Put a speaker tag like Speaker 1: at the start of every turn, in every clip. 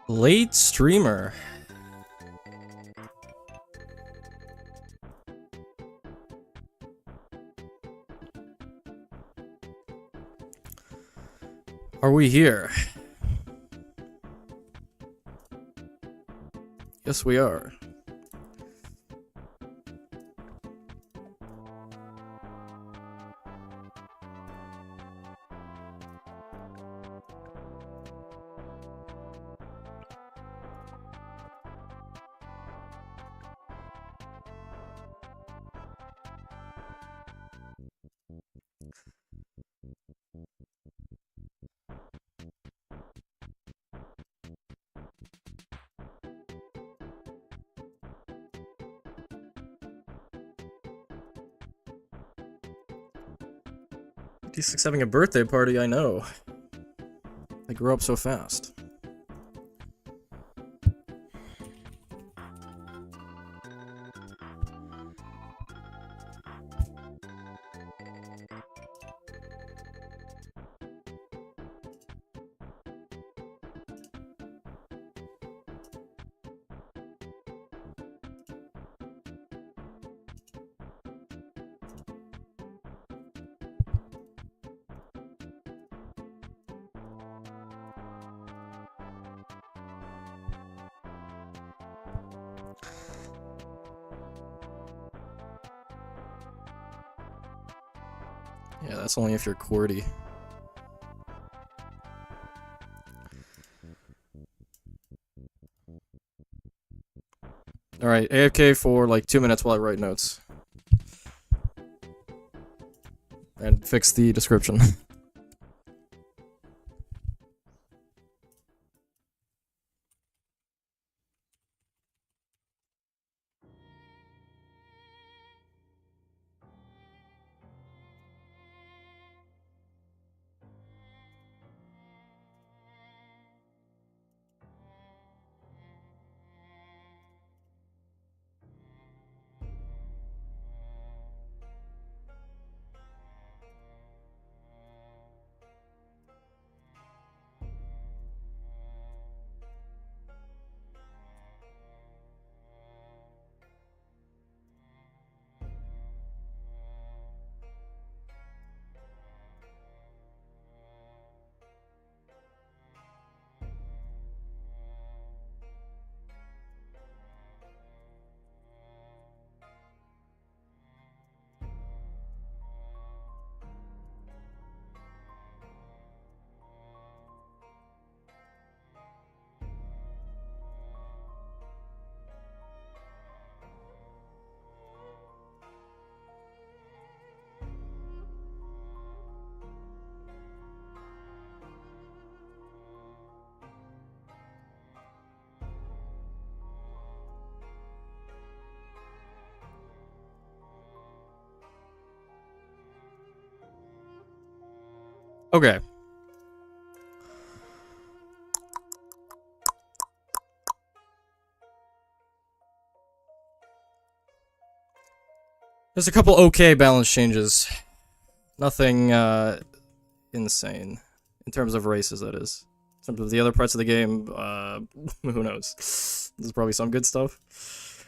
Speaker 1: Late streamer. Are we here? Yes, we are. BTD6 having a birthday party, I know. They grew up so fast. Yeah, that's only if you're QWERTY. Alright, AFK for like 2 minutes while I write notes. And fix the description. Okay. There's a couple okay balance changes. Nothing, insane. In terms of races, that is. In terms of the other parts of the game, who knows? There's probably some good stuff.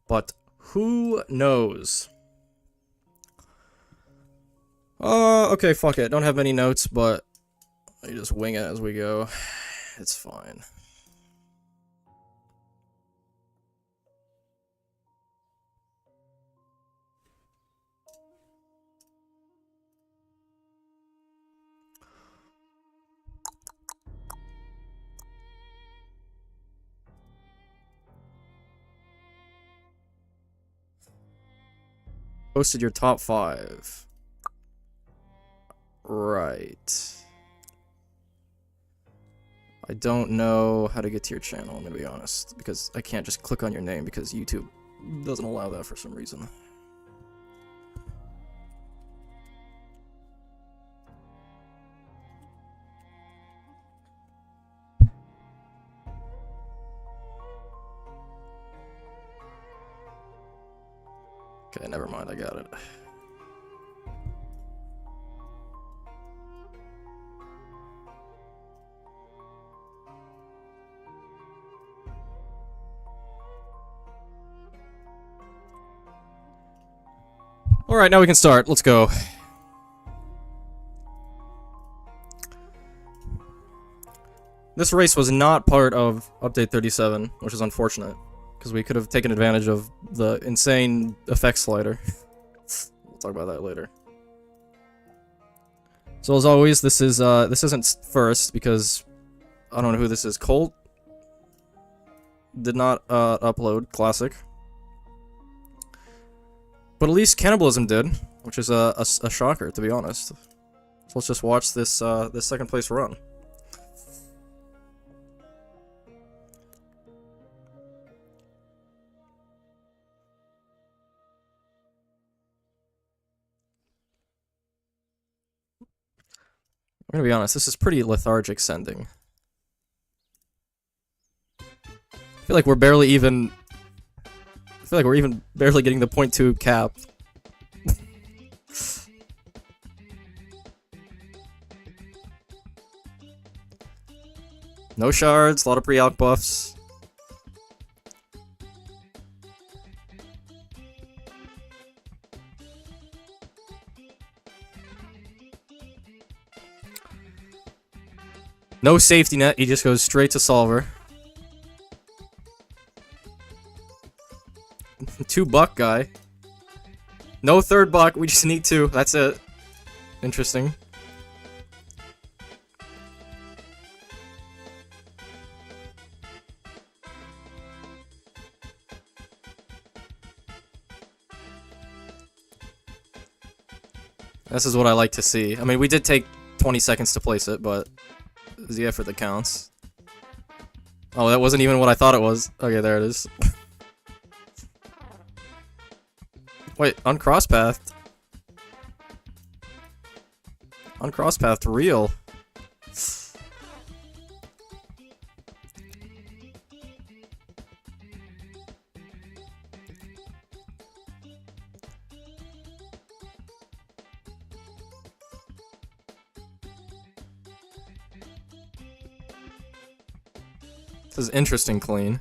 Speaker 1: But who knows? Okay, fuck it. Don't have many notes, but I just wing it as we go. It's fine. Posted your top 5. Right. I don't know how to get to your channel, I'm gonna be honest, because I can't just click on your name because YouTube doesn't allow that for some reason. Okay, never mind, I got it. Alright, now we can start. Let's go. This race was not part of Update 37, which is unfortunate, because we could have taken advantage of the insane effect slider. We'll talk about that later. So as always, this isn't first, because I don't know who this is. Colt did not upload Classic. But at least Cannibalism did, which is a shocker, to be honest. So let's just watch this this second place run. I'm gonna be honest, this is pretty lethargic sending. I feel like we're barely even... I feel like we're even barely getting the 0.2 cap. No shards, a lot of pre-alc buffs. No safety net, he just goes straight to Solver. 2 buck guy. No third buck, we just need 2, that's it. Interesting. This is what I like to see. I mean, we did take 20 seconds to place it, but it's the effort that counts. Oh, that wasn't even what I thought it was. Okay, there it is. Wait, uncross-pathed. Uncross-pathed, real. This is interesting clean.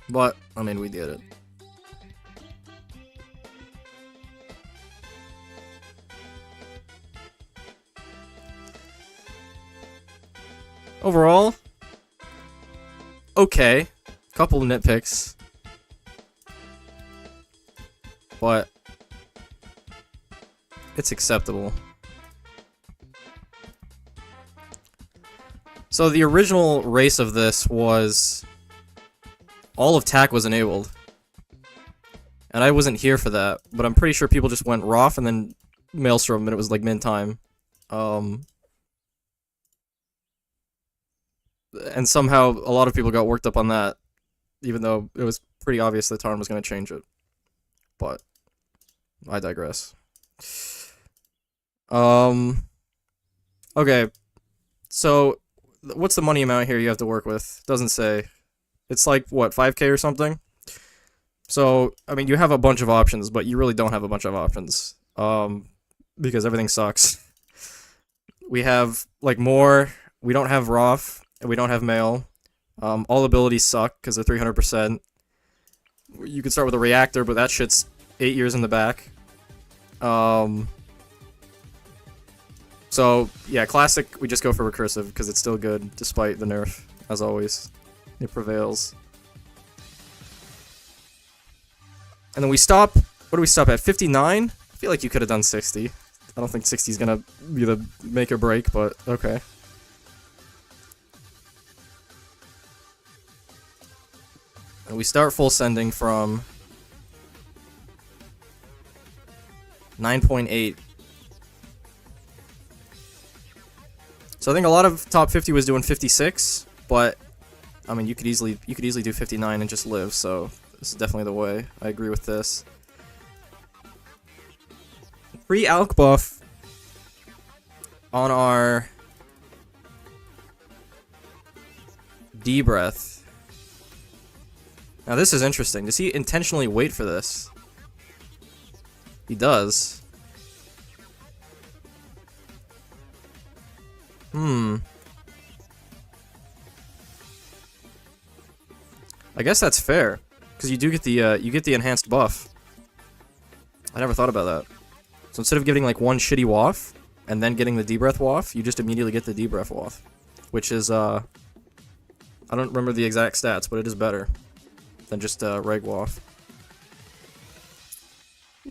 Speaker 1: But, I mean, we did it. Overall, okay. Couple of nitpicks. But it's acceptable. So the original race of this was all of TAC was enabled. And I wasn't here for that, but I'm pretty sure people just went Roth and then Maelstrom and it was like min time. And somehow a lot of people got worked up on that, even though it was pretty obvious that Tarn was going to change it. But I digress. Okay. So, what's the money amount here you have to work with? Doesn't say. It's like, what, 5k or something? So, I mean, you have a bunch of options, but you really don't have a bunch of options. Because everything sucks. We have, like, more. We don't have Roth, and we don't have Mail. All abilities suck, because they're 300%. You could start with a reactor, but that shit's 8 years in the back. So, yeah, Classic, we just go for Recursive, because it's still good, despite the nerf, as always. It prevails. And then we stop, what do we stop at, 59? I feel like you could have done 60. I don't think 60 is gonna be the make or break, but okay. And we start full sending from 9.8. So I think a lot of top 50 was doing 56, but I mean you could easily do 59 and just live, so this is definitely the way. I agree with this. Pre-alc buff on our D-breath. Now this is interesting. Does he intentionally wait for this? He does. I guess that's fair, because you do get the enhanced buff. I never thought about that. So instead of getting like one shitty waff and then getting the D-breath waff, you just immediately get the D-breath waff, which is I don't remember the exact stats, but it is better than just reg waff.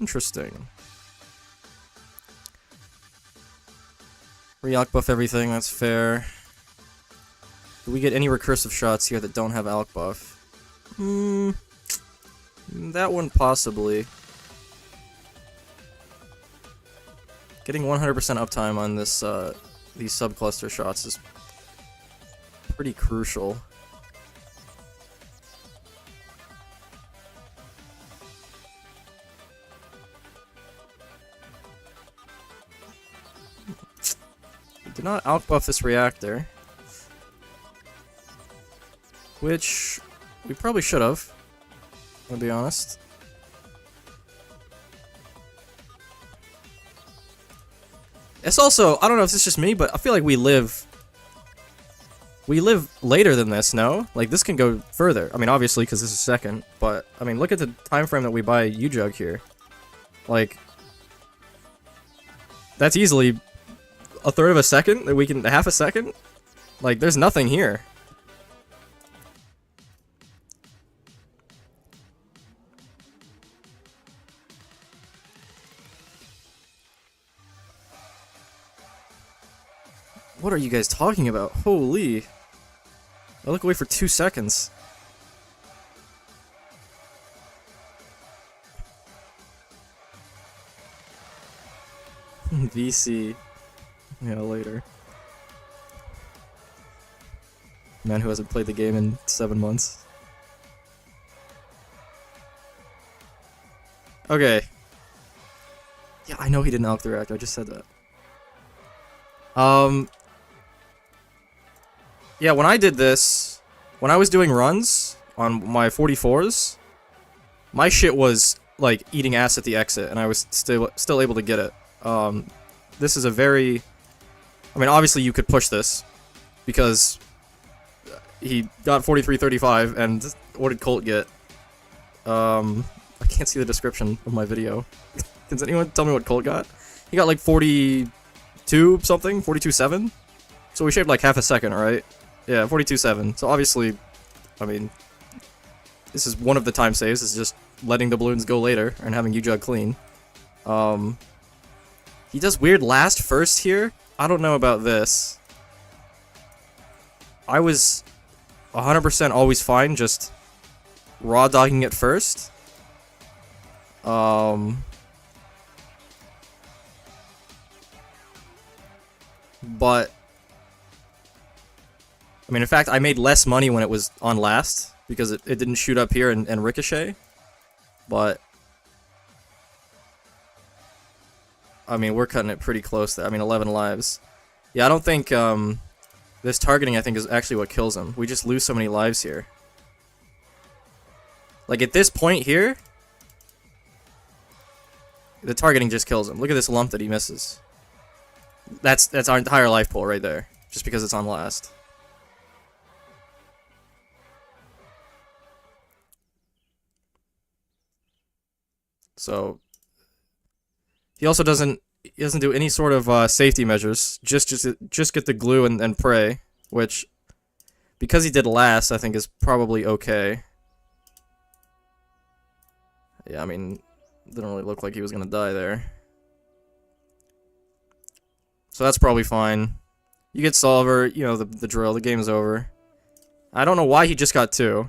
Speaker 1: Interesting. Re-alk buff everything, that's fair. Do we get any recursive shots here that don't have alk buff? That one possibly. Getting 100% uptime on this these subcluster shots is pretty crucial. We did not outbuff this reactor, which we probably should have, to be honest. It's also, I don't know if it's just me, but I feel like we live later than this, no? Like, this can go further. I mean, obviously, because this is second, but, I mean, look at the time frame that we buy U-Jug here. Like, that's easily a third of a second, that we can, half a second? Like, there's nothing here. What are you guys talking about? Holy. I look away for 2 seconds. VC. Yeah, later. Man who hasn't played the game in 7 months. Okay. Yeah, I know he didn't alk the reactor, I just said that. Yeah, when I did this, when I was doing runs on my 44s, my shit was, like, eating ass at the exit, and I was still able to get it. This is a very... I mean, obviously you could push this, because he got 43-35, and what did Colt get? I can't see the description of my video. Can anyone tell me what Colt got? He got, like, 42 something? 42-7? So we shaved, like, half a second, right? Yeah, 42-7. So obviously, I mean, this is one of the time saves. It's just letting the balloons go later and having U-Jug clean. He does weird last first here. I don't know about this. I was 100% always fine just raw dogging it first. But I mean, in fact, I made less money when it was on last, because it didn't shoot up here and ricochet. But I mean, we're cutting it pretty close there. I mean, 11 lives. Yeah, I don't think, this targeting, I think, is actually what kills him. We just lose so many lives here. Like, at this point here, the targeting just kills him. Look at this lump that he misses. That's our entire life pool right there, just because it's on last. So he also doesn't do any sort of safety measures. Just get the glue and pray, which, because he did last, I think is probably okay. Yeah, I mean, didn't really look like he was gonna die there. So that's probably fine. You get Solver, you know, the drill, the game is over. I don't know why he just got 2.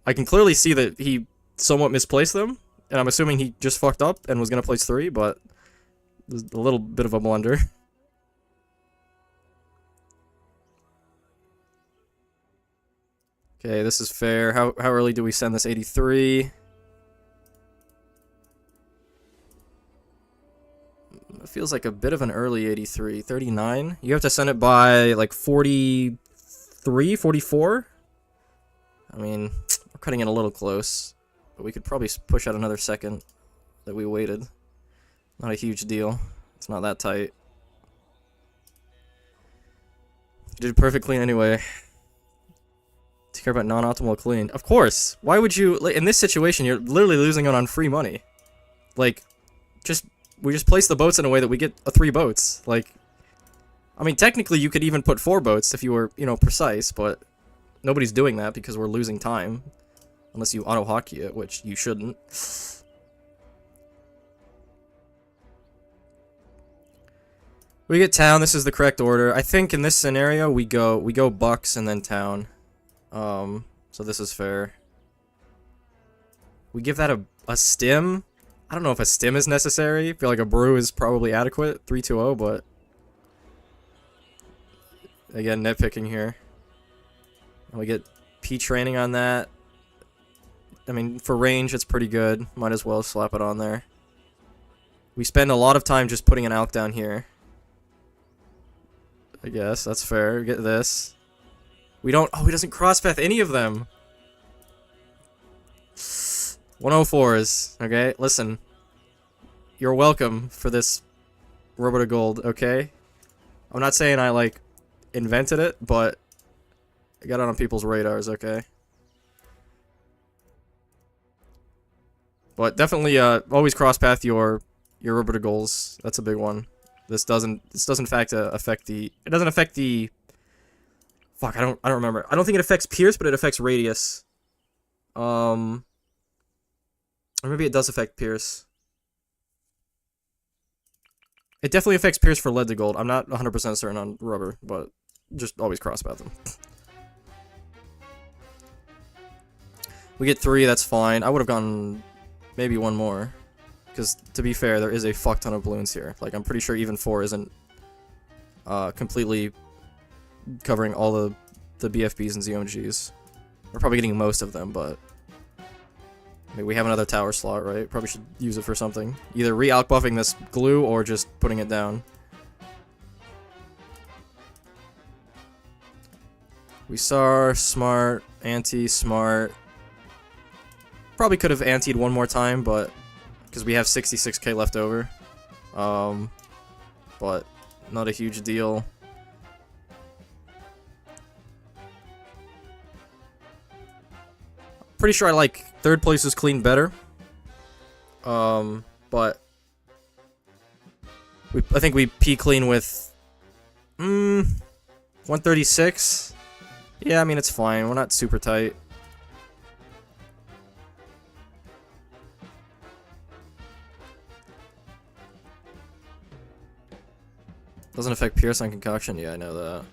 Speaker 1: I can clearly see that he somewhat misplaced them, and I'm assuming he just fucked up and was gonna place 3, but it was a little bit of a blunder. Okay, this is fair. How early do we send this 83? It feels like a bit of an early 83. 39? You have to send it by, like, 43, 44? I mean, we're cutting it a little close. But we could probably push out another second that we waited. Not a huge deal. It's not that tight. You did perfectly anyway. Take care about non-optimal clean. Of course. Why would you... Like, in this situation, you're literally losing out on free money. Like, we just place the boats in a way that we get 3 boats. Like, I mean, technically you could even put 4 boats if you were, you know, precise, but nobody's doing that because we're losing time. Unless you auto-hockey it, which you shouldn't. We get town, this is the correct order. I think in this scenario we go Bucks and then town. So this is fair. We give that a stim. I don't know if a stim is necessary. I feel like a brew is probably adequate. 3-2-0, but again, nitpicking here. And we get P training on that. I mean, for range, it's pretty good. Might as well slap it on there. We spend a lot of time just putting an alk down here. I guess that's fair. Get this. We don't. Oh, he doesn't crosspath any of them. 104s. Okay, listen. You're welcome for this robot of gold. Okay. I'm not saying I like invented it, but I got it on people's radars. Okay. But definitely, always crosspath your robot of goals. That's a big one. This doesn't in fact affect the. It doesn't affect the. Fuck, I don't remember. I don't think it affects Pierce, but it affects Radius. Or maybe it does affect Pierce. It definitely affects Pierce for lead to gold. I'm not 100% certain on rubber, but just always crosspath them. We get 3, that's fine. I would have gone maybe 1 more. Because, to be fair, there is a fuck ton of balloons here. Like, I'm pretty sure even 4 isn't completely covering all the BFBs and ZOMGs. We're probably getting most of them, but I mean, we have another tower slot, right? Probably should use it for something. Either re-alk buffing this glue or just putting it down. We saw smart, anti-smart. Probably could have antied 1 more time, but because we have 66k left over. But not a huge deal. Pretty sure I like 3rd place is clean better. But I think we P clean with 136. Yeah, I mean it's fine. We're not super tight. Doesn't affect Pierce on concoction? Yeah, I know that.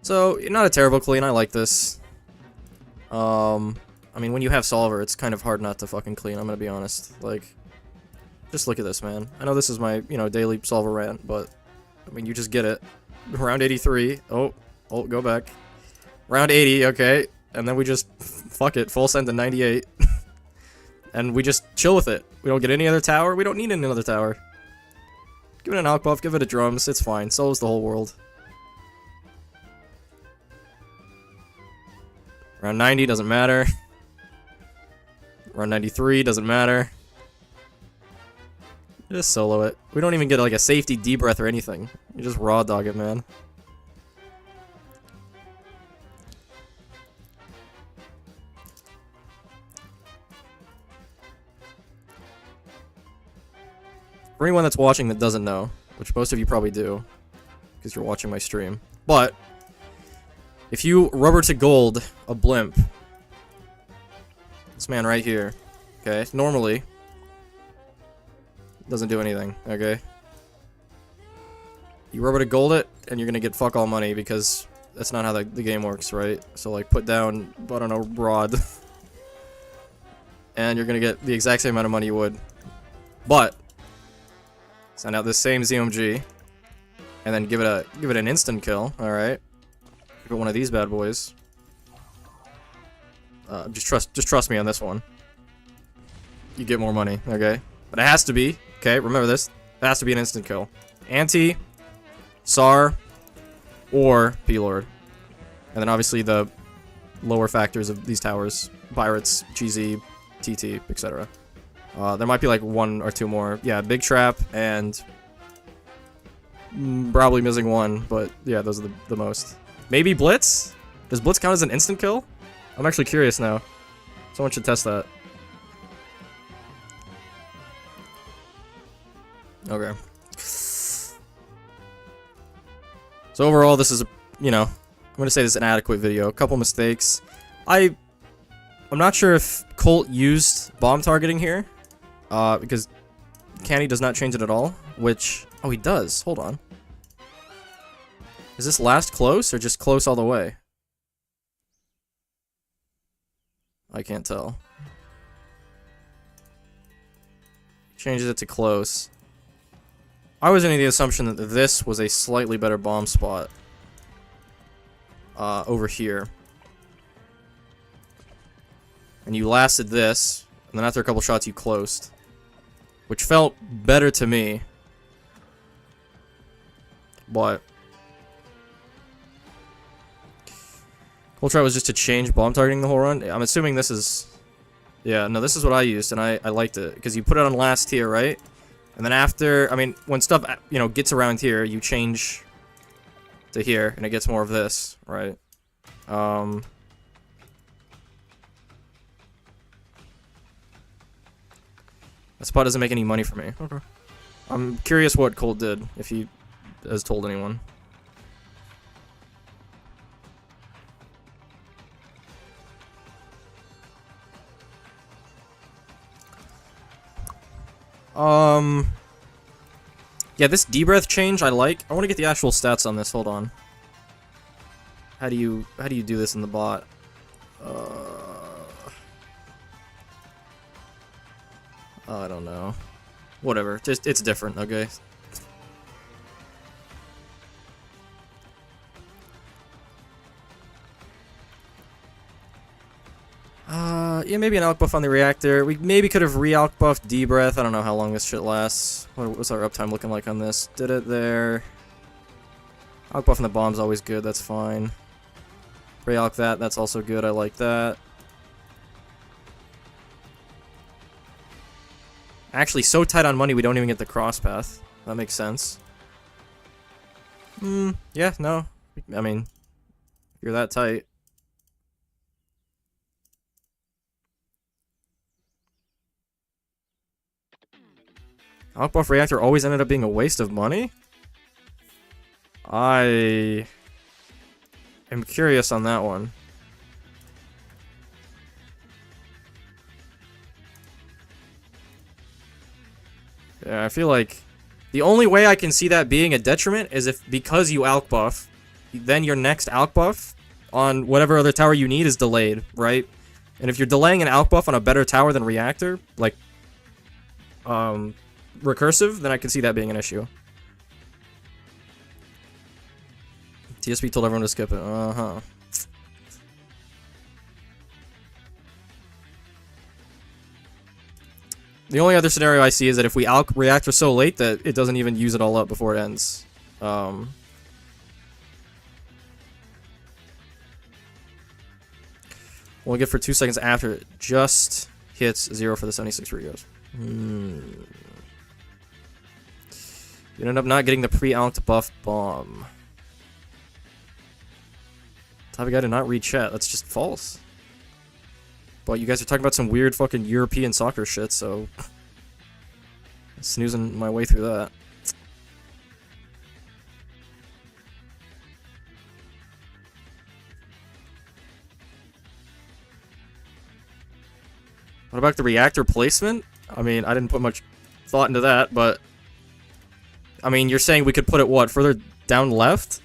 Speaker 1: So, not a terrible clean, I like this. I mean, when you have Solver, it's kind of hard not to fucking clean, I'm gonna be honest. Like, just look at this, man. I know this is my, you know, daily Solver rant, but, I mean, you just get it. Round 83. Oh, go back. Round 80, okay. And then we just, fuck it, full send to 98. And we just chill with it. We don't get any other tower, we don't need any other tower. Give it an alk buff, give it a drums, it's fine. So is the whole world. Round 90 doesn't matter. Round 93 doesn't matter. Just solo it. We don't even get like a safety D-breath or anything. You just raw dog it, man. For anyone that's watching that doesn't know, which most of you probably do, because you're watching my stream, but if you rubber to gold a blimp, this man right here, okay, normally doesn't do anything, okay? You rubber to gold it, and you're gonna get fuck all money because that's not how the game works, right? So like put down, I don't know, rod, and you're gonna get the exact same amount of money you would, but send out this same ZOMG, and then give it an instant kill, all right? Give it one of these bad boys. Just trust me on this one. You get more money, okay? But it has to be, okay? Remember this. It has to be an instant kill. Anti, SAR, or P-Lord. And then obviously the lower factors of these towers. Pirates, GZ, TT, etc. There might be like 1 or 2 more. Yeah, Big Trap and Probably missing one, but yeah, those are the most. Maybe Blitz? Does Blitz count as an instant kill? I'm actually curious now. Someone should test that. Okay. So overall, this is a, you know, I'm gonna say this is an adequate video. A couple mistakes. I'm not sure if Colt used bomb targeting here, because Canny does not change it at all, which, oh, he does. Hold on. Is this last close or just close all the way? I can't tell. Changes it to close. I was under the assumption that this was a slightly better bomb spot. Over here. And you lasted this, and then after a couple shots you closed. Which felt better to me. But Colt try was just to change bomb targeting the whole run. I'm assuming this is... Yeah, no, this is what I used, and I liked it. Because you put it on last tier, right? And then after... I mean, when stuff, you know, gets around here, you change to here, and it gets more of this, right? That spot doesn't make any money for me. Okay. I'm curious what Colt did, if he has told anyone. Yeah, this D-breath change I like. I want to get the actual stats on this. Hold on. How do you do this in the bot? I don't know. Whatever. Just it's different, okay? Yeah, maybe an alk buff on the reactor. We maybe could have re-alk buffed D-breath. I don't know how long this shit lasts. What's our uptime looking like on this? Did it there. Alk buff on the bomb's always good, that's fine. Re-alk that, that's also good, I like that. Actually, so tight on money we don't even get the cross path. That makes sense. Yeah, no. I mean, you're that tight. Alk buff reactor always ended up being a waste of money? I am curious on that one. Yeah, I feel like the only way I can see that being a detriment is if, because you alk buff, then your next alk buff on whatever other tower you need is delayed, right? And if you're delaying an alk buff on a better tower than reactor, like recursive, then I can see that being an issue. TSP told everyone to skip it. Uh-huh. The only other scenario I see is that if we alk reactor so late that it doesn't even use it all up before it ends. We'll get for 2 seconds after it just hits 0 for the 76 regos. You end up not getting the pre-alked buff bomb. Type of guy did not read chat. That's just false. But you guys are talking about some weird fucking European soccer shit, so snoozing my way through that. What about the reactor placement? I mean, I didn't put much thought into that, but I mean, you're saying we could put it, what, further down left?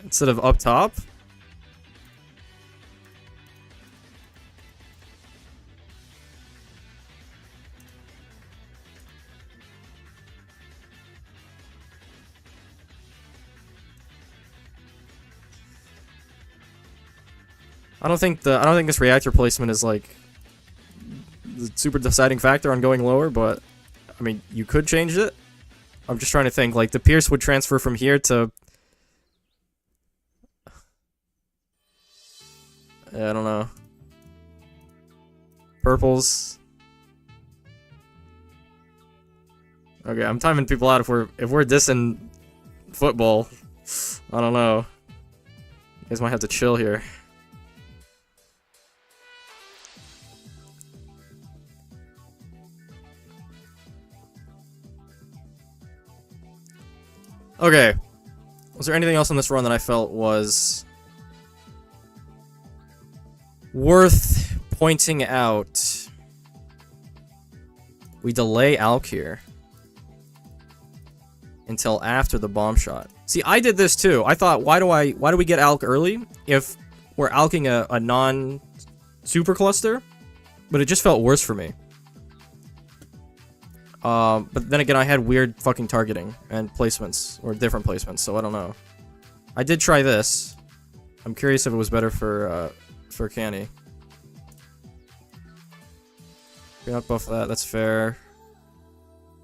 Speaker 1: Instead of up top? I don't think this reactor placement is like the super deciding factor on going lower, but I mean, you could change it. I'm just trying to think, like the Pierce would transfer from here to, yeah, I don't know. Purples. Okay, I'm timing people out if we're dissing football. I don't know. You guys might have to chill here. Okay. Was there anything else on this run that I felt was worth pointing out? We delay Alk here until after the bomb shot. See, I did this too. I thought, why do we get Alk early if we're Alking a non-super cluster? But it just felt worse for me. But then again, I had weird fucking targeting and placements, or different placements, so I don't know. I did try this. I'm curious if it was better for Canny. We not buff that, that's fair.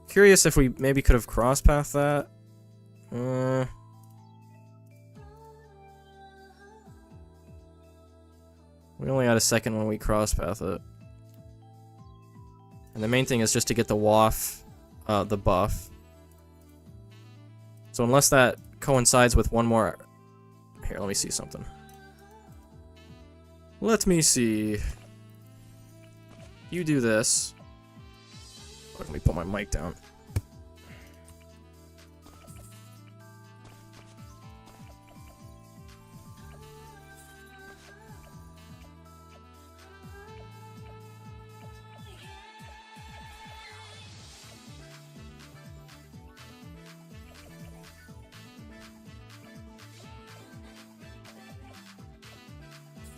Speaker 1: Curious if we maybe could have cross-pathed that. We only had a second when we cross-path it. And the main thing is just to get the waff, the buff. So unless that coincides with one more... Here, let me see something. Let me see. You do this. Let me put my mic down.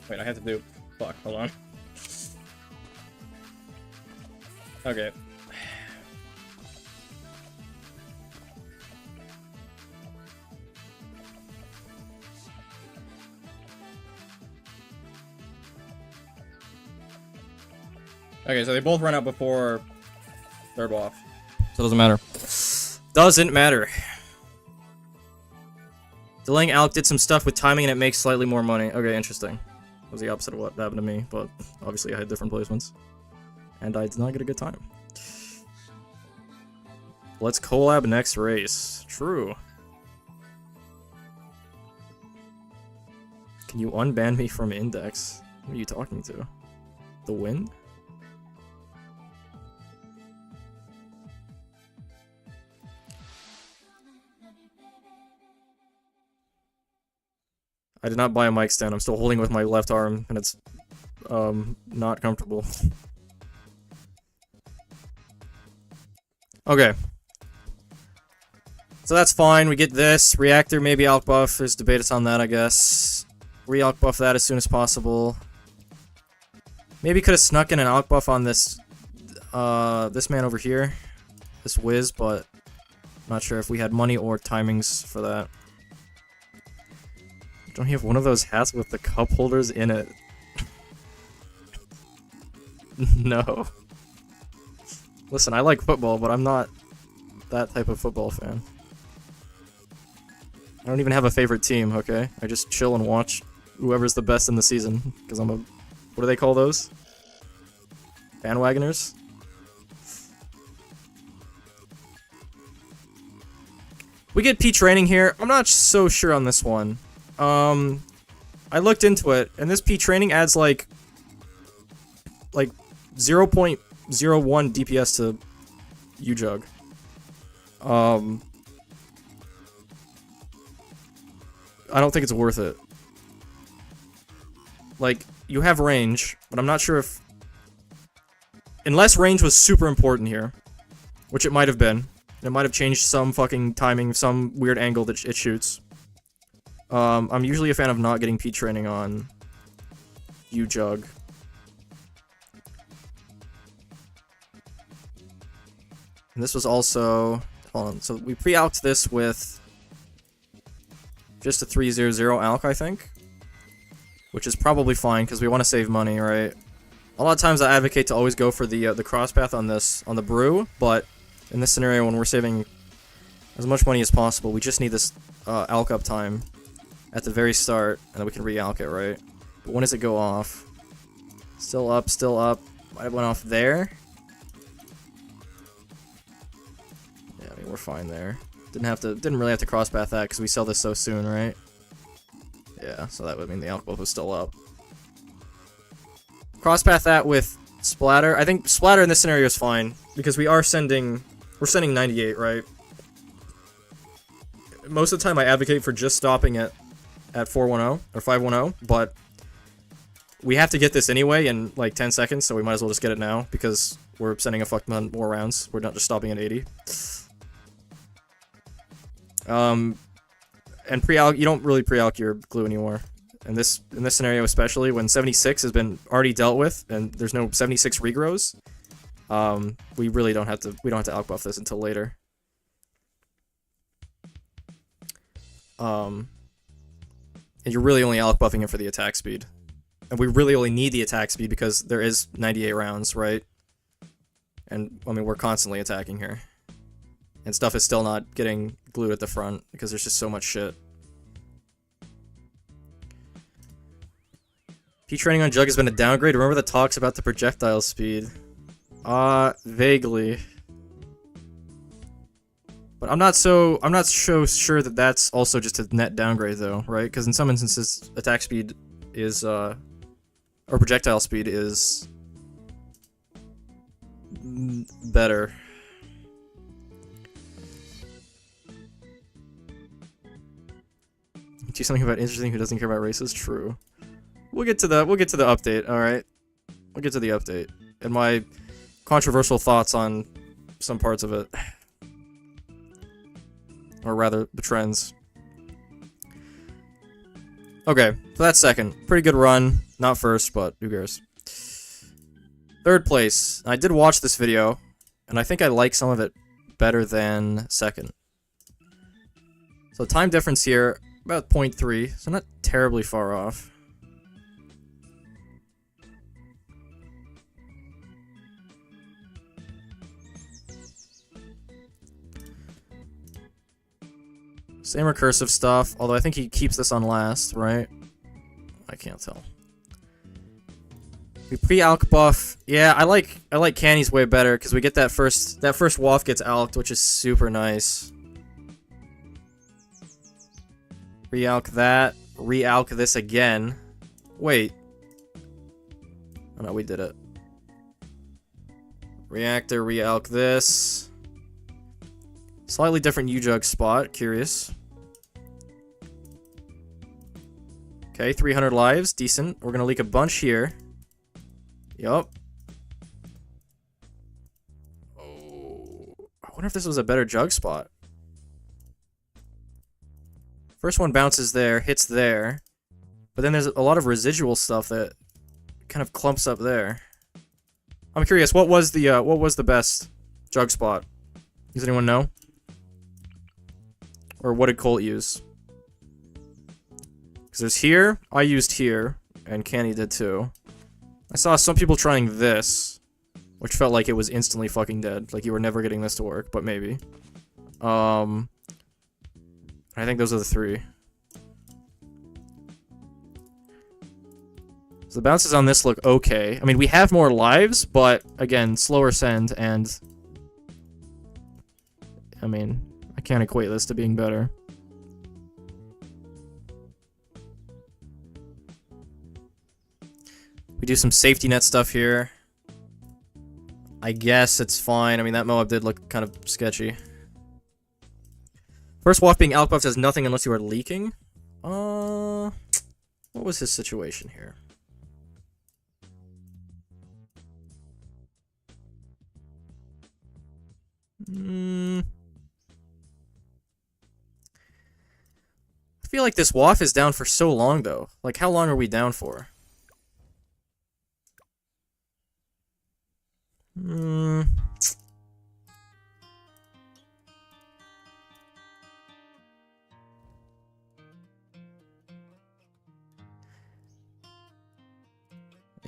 Speaker 1: Wait, I have to do... Fuck, hold on. Okay. Okay, so they both run out before third off. So it doesn't matter. Doesn't matter. Delaying Alk did some stuff with timing and it makes slightly more money. Okay, interesting. That was the opposite of what happened to me, but obviously I had different placements. And I did not get a good time. Let's collab next race. True. Can you unban me from Index? What are you talking to? The wind? I did not buy a mic stand. I'm still holding it with my left arm, and it's, not comfortable. Okay. So that's fine. We get this. Reactor, maybe Alk buff. There's debate on that, I guess. Re-Alk buff that as soon as possible. Maybe could have snuck in an Alk buff on this, this man over here. This Wiz, but not sure if we had money or timings for that. Don't you have one of those hats with the cup holders in it? No. Listen, I like football, but I'm not that type of football fan. I don't even have a favorite team, okay? I just chill and watch whoever's the best in the season, because I'm a... What do they call those? Bandwagoners? We get P training here. I'm not so sure on this one. I looked into it, and this P training adds like 0.01 DPS to U-Jug. I don't think it's worth it. Like, you have range, but I'm not sure if... Unless range was super important here, which it might have been. It might have changed some fucking timing, some weird angle that it shoots. I'm usually a fan of not getting P training on U-Jug. And this was also... Hold on, so we pre-alked this with just a 3-0-0 alk, I think. Which is probably fine, because we want to save money, right? A lot of times I advocate to always go for the cross path on this, on the brew, but in this scenario when we're saving as much money as possible, we just need this alk up time at the very start, and then we can re-alk it, right? But when does it go off? Still up, still up. Might have went off there. Yeah, we're fine there. Didn't really have to crosspath that because we sell this so soon, right? Yeah, so that would mean the alk buff was still up. Crosspath that with Splatter. I think Splatter in this scenario is fine because we're sending 98, right? Most of the time I advocate for just stopping at 410 or 510, but we have to get this anyway in like 10 seconds, so we might as well just get it now because we're sending a fuck ton more rounds. We're not just stopping at 80. And pre-alk, you don't really pre-alk your glue anymore. In this scenario especially, when 76 has been already dealt with and there's no 76 regrows, we really don't have to alk buff this until later. And you're really only alk buffing it for the attack speed. And we really only need the attack speed because there is 98 rounds, right? And, I mean, we're constantly attacking here. And stuff is still not getting glued at the front because there's just so much shit. P-training on Jug has been a downgrade. Remember the talks about the projectile speed? Vaguely. But I'm not so sure that that's also just a net downgrade though, right? Because in some instances, attack speed is, or projectile speed is better. Do something about interesting who doesn't care about races? True. We'll get to the update, alright? We'll get to the update. And my controversial thoughts on some parts of it. Or rather, the trends. Okay, so that's second. Pretty good run. Not first, but who cares? Third place. I did watch this video, and I think I like some of it better than second. So time difference here, about 0.3, so not terribly far off. Same recursive stuff, although I think he keeps this on last, right? I can't tell. We pre-alk buff. Yeah, I like Canny's way better because we get that first waft gets alked, which is super nice. Re-alk that. Re-alk this again. Wait. Oh no, we did it. Reactor, re-alk this. Slightly different U-Jug spot, curious. Okay, 300 lives, decent. We're gonna leak a bunch here. Yup. Oh, I wonder if this was a better Jug spot. First one bounces there, hits there. But then there's a lot of residual stuff that kind of clumps up there. I'm curious, what was the best Jug spot? Does anyone know? Or what did Colt use? Because there's here, I used here, and Canny did too. I saw some people trying this, which felt like it was instantly fucking dead. Like you were never getting this to work, but maybe. I think those are the three. So the bounces on this look okay. I mean, we have more lives, but again, slower send, and I mean, I can't equate this to being better. We do some safety net stuff here. I guess it's fine. I mean, that Moab did look kind of sketchy. First walk being alk buffed does nothing unless you are leaking. What was his situation here? I feel like this WAF is down for so long, though. Like, how long are we down for?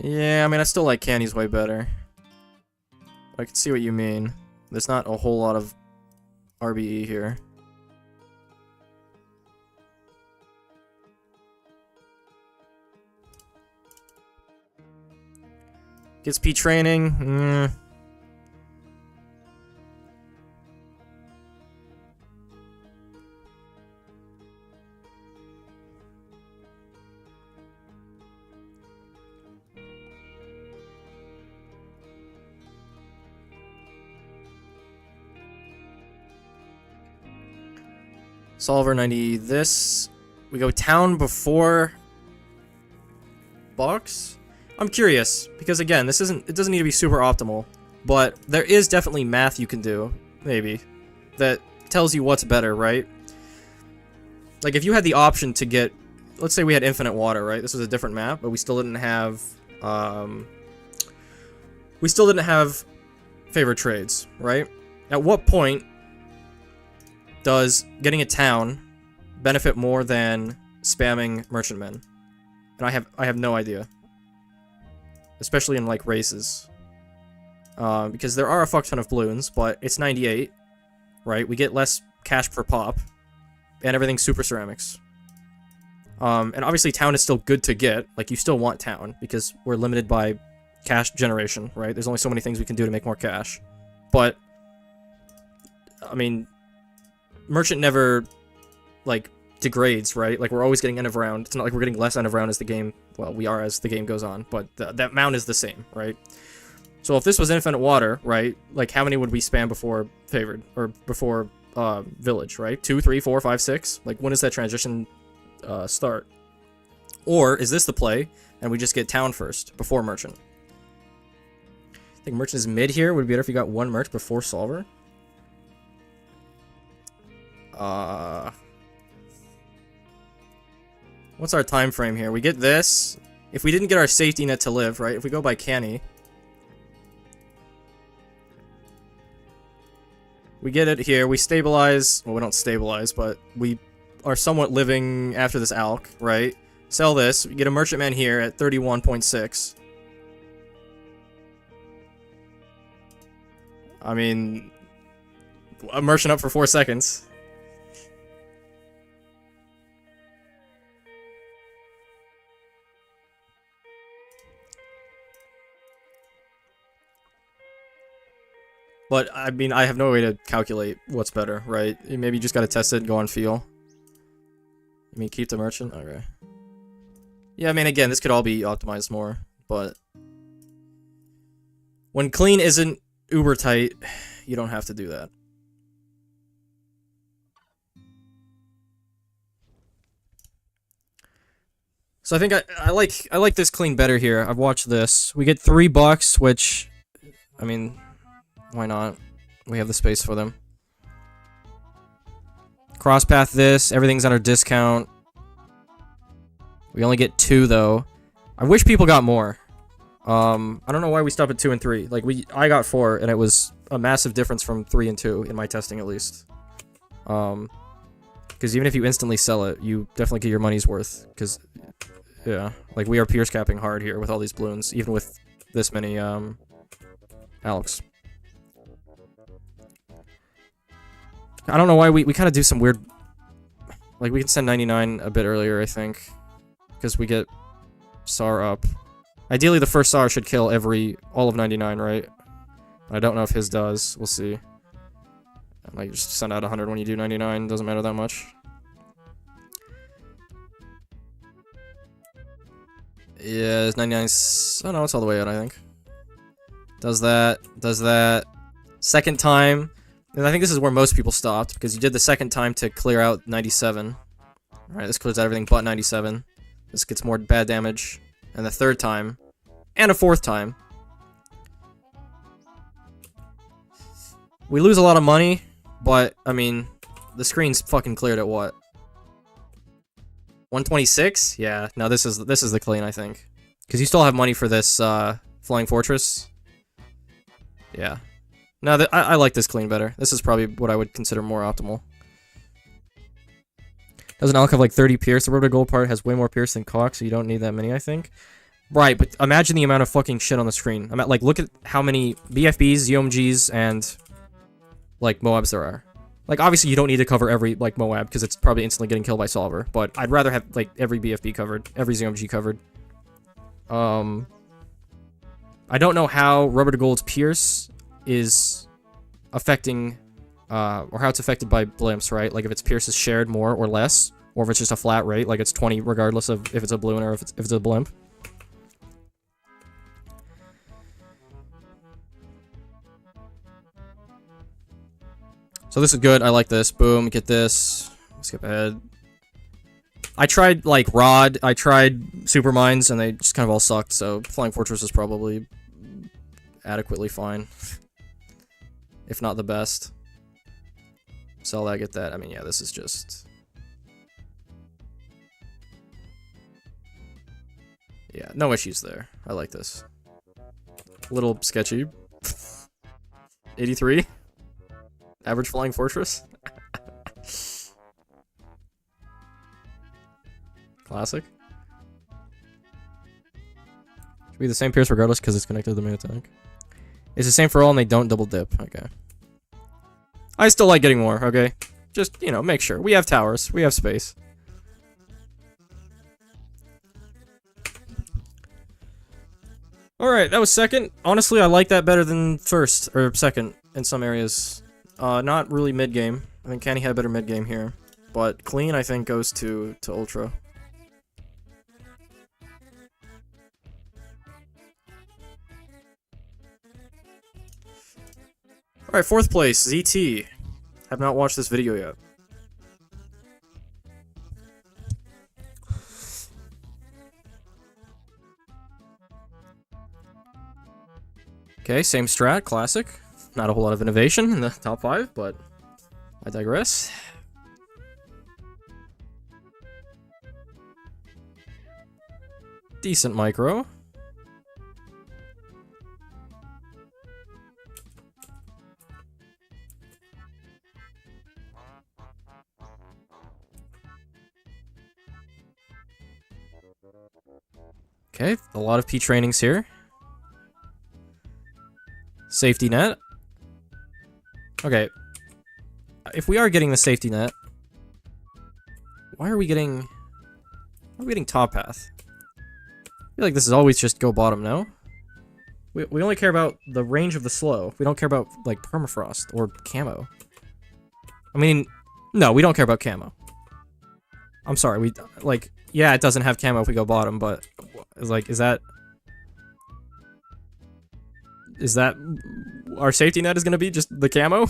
Speaker 1: Yeah, I mean, I still like Canny's way better. I can see what you mean. There's not a whole lot of RBE here. Gets P training. Solver 90 this. We go town before box? I'm curious, because again, it doesn't need to be super optimal, but there is definitely math you can do, maybe, that tells you what's better, right? Like, if you had the option to get, let's say we had infinite water, right? This was a different map, but we still didn't have, favored trades, right? At what point does getting a town benefit more than spamming merchantmen? And I have no idea. Especially in, like, races. Because there are a fuck ton of balloons, but it's 98, right? We get less cash per pop, and everything's super ceramics. And obviously town is still good to get, like, you still want town, because we're limited by cash generation, right? There's only so many things we can do to make more cash. But, I mean, merchant never, like, degrades, right? Like, we're always getting end of round. It's not like we're getting less end of round as the game, well, we are as the game goes on, but that amount is the same, right? So if this was infinite water, right, like, how many would we spam before favored, or before village, right? 2, 3, 4, 5, 6? Like, when does that transition start? Or is this the play, and we just get town first, before merchant? I think merchant is mid here. Would it be better if you got one merch before solver? What's our time frame here? We get this. If we didn't get our safety net to live, right? If we go by Canny, we get it here. We stabilize. Well, we don't stabilize, but we are somewhat living after this alk, right? Sell this. We get a merchantman here at 31.6. I mean, a merchant up for 4 seconds. But, I mean, I have no way to calculate what's better, right? Maybe you just gotta test it and go on feel. I mean, keep the merchant? Okay. Yeah, I mean, again, this could all be optimized more, but... when clean isn't uber tight, you don't have to do that. So I think I like this clean better here. I've watched this. We get $3, which... I mean... why not? We have the space for them. Crosspath this. Everything's under discount. We only get 2, though. I wish people got more. I don't know why we stopped at 2 and 3. Like, I got 4, and it was a massive difference from 3 and 2, in my testing, at least. Because even if you instantly sell it, you definitely get your money's worth. Because, yeah. Like, we are pierce capping hard here with all these balloons, even with this many, Alex. I don't know why we kind of do some weird... like, we can send 99 a bit earlier, I think. Because we get SAR up. Ideally, the first SAR should kill all of 99, right? I don't know if his does. We'll see. I might just send out 100 when you do 99. Doesn't matter that much. Yeah, it's 99... oh no, it's all the way out, I think. Does that. Does that. Second time... and I think this is where most people stopped, because you did the second time to clear out 97. Alright, this clears out everything but 97. This gets more bad damage. And the third time. And a fourth time. We lose a lot of money, but, I mean, the screen's fucking cleared at what? 126? Yeah, no, this is the clean, I think. Because you still have money for this, Flying Fortress. Yeah. No, I like this clean better. This is probably what I would consider more optimal. Doesn't Alk have like 30 pierce? The Roto Gold part has way more pierce than Cock, so you don't need that many, I think. Right, but imagine the amount of fucking shit on the screen. I'm at, like, look at how many BFBs, UMGs, and, like, Moabs there are. Like, obviously you don't need to cover every, like, Moab, because it's probably instantly getting killed by Solver, but I'd rather have, like, every BFB covered, every ZOMG covered. I don't know how Rubber to Gold's pierce is affecting, or how it's affected by blimps, right? Like, if its pierce is shared more or less, or if it's just a flat rate, like it's 20 regardless of if it's a balloon or if it's a blimp. So this is good. I like this. Boom, get this. Skip ahead. I tried, like, Rod, I tried Super Mines, and they just kind of all sucked, so Flying Fortress is probably adequately fine. If not the best. Sell that, get that. I mean, yeah, this is just... Yeah, no issues there. I like this. A little sketchy. 83? Average Flying Fortress? Classic. Should be the same pierce regardless because it's connected to the main attack. It's the same for all and they don't double dip. Okay. I still like getting more, okay? Just, you know, make sure. We have towers. We have space. Alright, that was second. Honestly, I like that better than first, or second, in some areas. Not really mid-game. I think Canny had a better mid-game here. But clean, I think, goes to Ultra. Alright, fourth place, ZT. Have not watched this video yet. Okay, same strat, classic. Not a whole lot of innovation in the top 5, but I digress. Decent micro. Okay, a lot of P trainings here. Safety net. Okay. If we are getting the safety net, why are we getting top path? I feel like this is always just go bottom, no? We only care about the range of the slow. We don't care about, like, permafrost or camo. I mean, no, we don't care about camo. I'm sorry, we, like, yeah, it doesn't have camo if we go bottom, but, like, is that our safety net is gonna be just the camo?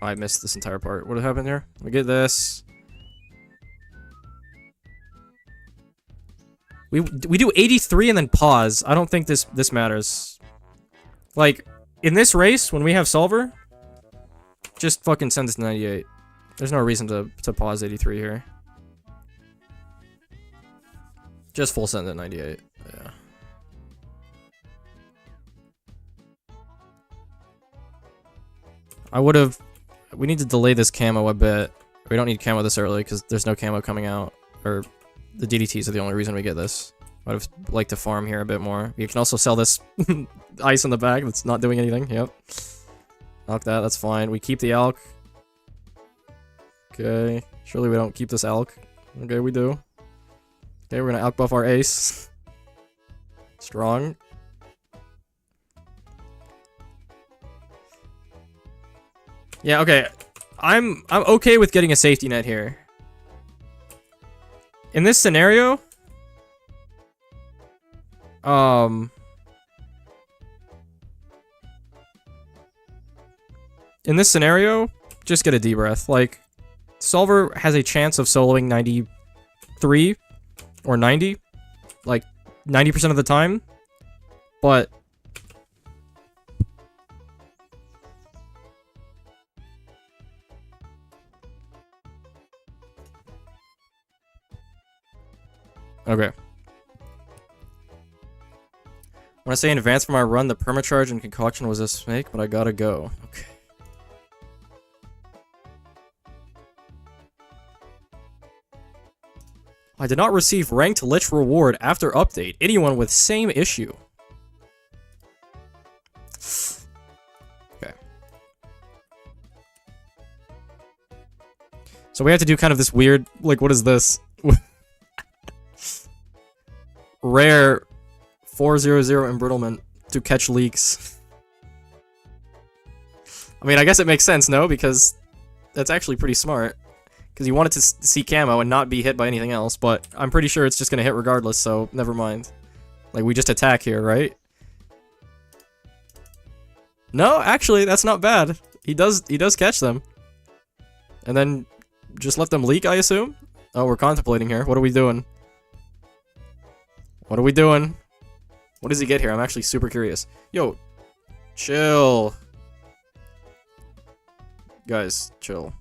Speaker 1: Oh, I missed this entire part. What happened here? We get this. We do 83 and then pause. I don't think this matters. Like, in this race, when we have Solver, just fucking send us to 98. There's no reason to pause 83 here. Just full send at 98. Yeah. I would have... We need to delay this camo a bit. We don't need camo this early because there's no camo coming out. Or the DDTs are the only reason we get this. I'd have liked to farm here a bit more. You can also sell this ice in the back that's not doing anything. Yep. Knock that, that's fine. We keep the alk. Okay. Surely we don't keep this alk. Okay, we do. Okay, we're gonna alk buff our ace. Strong. Yeah, okay. I'm okay with getting a safety net here. In this scenario, just get a D-breath. Like, Solver has a chance of soloing 93 or 90, like 90% of the time, but okay. When I say in advance for my run, the permacharge and concoction was a snake, but I gotta go. Okay. I did not receive ranked Lich reward after update. Anyone with same issue. Okay. So we have to do kind of this weird, like, what is this? Rare 400 embrittlement to catch leaks. I mean, I guess it makes sense, no? Because That's actually pretty smart. Because you wanted to see camo and not be hit by anything else, but I'm pretty sure it's just gonna hit regardless, so never mind. Like, we just attack here, right? No, actually, that's not bad. He does catch them. And then just let them leak, I assume? Oh, we're contemplating here. What are we doing? What are we doing? What does he get here? I'm actually super curious. Yo, chill. Guys, chill.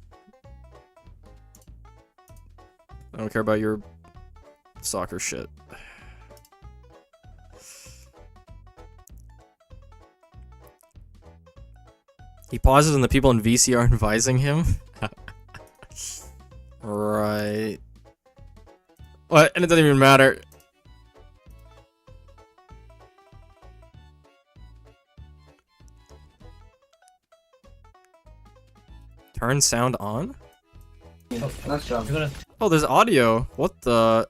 Speaker 1: I don't care about your soccer shit. He pauses and the people in VC are advising him. Right. What? And it doesn't even matter. Turn sound on?
Speaker 2: Oh, nice job.
Speaker 1: Oh, there's audio. What the?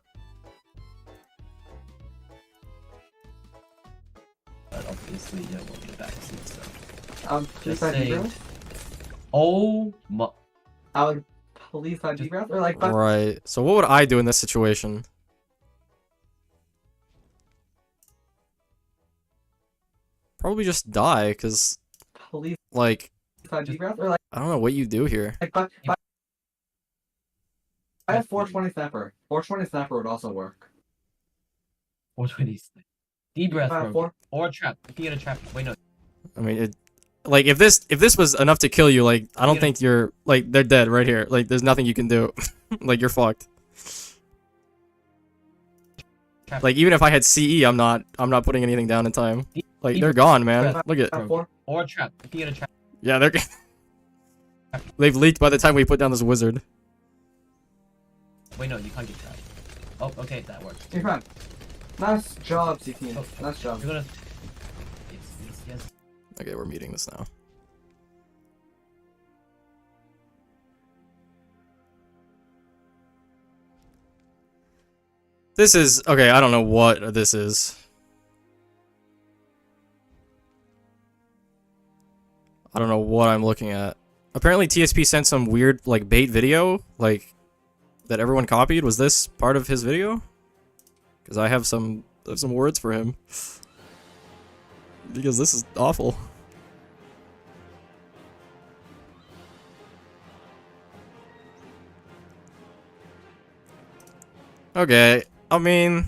Speaker 2: But obviously, you don't want the backseat stuff.
Speaker 3: Please
Speaker 2: Just
Speaker 3: I
Speaker 2: saying.
Speaker 3: debrief?
Speaker 2: Oh my.
Speaker 3: I would please I debrief? Or like,
Speaker 1: Right. So what would I do in this situation? Probably just die, because,
Speaker 3: please
Speaker 1: like,
Speaker 3: I debrief? Or like,
Speaker 1: I don't know what you do here.
Speaker 3: but I have 420 snapper. 420 snapper would also work.
Speaker 2: 420. Deep breath, bro.
Speaker 3: Four.
Speaker 2: Or trap. If you get a trap. Wait, no.
Speaker 1: I mean, it, like, if this was enough to kill you, like, I don't think you're, like, they're dead right here. Like, there's nothing you can do. Like, you're fucked.
Speaker 2: Trap.
Speaker 1: Like, even if I had CE, I'm not putting anything down in time. Like, they're gone, man. Look at,
Speaker 2: Bro. Or trap. If you get a trap.
Speaker 1: yeah, they're, they've leaked by the time we put down this wizard.
Speaker 2: Wait, no, you can't get trapped. Oh, okay, that works.
Speaker 3: You're fine. Nice job, CT.
Speaker 2: Oh,
Speaker 3: Nice job.
Speaker 2: You're gonna. Yes.
Speaker 1: Okay, we're meeting this now. This is, okay, I don't know what this is. I don't know what I'm looking at. Apparently TSP sent some weird, like, bait video, like, that everyone copied. Was this part of his video? Because I have some words for him. Because this is awful. Okay, I mean...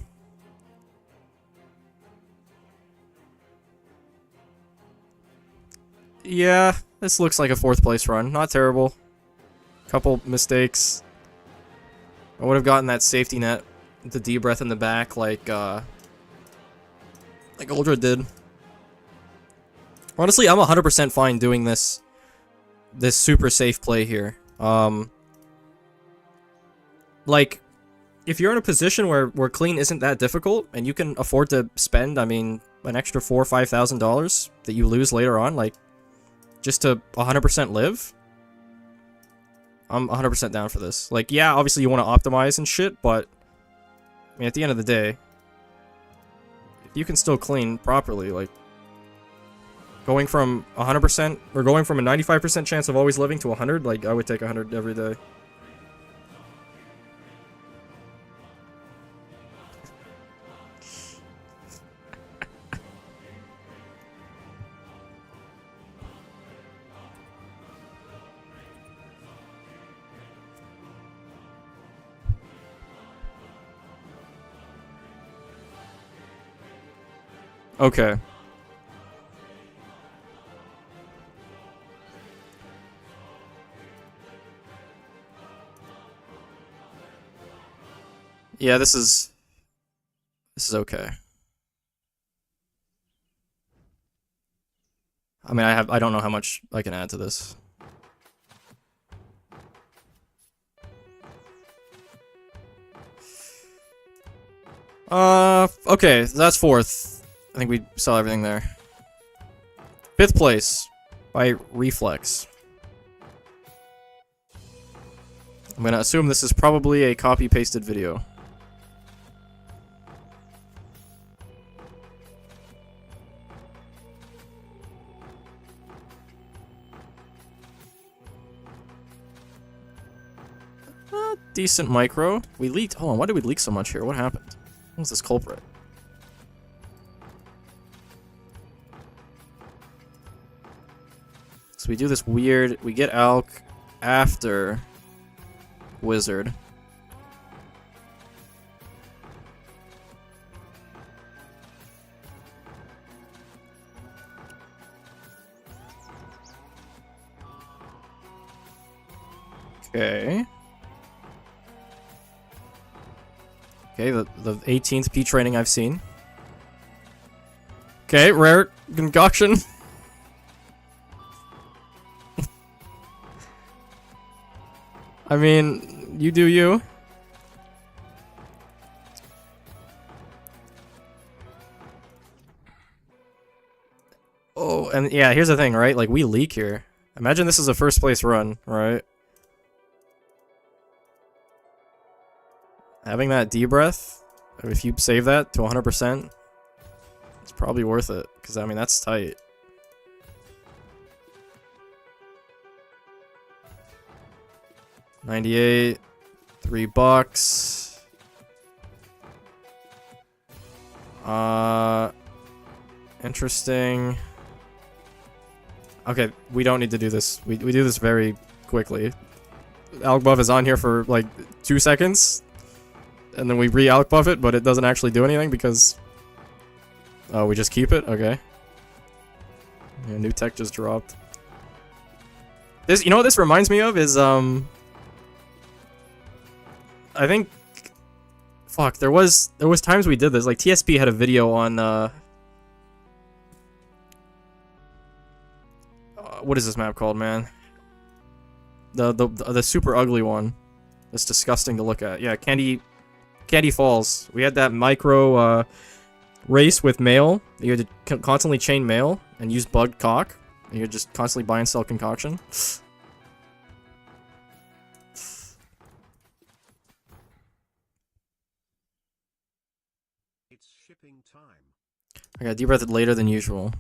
Speaker 1: yeah, this looks like a 4th place run. Not terrible. Couple mistakes. I would have gotten that safety net, the D-breath in the back, like Uldra did. Honestly, I'm 100% fine doing this super safe play here. Like, if you're in a position where clean isn't that difficult, and you can afford to spend, I mean, an extra $4,000 or $5,000 that you lose later on, like, just to 100% live, I'm 100% down for this. Like, yeah, obviously you want to optimize and shit, but I mean, at the end of the day, if you can still clean properly, like, going from 100%, or going from a 95% chance of always living to 100, like, I would take 100 every day. Okay. Yeah, this is okay. I mean, I don't know how much I can add to this. Okay, that's 4th. I think we saw everything there. 5th place by Reflex. I'm gonna assume this is probably a copy-pasted video. Decent micro. We leaked. Hold on, why did we leak so much here? What happened? What was this culprit? So we do this weird. We get Alk after Wizard. Okay. Okay, the 18th P training I've seen. Okay, rare concoction. I mean, you do you. Oh, and yeah, here's the thing, right? Like, we leak here. Imagine this is a first place run, right? Having that D breath, if you save that to 100%, it's probably worth it. Because, I mean, that's tight. $98, $3. Interesting. Okay, we don't need to do this. We do this very quickly. Alk buff is on here for like 2 seconds. And then we re-alk buff it, but it doesn't actually do anything because... Oh, we just keep it? Okay. Yeah, new tech just dropped. This, you know what this reminds me of is, I think... Fuck, there was times we did this. Like, TSP had a video on, what is this map called, man? The super ugly one. It's disgusting to look at. Yeah, Candy Falls. We had that micro race with mail. You had to constantly chain mail and use bugged cock. And you're just constantly buy and sell concoction.
Speaker 4: It's shipping time.
Speaker 1: I got debreathed later than usual.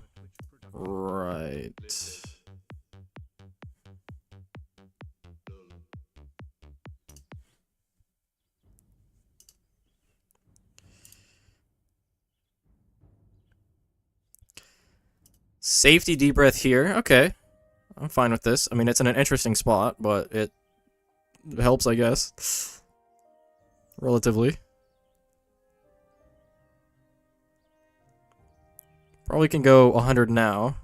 Speaker 1: Right. Safety deep breath here. Okay. I'm fine with this. I mean, it's in an interesting spot, but it helps, I guess. Relatively. Probably can go 100 now.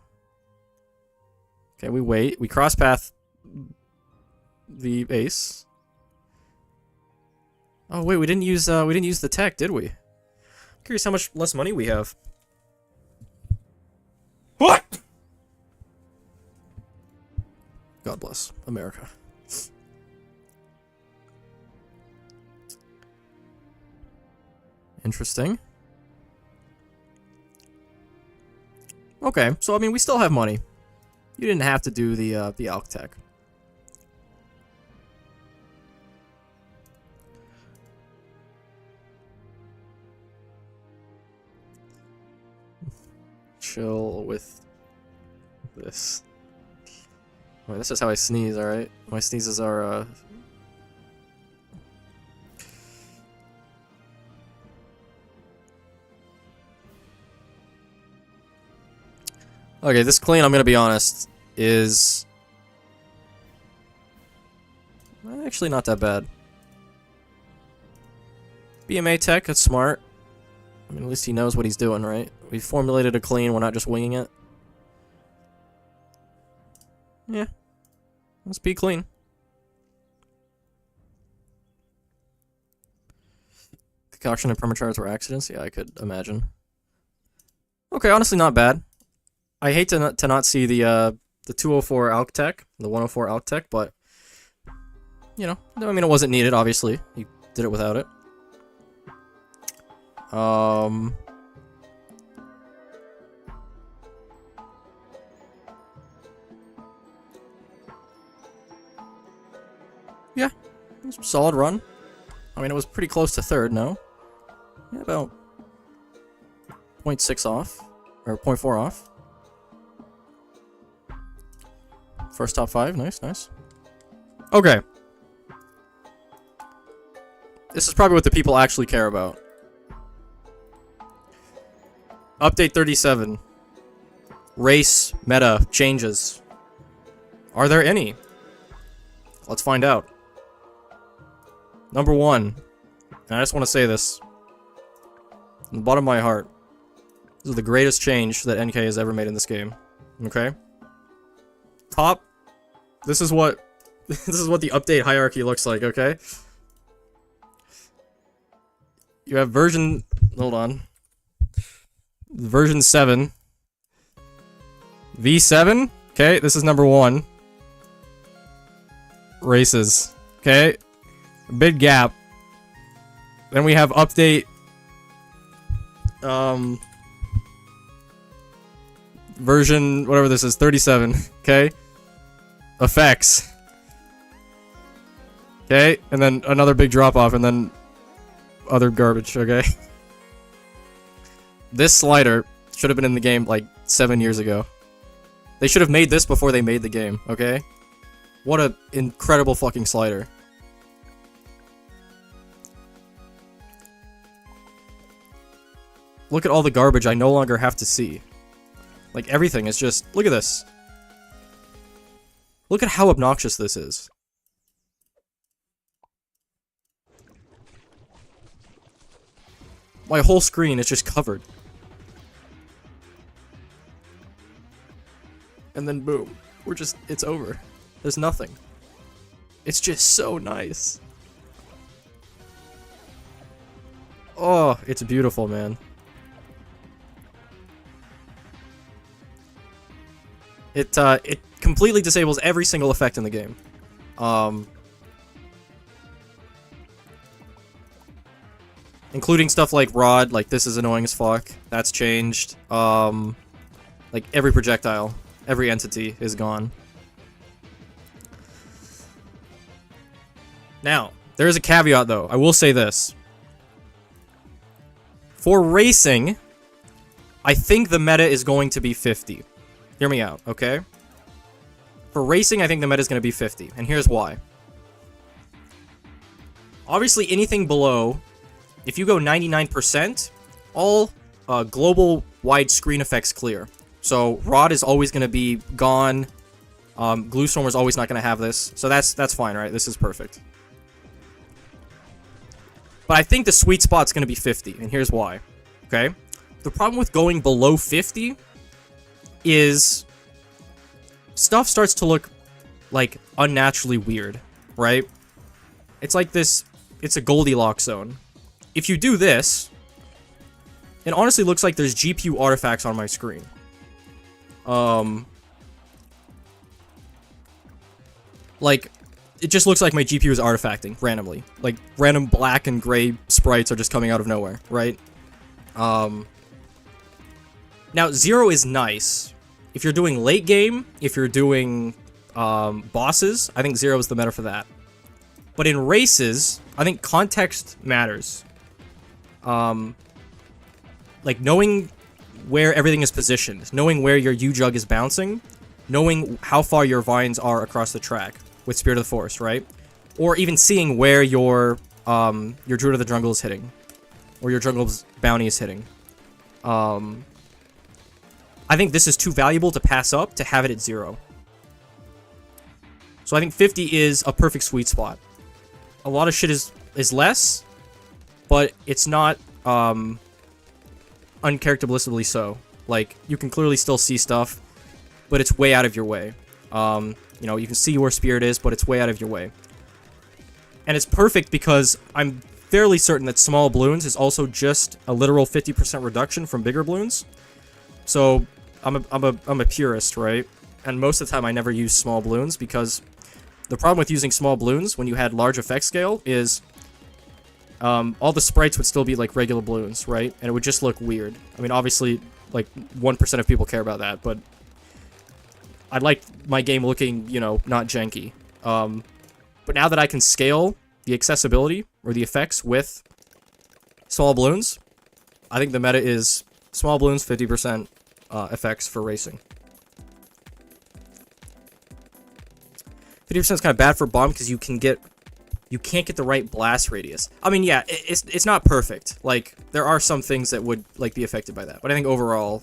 Speaker 1: Okay, we wait. We cross path the ace. Oh wait, we didn't use the tech, did we? I'm curious how much less money we have. What? God bless America. Interesting. Okay, so I mean we still have money. You didn't have to do the Alk tech. Chill with this. Wait, this is how I sneeze, alright? My sneezes are, Okay, this clean, I'm gonna be honest, is... actually not that bad. BMA tech, that's smart. I mean, at least he knows what he's doing, right? We formulated a clean, we're not just winging it. Yeah. Let's be clean. Concoction and permacharge were accidents? Yeah, I could imagine. Okay, honestly not bad. I hate to not see the 204 Alk tech, the 104 Alk tech, but... You know, I mean, it wasn't needed, obviously. You did it without it. Yeah, it was a solid run. I mean, it was pretty close to third, no? Yeah, about 0.6 off, or 0.4 off. First top 5, nice, nice. Okay. This is probably what the people actually care about. Update 37. Race meta changes. Are there any? Let's find out. Number 1. And I just want to say this. From the bottom of my heart. This is the greatest change that NK has ever made in this game. Okay? Top. This is what this is what the update hierarchy looks like, okay? You have version, hold on. Version 7. V7. Okay, this is number 1. Races. Okay. Big gap. Then we have update version whatever this is, 37. Okay. Effects. Okay, and then another big drop off and then other garbage, okay? This slider should have been in the game like 7 years ago. They should have made this before they made the game, okay? What a incredible fucking slider. Look at all the garbage I no longer have to see. Like, everything is just... Look at this. Look at how obnoxious this is. My whole screen is just covered. And then boom. It's over. There's nothing. It's just so nice. Oh, it's beautiful, man. It completely disables every single effect in the game. Including stuff like Rod, like this is annoying as fuck. That's changed. Like every projectile, every entity is gone. Now, there is a caveat though. I will say this. For racing, I think the meta is going to be 50. Hear me out, okay? For racing, I think the meta is going to be 50, and here's why. Obviously, anything below, if you go 99%, all global wide screen effects clear. So Rod is always going to be gone. Gluestormer is always not going to have this, so that's fine, right? This is perfect. But I think the sweet spot's going to be 50, and here's why. Okay? The problem with going below 50 is stuff starts to look like unnaturally weird, right? It's like this, it's a Goldilocks zone. If you do this, it honestly looks like there's GPU artifacts on my screen. Like, it just looks like my GPU is artifacting randomly. Like, random black and gray sprites are just coming out of nowhere, right? Now, 0 is nice. If you're doing late game, if you're doing bosses, I think 0 is the meta for that. But in races, I think context matters. Like, knowing where everything is positioned, knowing where your U-Jug is bouncing, knowing how far your vines are across the track with Spirit of the Forest, right? Or even seeing where your Druid of the Jungle is hitting, or your Jungle's bounty is hitting. I think this is too valuable to pass up to have it at 0. So I think 50 is a perfect sweet spot. A lot of shit is less, but it's not uncharacteristically so. Like, you can clearly still see stuff, but it's way out of your way. You know, you can see where Spirit is, but it's way out of your way. And it's perfect because I'm fairly certain that small balloons is also just a literal 50% reduction from bigger balloons. So I'm a purist, right? And most of the time I never use small balloons because the problem with using small balloons when you had large effect scale is all the sprites would still be like regular balloons, right? And it would just look weird. I mean, obviously, like 1% of people care about that, but I'd like my game looking, you know, not janky. But now that I can scale the accessibility or the effects with small balloons, I think the meta is small balloons, 50% effects for racing. 50% is kind of bad for bomb because you can get you can't get the right blast radius. I mean, yeah, it's not perfect. Like, there are some things that would, like, be affected by that. But I think overall,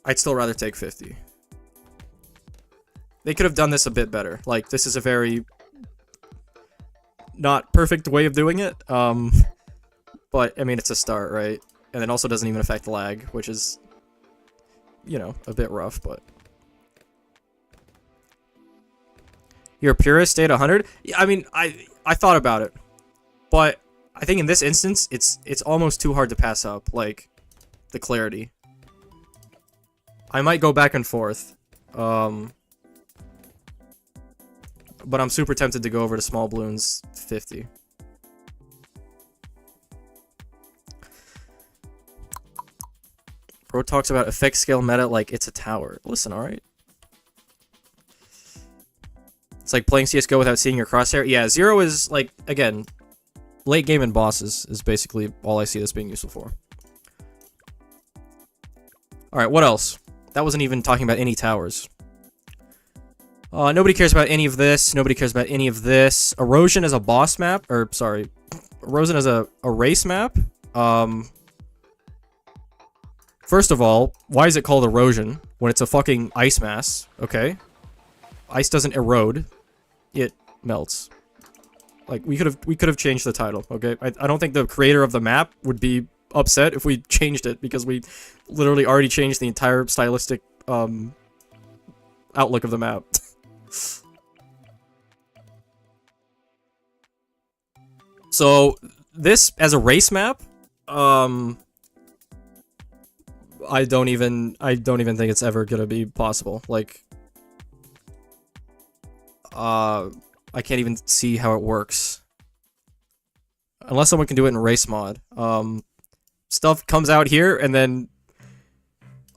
Speaker 1: I'd still rather take 50. They could have done this a bit better. Like, this is a very not perfect way of doing it. But, I mean, it's a start, right? And it also doesn't even affect lag, which is, you know, a bit rough, but... Your purist stayed 100? I mean, I thought about it. But I think in this instance, it's almost too hard to pass up, like, the clarity. I might go back and forth. But I'm super tempted to go over to small balloons 50. Bro talks about effect scale meta like it's a tower. Listen, alright? It's like playing CSGO without seeing your crosshair. Yeah, Zero is, like, again, late game and bosses is basically all I see this being useful for. Alright, what else? That wasn't even talking about any towers. Nobody cares about any of this. Nobody cares about any of this. Erosion is a boss map. Or, sorry. Erosion is a race map. First of all, why is it called erosion when it's a fucking ice mass? Okay. Ice doesn't erode. It melts. Like, we could have changed the title, okay? I don't think the creator of the map would be upset if we changed it, because we literally already changed the entire stylistic, outlook of the map. So, this, as a race map, I don't even think it's ever gonna be possible. Like, I can't even see how it works. Unless someone can do it in race mod. Stuff comes out here, and then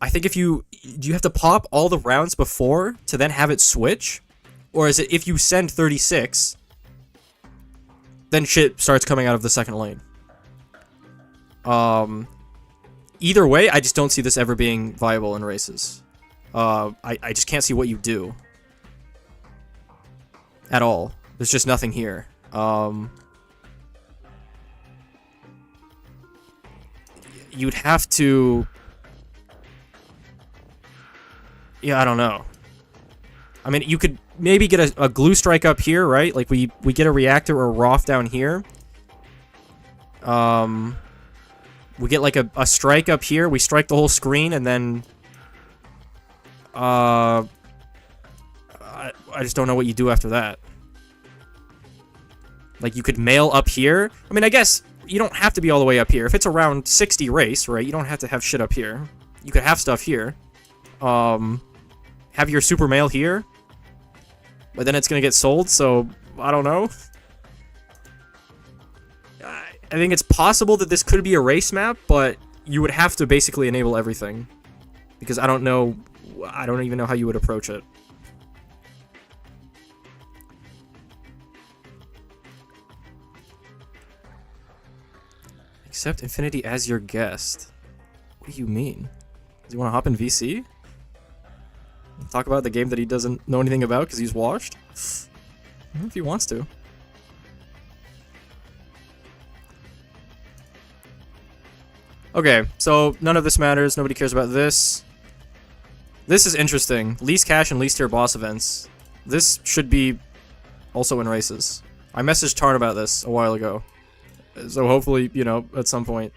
Speaker 1: I think do you have to pop all the rounds before to then have it switch? Or is it if you send 36, then shit starts coming out of the second lane? Either way, I just don't see this ever being viable in races. I just can't see what you do. At all. There's just nothing here. You'd have to... Yeah, I don't know. I mean, you could maybe get a glue strike up here, right? Like, we get a reactor or a ROF down here. We get, like, a strike up here. We strike the whole screen, and then... I just don't know what you do after that. Like, you could mail up here. I mean, I guess you don't have to be all the way up here. If it's around 60 race, right, you don't have to have shit up here. You could have stuff here. Have your super mail here. But then it's gonna get sold, so I don't know. I think it's possible that this could be a race map, but you would have to basically enable everything. Because I don't even know how you would approach it. Accept Infinity as your guest. What do you mean? Do you want to hop in VC? Talk about the game that he doesn't know anything about because he's watched? I don't know if he wants to. Okay, so none of this matters. Nobody cares about this. This is interesting. Least cash and least tier boss events. This should be also in races. I messaged Tarn about this a while ago. So hopefully, you know, at some point.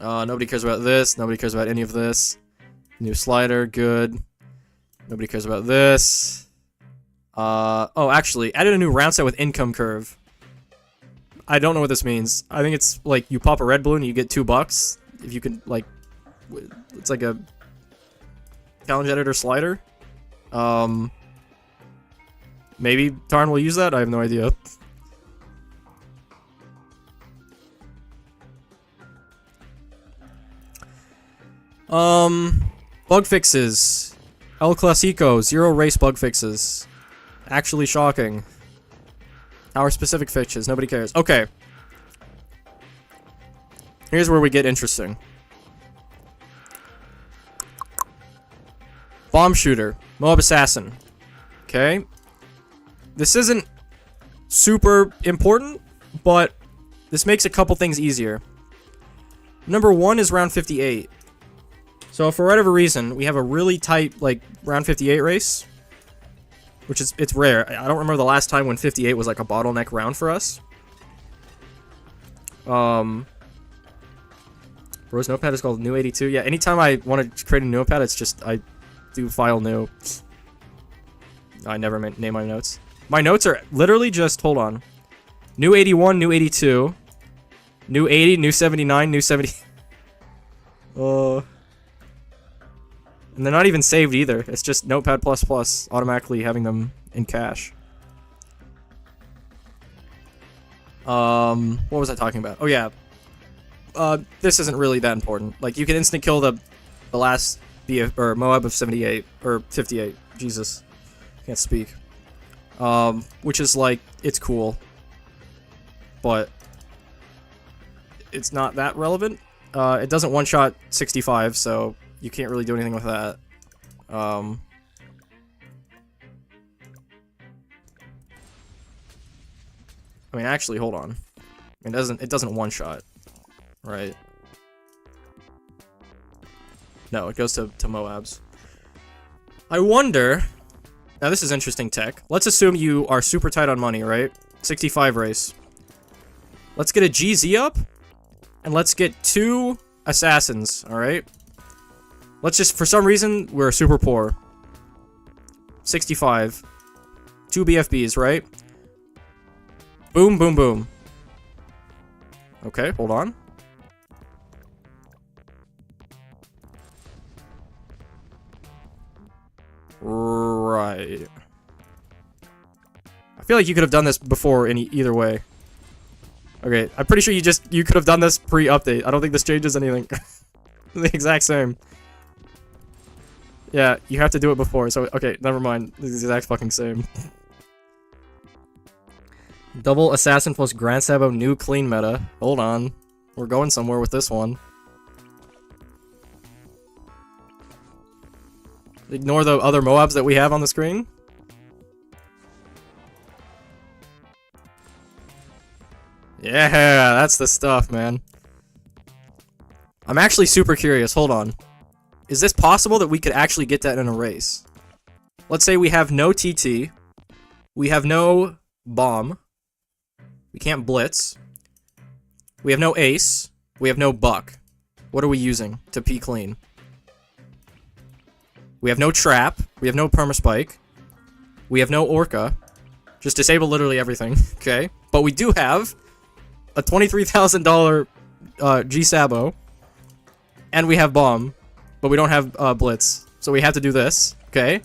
Speaker 1: Nobody cares about this. Nobody cares about any of this. New slider, good. Nobody cares about this. Oh, actually, added a new round set with income curve. I don't know what this means. I think it's like you pop a red balloon and you get $2 if you can, like, it's like a challenge editor slider. Maybe Tarn will use that. I have no idea. Bug fixes. El Clasico, 0 race bug fixes. Actually shocking. Our specific fixes, nobody cares. Okay. Here's where we get interesting. Bomb shooter. Moab assassin. Okay. This isn't super important, but this makes a couple things easier. Number 1 is round 58. So for whatever reason, we have a really tight, like, round 58 race. Which is, it's rare. I don't remember the last time when 58 was like a bottleneck round for us. Bro's notepad is called new 82. Yeah, anytime I want to create a notepad, it's just, I do file new. I never name my notes. My notes are literally just, hold on. New 81, new 82. New 80, new 79, new 70. And they're not even saved either. It's just Notepad++ automatically having them in cache. What was I talking about? Oh yeah. This isn't really that important. Like, you can instant kill the last Moab of 78 or 58. Jesus, can't speak. Which is like, it's cool, but it's not that relevant. It doesn't one-shot 65, so you can't really do anything with that. I mean, actually, hold on. It doesn't one-shot, right? No, it goes to Moabs. I wonder. Now this is interesting tech. Let's assume you are super tight on money, right? 65 race. Let's get a GZ up, and let's get 2 assassins. All right. Let's just, for some reason, we're super poor. 65. 2 BFBs, right? Boom, boom, boom. Okay, hold on. Right. I feel like you could have done this before either way. Okay, I'm pretty sure you could have done this pre-update. I don't think this changes anything. The exact same. Yeah, you have to do it before, so, okay, never mind. This is the exact fucking same. Double Assassin plus Grand Sabo new clean meta. Hold on. We're going somewhere with this one. Ignore the other Moabs that we have on the screen. Yeah, that's the stuff, man. I'm actually super curious. Hold on. Is this possible that we could actually get that in a race? Let's say we have no TT. We have no bomb. We can't blitz. We have no ace. We have no buck. What are we using to P clean? We have no trap. We have no permaspike. We have no orca. Just disable literally everything, okay? But we do have a $23,000 G-Sabo. And we have bomb. But we don't have blitz. So we have to do this, okay?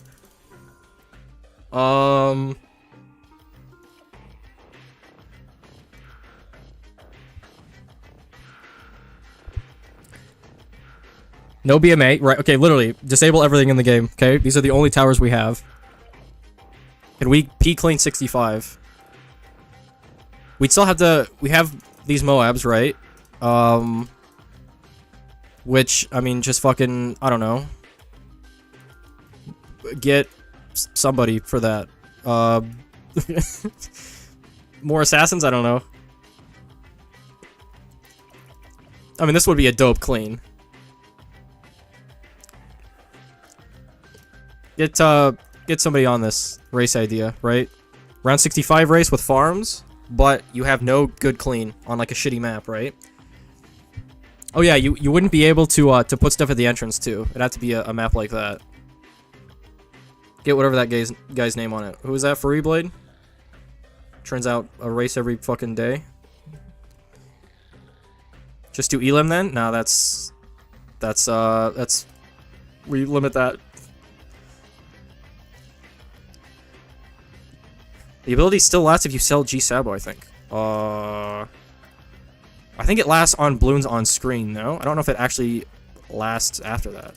Speaker 1: No BMA, right? Okay, literally, disable everything in the game, okay? These are the only towers we have. Can we P-clean 65? We'd still have to... We have these Moabs, right? Which, I mean, just fucking... I don't know. Get somebody for that. More assassins? I don't know. I mean, this would be a dope clean. Get somebody on this race idea, right? Round 65 race with farms, but you have no good clean on like a shitty map, right? Oh yeah, you wouldn't be able to put stuff at the entrance too. It'd have to be a map like that. Get whatever that guy's name on it. Who is that? Furry Blade? Turns out a race every fucking day. Just do Elim then? No, that's we limit that. The ability still lasts if you sell G-Sabo, I think. I think it lasts on balloons on screen, no? I don't know if it actually lasts after that.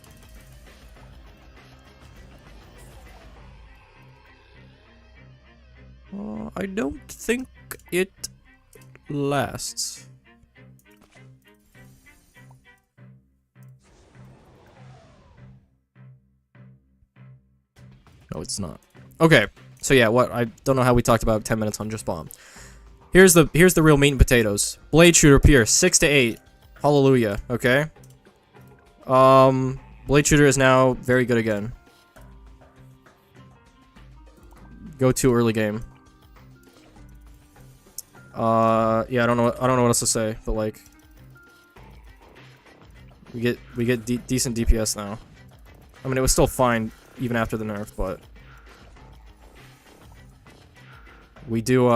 Speaker 1: I don't think it lasts. it's not. Okay, so yeah, what I don't know how we talked about 10 minutes on just bomb. Here's the real meat and potatoes. Blade shooter Pierce 6 to 8. Hallelujah. Okay. Blade shooter is now very good again. Go to early game. Yeah, I don't know what else to say, but like we get decent DPS now. I mean, it was still fine even after the nerf, but we do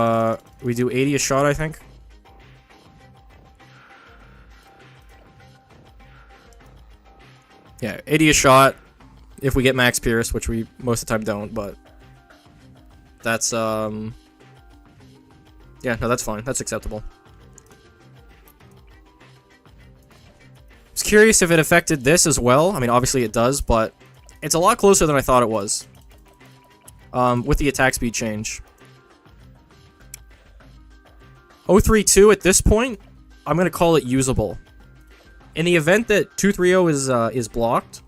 Speaker 1: 80 a shot, I think. Yeah, 80 a shot if we get max Pierce, which we most of the time don't, but that's yeah, no, that's fine. That's acceptable. I was curious if it affected this as well. I mean, obviously it does, but it's a lot closer than I thought it was. With the attack speed change. 032 at this point, I'm gonna call it usable. In the event that 230 is blocked,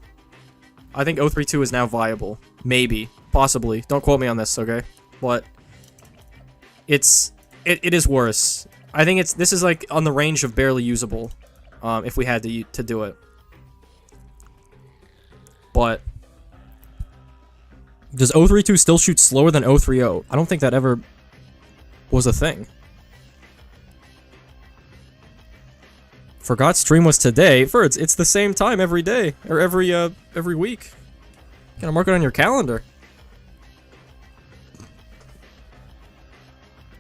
Speaker 1: I think 032 is now viable. Maybe. Possibly. Don't quote me on this, okay? But it is worse. I think this is like on the range of barely usable, if we had to do it. But does 032 still shoot slower than 030? I don't think that ever was a thing. Forgot stream was today. Ferds, it's the same time every day or every week. You gotta mark it on your calendar.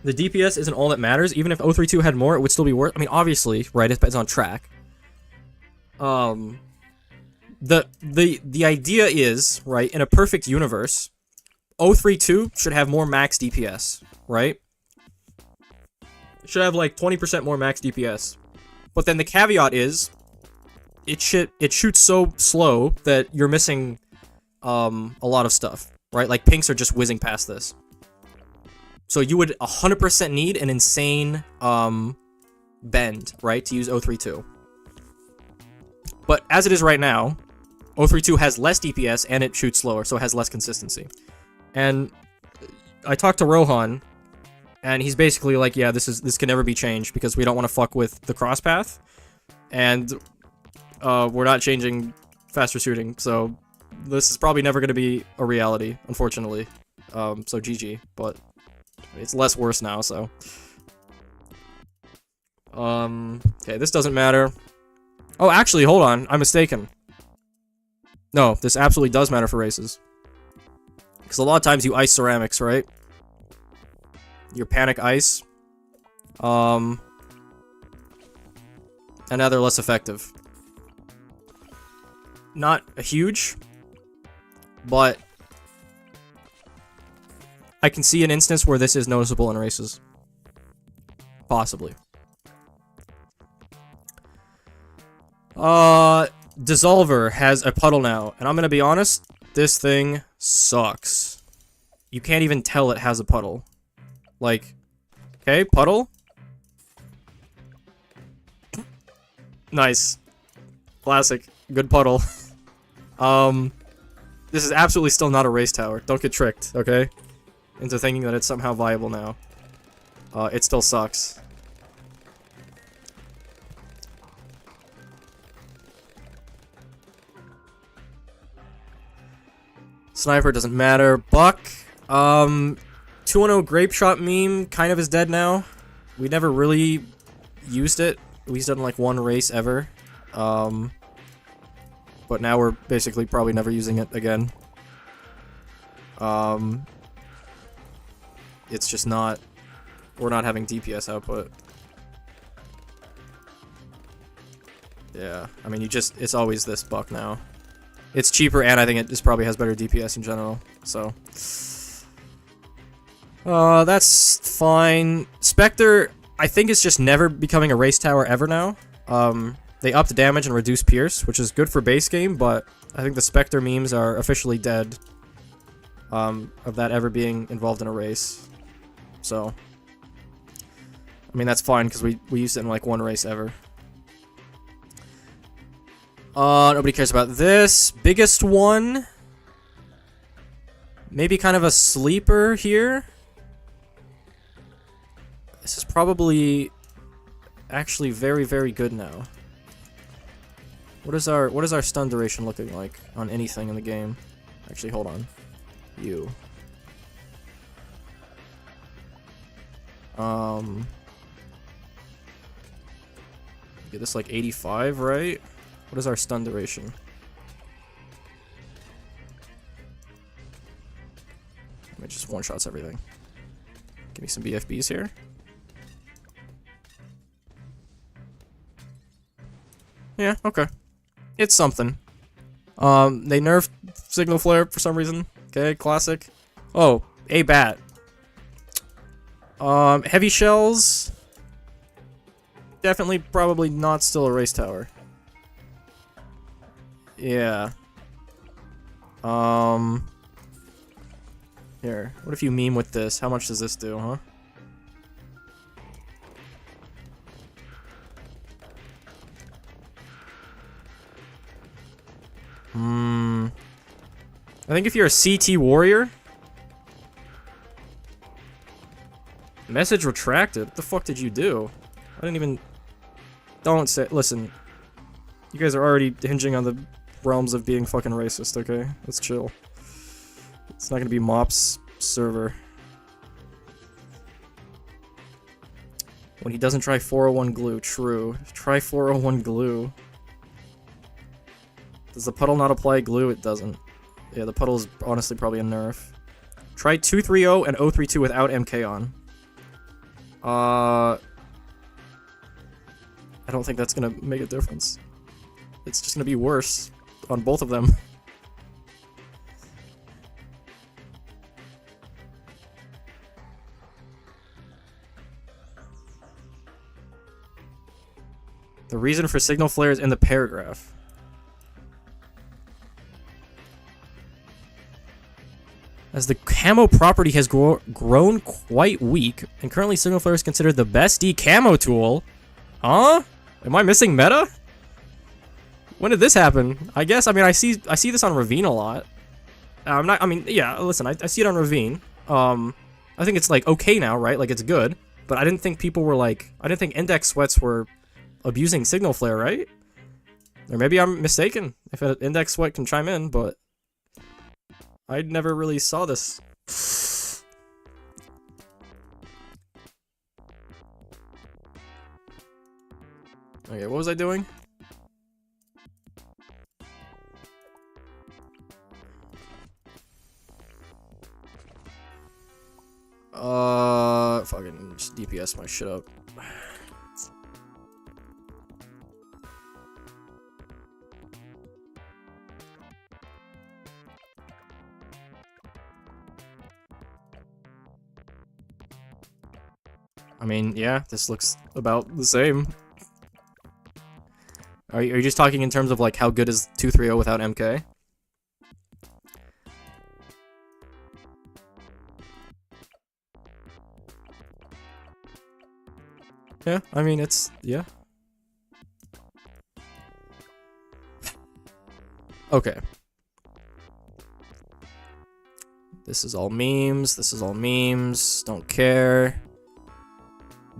Speaker 1: The DPS isn't all that matters. Even if 032 had more, it would still be worth. I mean, obviously, right? It depends on track. The idea is, right, in a perfect universe, 032 should have more max DPS, right? It should have like 20% more max DPS. But then the caveat is, it shoots so slow that you're missing a lot of stuff, right? Like pinks are just whizzing past this. So you would 100% need an insane bend, right, to use 032. But as it is right now, 032 has less DPS and it shoots slower, so it has less consistency. And I talked to Rohan, and he's basically like, yeah, this can never be changed because we don't want to fuck with the cross path, and we're not changing faster shooting, so this is probably never going to be a reality, unfortunately. So GG, but it's less worse now, so. Okay, this doesn't matter. Oh, actually, hold on, I'm mistaken. No, this absolutely does matter for races. Because a lot of times you ice ceramics, right? Your panic ice. And now they're less effective. Not a huge, but I can see an instance where this is noticeable in races. Possibly. Dissolver has a puddle now, and I'm gonna be honest, this thing sucks. You can't even tell it has a puddle. Like, okay, puddle. Nice. Classic. Good puddle. This is absolutely still not a race tower. Don't get tricked, okay? Into thinking that it's somehow viable now. It still sucks. Sniper doesn't matter. Buck. 210 grape shot meme kind of is dead now. We never really used it. We used it in like one race ever. But now we're basically probably never using it again. It's just not... We're not having DPS output. Yeah, I mean, it's always this buck now. It's cheaper, and I think it just probably has better DPS in general, so... that's fine. Spectre, I think it's just never becoming a race tower ever now. They upped damage and reduced Pierce, which is good for base game, but I think the Spectre memes are officially dead. Of that ever being involved in a race. So... I mean, that's fine, because we used it in, like, one race ever. Nobody cares about this. Biggest one... Maybe kind of a sleeper here. This is probably actually very, very good now. What is our stun duration looking like on anything in the game? Actually, hold on. You. Get this like 85, right? What is our stun duration? It just one-shots everything. Give me some BFBs here. Yeah, okay. It's something. They nerfed Signal Flare for some reason. Okay, classic. Oh, A.B.A.D. Heavy shells. Definitely, probably not still a race tower. Yeah. Here. What if you meme with this? How much does this do, huh? I think if you're a CT warrior... Message retracted? What the fuck did you do? I didn't even... Don't say... Listen. You guys are already hinging on the realms of being fucking racist, okay? Let's chill. It's not gonna be Mop's server. When he doesn't try 401 glue, true. Try 401 glue. Does the puddle not apply glue? It doesn't. Yeah, the puddle is honestly probably a nerf. Try 230 and 032 without MK on. I don't think that's gonna make a difference. It's just gonna be worse on both of them. The reason for signal flare is in the paragraph. As the camo property has grown quite weak, and currently signal flare is considered the best camo tool. Huh? Am I missing meta? When did this happen? I guess, I mean, I see this on Ravine a lot. Yeah, listen, I see it on Ravine. I think it's, like, okay now, right? Like, it's good. But I didn't think people were, like, I didn't think index sweats were abusing signal flare, right? Or maybe I'm mistaken. If an index sweat can chime in, but I never really saw this. Okay, what was I doing? Fucking just DPS my shit up. I mean, yeah, this looks about the same. Are you just talking in terms of, like, how good is 230 without MK? Yeah, I mean, it's... yeah. Okay. This is all memes, this is all memes, don't care.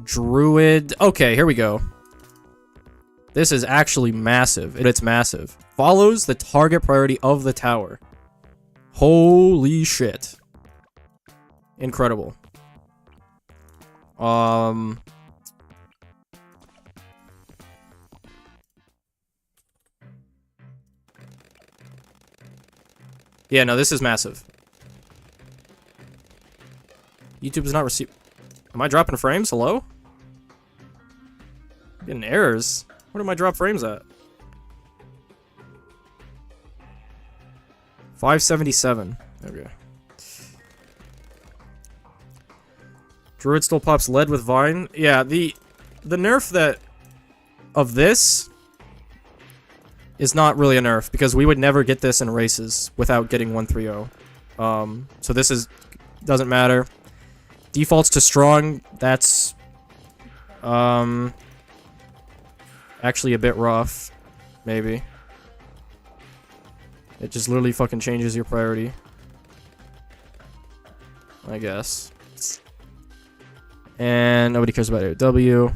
Speaker 1: Druid. Okay, here we go. This is actually massive. It's massive. Follows the target priority of the tower. Holy shit. Incredible. Yeah, no, this is massive. YouTube does not receive... Am I dropping frames? Hello? I'm getting errors. What are my drop frames at? 577. Okay. Druid still pops lead with Vine. Yeah, the nerf that... of this... is not really a nerf, because we would never get this in races without getting 130. So this is... doesn't matter. Defaults to strong, that's... actually a bit rough. Maybe. It just literally fucking changes your priority. I guess. And nobody cares about AOW.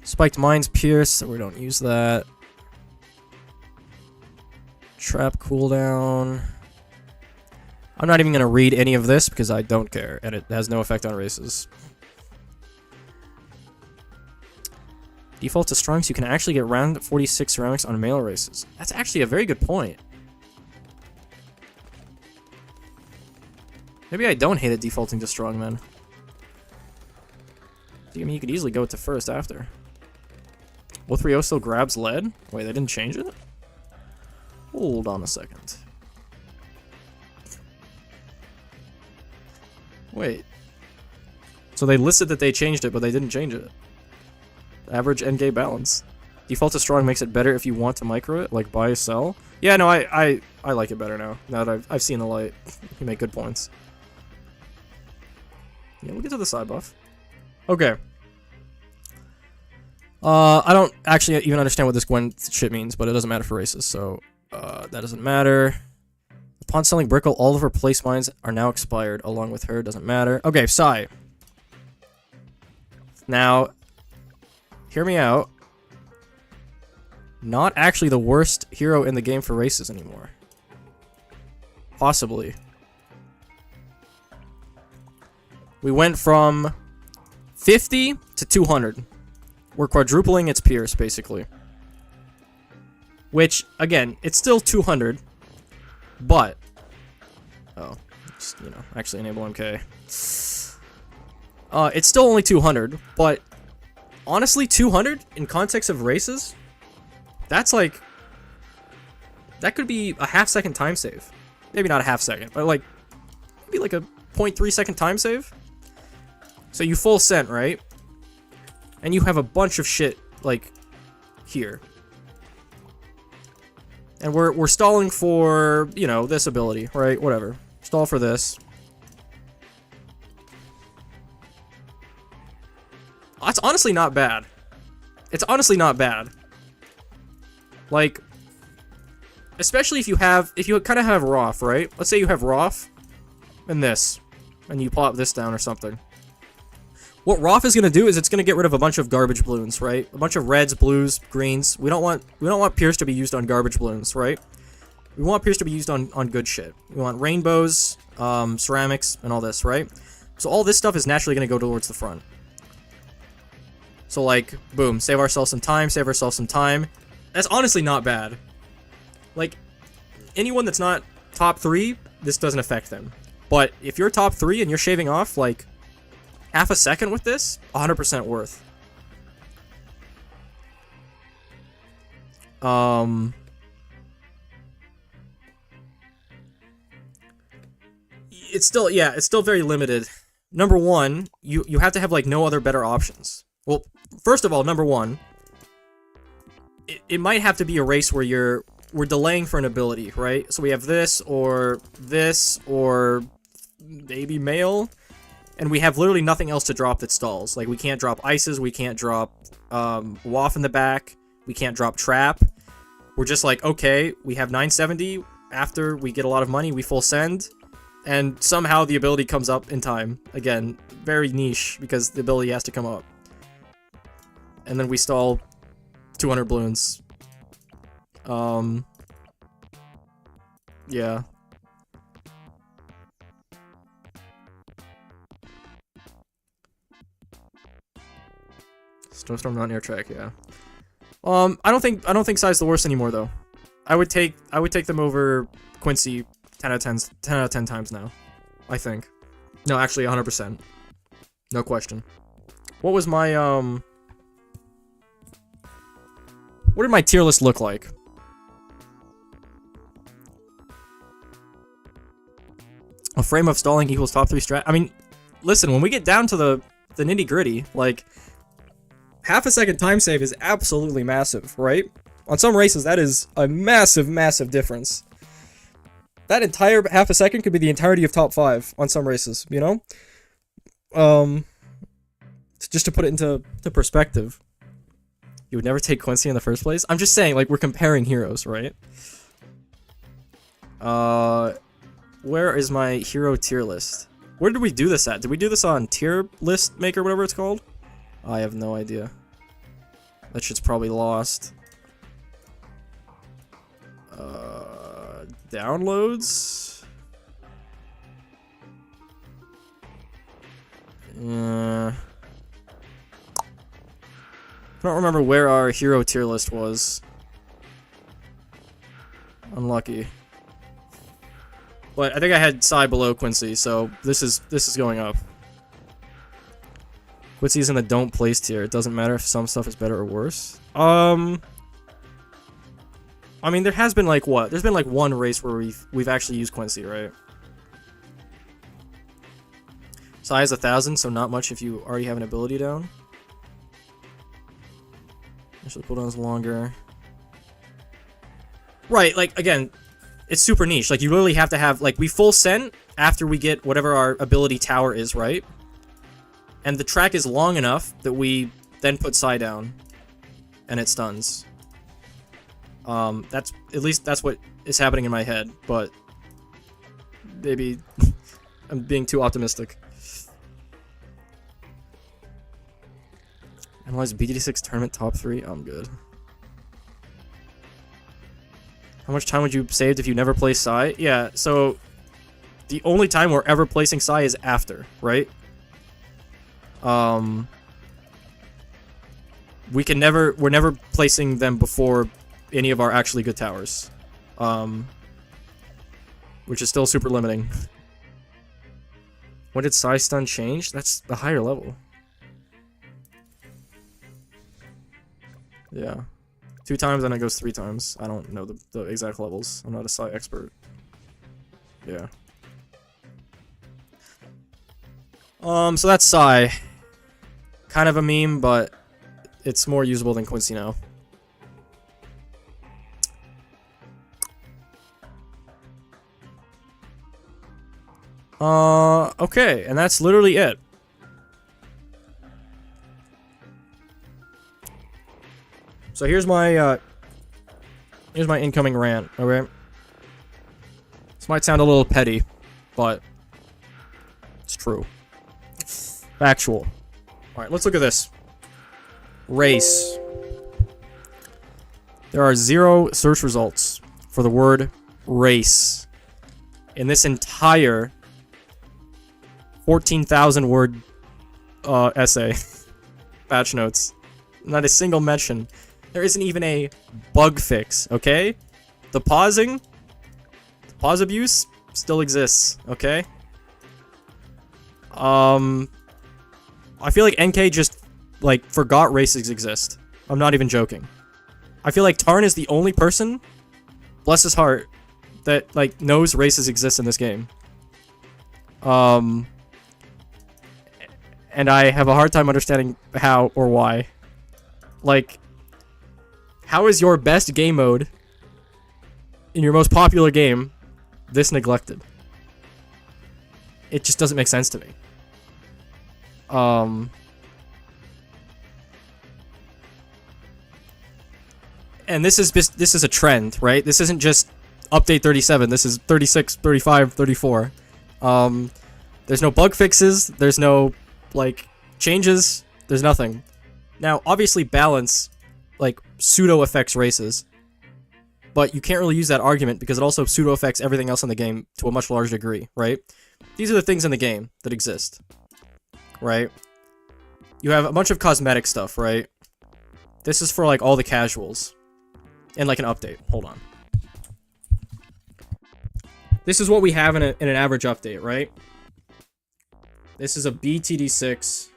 Speaker 1: Spiked Mines Pierce, so we don't use that. Trap cooldown. I'm not even going to read any of this because I don't care, and it has no effect on races. Default to strong, so you can actually get round 46 ceramics on male races. That's actually a very good point. Maybe I don't hate it defaulting to strongmen. I mean, you could easily go to first after. 030 still grabs lead? Wait, they didn't change it? Hold on a second. Wait. So they listed that they changed it, but they didn't change it. Average endgame balance. Default to strong makes it better if you want to micro it, like buy, sell. Yeah, no, I like it better now. Now that I've seen the light. You make good points. Yeah, we'll get to the side buff. Okay. I don't actually even understand what this Gwen shit means, but it doesn't matter for races, so that doesn't matter. Upon selling Brickle, all of her place mines are now expired, along with her, doesn't matter. Okay, Psy. Now, hear me out. Not actually the worst hero in the game for races anymore. Possibly. We went from 50 to 200. We're quadrupling its Pierce, basically. Which, again, it's still 200. But... Oh. Just, you know, actually enable MK. It's still only 200, but... Honestly, 200, in context of races... That's like... That could be a half-second time save. Maybe not a half-second, but like... Maybe like a 0.3-second time save? So you full sent, right? And you have a bunch of shit, like, here. And we're stalling for, you know, this ability, right? Whatever. Stall for this. It's honestly not bad. It's honestly not bad. Like, especially if you kind of have Roth, right? Let's say you have Roth and this, and you plop this down or something. What Roth is going to do is it's going to get rid of a bunch of garbage balloons, right? A bunch of reds, blues, greens. We don't want Pierce to be used on garbage balloons, right? We want Pierce to be used on good shit. We want rainbows, ceramics, and all this, right? So all this stuff is naturally going to go towards the front. So like, boom, save ourselves some time, save ourselves some time. That's honestly not bad. Like, anyone that's not top 3, this doesn't affect them. But if you're top 3 and you're shaving off, like, half a second with this, 100% worth. It's still, yeah, it's still very limited. Number one, you have to have, like, no other better options. Well, first of all, number one, it might have to be a race where we're delaying for an ability, right? So we have this, or maybe male. And we have literally nothing else to drop that stalls. Like, we can't drop ices, we can't drop waff in the back, we can't drop trap. We're just like, okay, we have 970, after we get a lot of money, we full send, and somehow the ability comes up in time. Again, very niche, because the ability has to come up. And then we stall 200 balloons. Yeah. Snowstorm not near track, yeah. I don't think Psy's the worst anymore though. I would take them over Quincy 10 out of 10 times now. I think. No, actually 100%. No question. What was my what did my tier list look like? A frame of stalling equals top 3 strat. I mean, listen, when we get down to the nitty-gritty, like, half a second time save is absolutely massive, right? On some races, that is a massive, massive difference. That entire half a second could be the entirety of top 5 on some races, you know? Just to put it into perspective. You would never take Quincy in the first place? I'm just saying, like, we're comparing heroes, right? Where is my hero tier list? Where did we do this at? Did we do this on tier list maker, whatever it's called? I have no idea. That shit's probably lost. Downloads? I don't remember where our hero tier list was. Unlucky. But I think I had Psy below Quincy, so this is going up. Quincy's in the don't place tier. It doesn't matter if some stuff is better or worse. I mean, there has been like what? There's been like one race where we've actually used Quincy, right? Psy is 1,000, so not much if you already have an ability down. Actually, cooldown's longer. Right, like, again, it's super niche. Like, you literally have to have, like, we full send after we get whatever our ability tower is, right? And the track is long enough that we then put Psy down. And it stuns. At least that's what is happening in my head, but maybe I'm being too optimistic. Analyze BTD6 tournament top 3. I'm good. How much time would you save if you never play Psy? Yeah, so the only time we're ever placing Psy is after, right? We're never placing them before any of our actually good towers. Which is still super limiting. When did Psy stun change? That's the higher level. Yeah. 2 times, then it goes 3 times. I don't know the exact levels. I'm not a Psy expert. Yeah. So that's Psy. Kind of a meme, but it's more usable than Quincy now. Okay, and that's literally it. So here's my incoming rant, okay? This might sound a little petty, but it's true. Factual. Alright, let's look at this. Race. There are 0 search results for the word race in this entire 14,000 word essay. Patch notes. Not a single mention. There isn't even a bug fix, okay? The pause abuse still exists, okay? I feel like NK just, like, forgot races exist. I'm not even joking. I feel like Tarn is the only person, bless his heart, that, like, knows races exist in this game. And I have a hard time understanding how or why. Like, how is your best game mode in your most popular game this neglected? It just doesn't make sense to me. And this is a trend, right? This isn't just update 37. This is 36, 35, 34. There's no bug fixes. There's no, like, changes. There's nothing. Now, obviously, balance, like, pseudo-affects races. But you can't really use that argument because it also pseudo-affects everything else in the game to a much larger degree, right? These are the things in the game that exist, right? You have a bunch of cosmetic stuff, right? This is for, like, all the casuals. And, like, an update. Hold on. This is what we have in an average update, right? This is a BTD6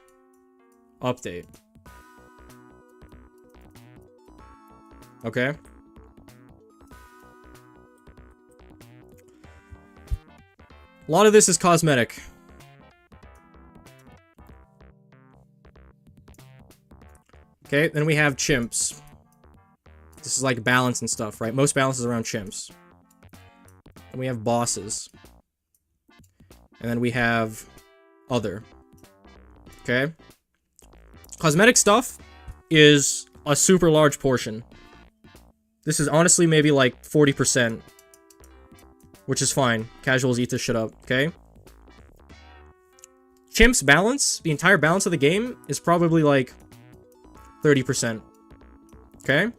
Speaker 1: update. Okay? A lot of this is cosmetic. Okay, then we have chimps. This is like balance and stuff, right? Most balance is around chimps. And we have bosses. And then we have other. Okay? Cosmetic stuff is a super large portion. This is honestly maybe like 40% which is fine. Casuals eat this shit up, okay? Chimps balance, the entire balance of the game, is probably like 30%. Okay?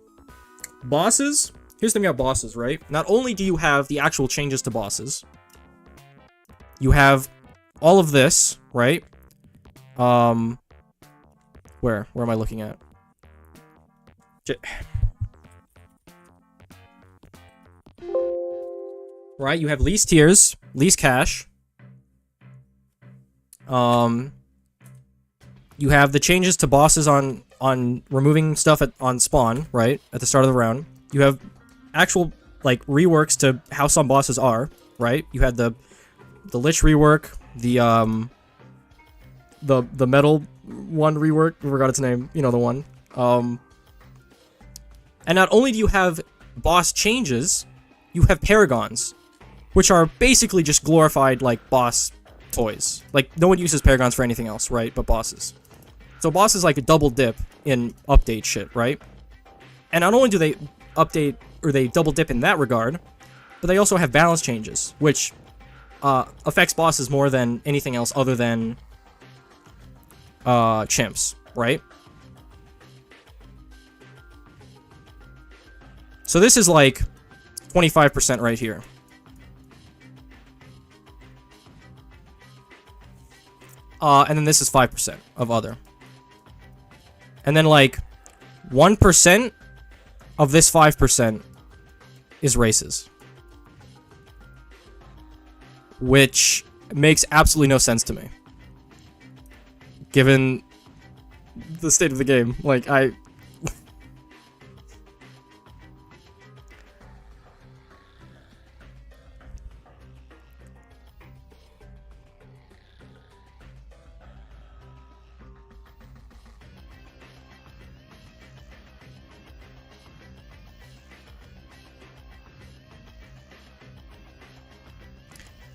Speaker 1: Bosses, here's the thing about bosses, right? Not only do you have the actual changes to bosses, you have all of this, right? Where am I looking at? Right, you have least tiers, least cash. You have the changes to bosses on removing stuff on spawn, right? At the start of the round. You have actual, like, reworks to how some bosses are, right? You had the Lich rework, the metal one rework, I forgot its name, you know the one. And not only do you have boss changes, you have paragons, which are basically just glorified, like, boss toys. Like, no one uses paragons for anything else, right? But bosses. So bosses, like, a double dip in update shit, right? And not only do they update, or they double dip in that regard, but they also have balance changes, which affects bosses more than anything else other than chimps, right? So this is like 25% right here. And then this is 5% of other. And then like 1% of this 5% is races. Which makes absolutely no sense to me. Given the state of the game. Like,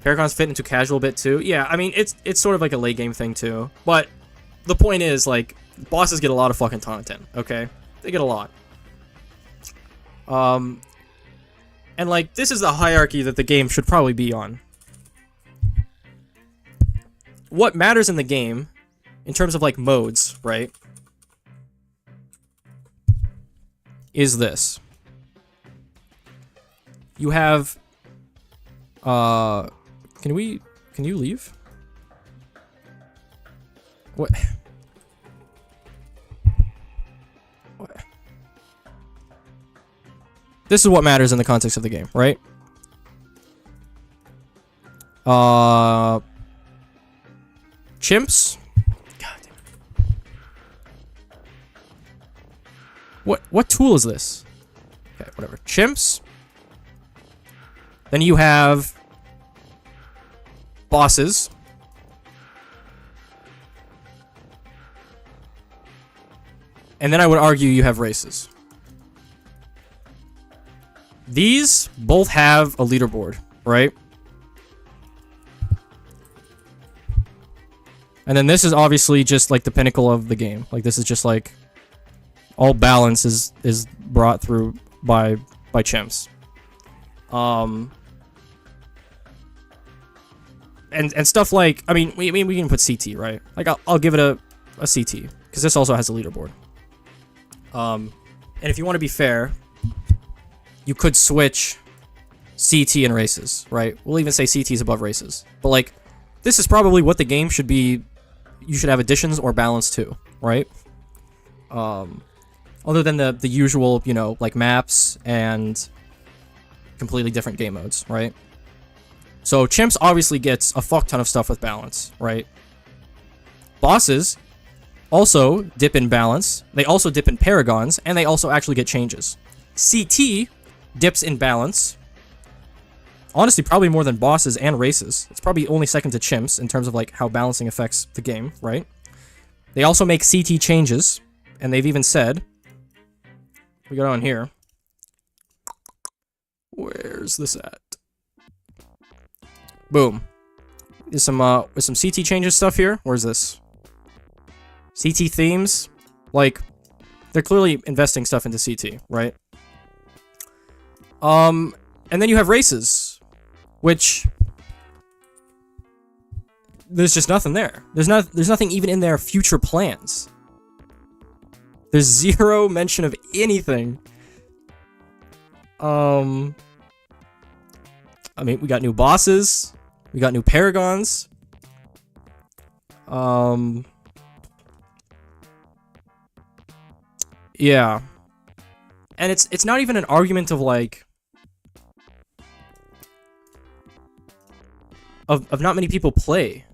Speaker 1: Paragons fit into casual a bit too. Yeah, I mean, it's sort of like a late game thing too. But the point is, like, bosses get a lot of fucking content, okay? They get a lot. And, like, this is the hierarchy that the game should probably be on. What matters in the game, in terms of, like, modes, right, is this. You have, can you leave? What? What? This is what matters in the context of the game, right? Chimps? God damn it. What tool is this? Okay, whatever. Chimps. Then you have bosses. And then I would argue you have races. These both have a leaderboard, right? And then this is obviously just like the pinnacle of the game. Like, this is just like all balance is brought through by chimps. And stuff like, I mean, we can put CT, right? Like, I'll give it a CT, because this also has a leaderboard. And if you want to be fair, you could switch CT and races, right? We'll even say CT is above races. But, like, this is probably what the game should be. You should have additions or balance too, right? Other than the usual, you know, like maps and completely different game modes, right? So chimps obviously gets a fuck ton of stuff with balance, right? Bosses also dip in balance. They also dip in paragons, and they also actually get changes. CT dips in balance. Honestly, probably more than bosses and races. It's probably only second to chimps in terms of like how balancing affects the game, right? They also make CT changes, and they've even said, we got on here. Where's this at? Boom. There's some CT changes stuff here. Where's this? CT themes. Like, they're clearly investing stuff into CT, right? And then you have races, which there's just nothing there. There's nothing even in their future plans. There's zero mention of anything. I mean, we got new bosses, we got new paragons. Yeah. And it's not even an argument of like of not many people play,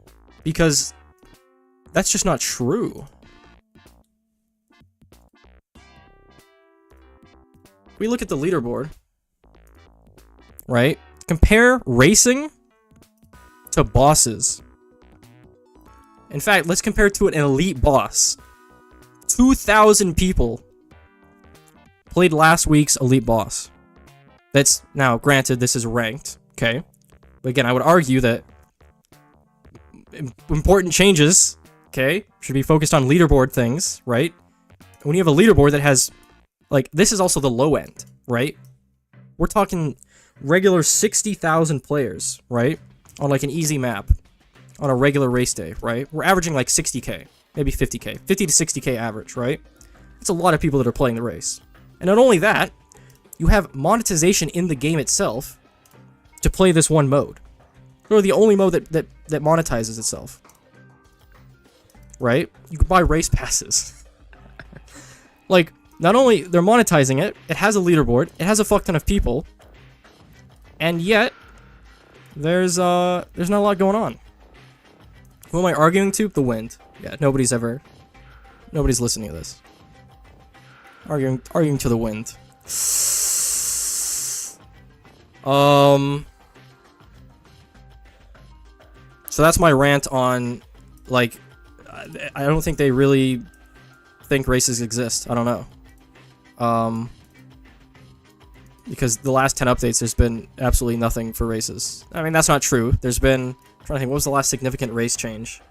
Speaker 1: because that's just not true. We look at the leaderboard, right? Compare racing to bosses. In fact, let's compare it to an elite boss. 2,000 people played last week's elite boss. That's, now, granted, this is ranked, okay? But again, I would argue that important changes, okay, should be focused on leaderboard things, right? When you have a leaderboard that has, like, this is also the low end, right? We're talking regular 60,000 players, right? On, like, an easy map. On a regular race day, right? We're averaging, like, 60k. Maybe 50k. 50 to 60k average, right? That's a lot of people that are playing the race. And not only that, you have monetization in the game itself to play this one mode. Or the only mode that monetizes itself. Right? You can buy race passes. Like, not only they're monetizing it, it has a leaderboard, it has a fuck ton of people, and yet there's not a lot going on. Who am I arguing to? The wind. Yeah, nobody's listening to this. Arguing to the wind. So that's my rant on, like, I don't think they really think races exist. I don't know. Because the last 10 updates, there's been absolutely nothing for races. I mean, that's not true. There's been, I'm trying to think, what was the last significant race change?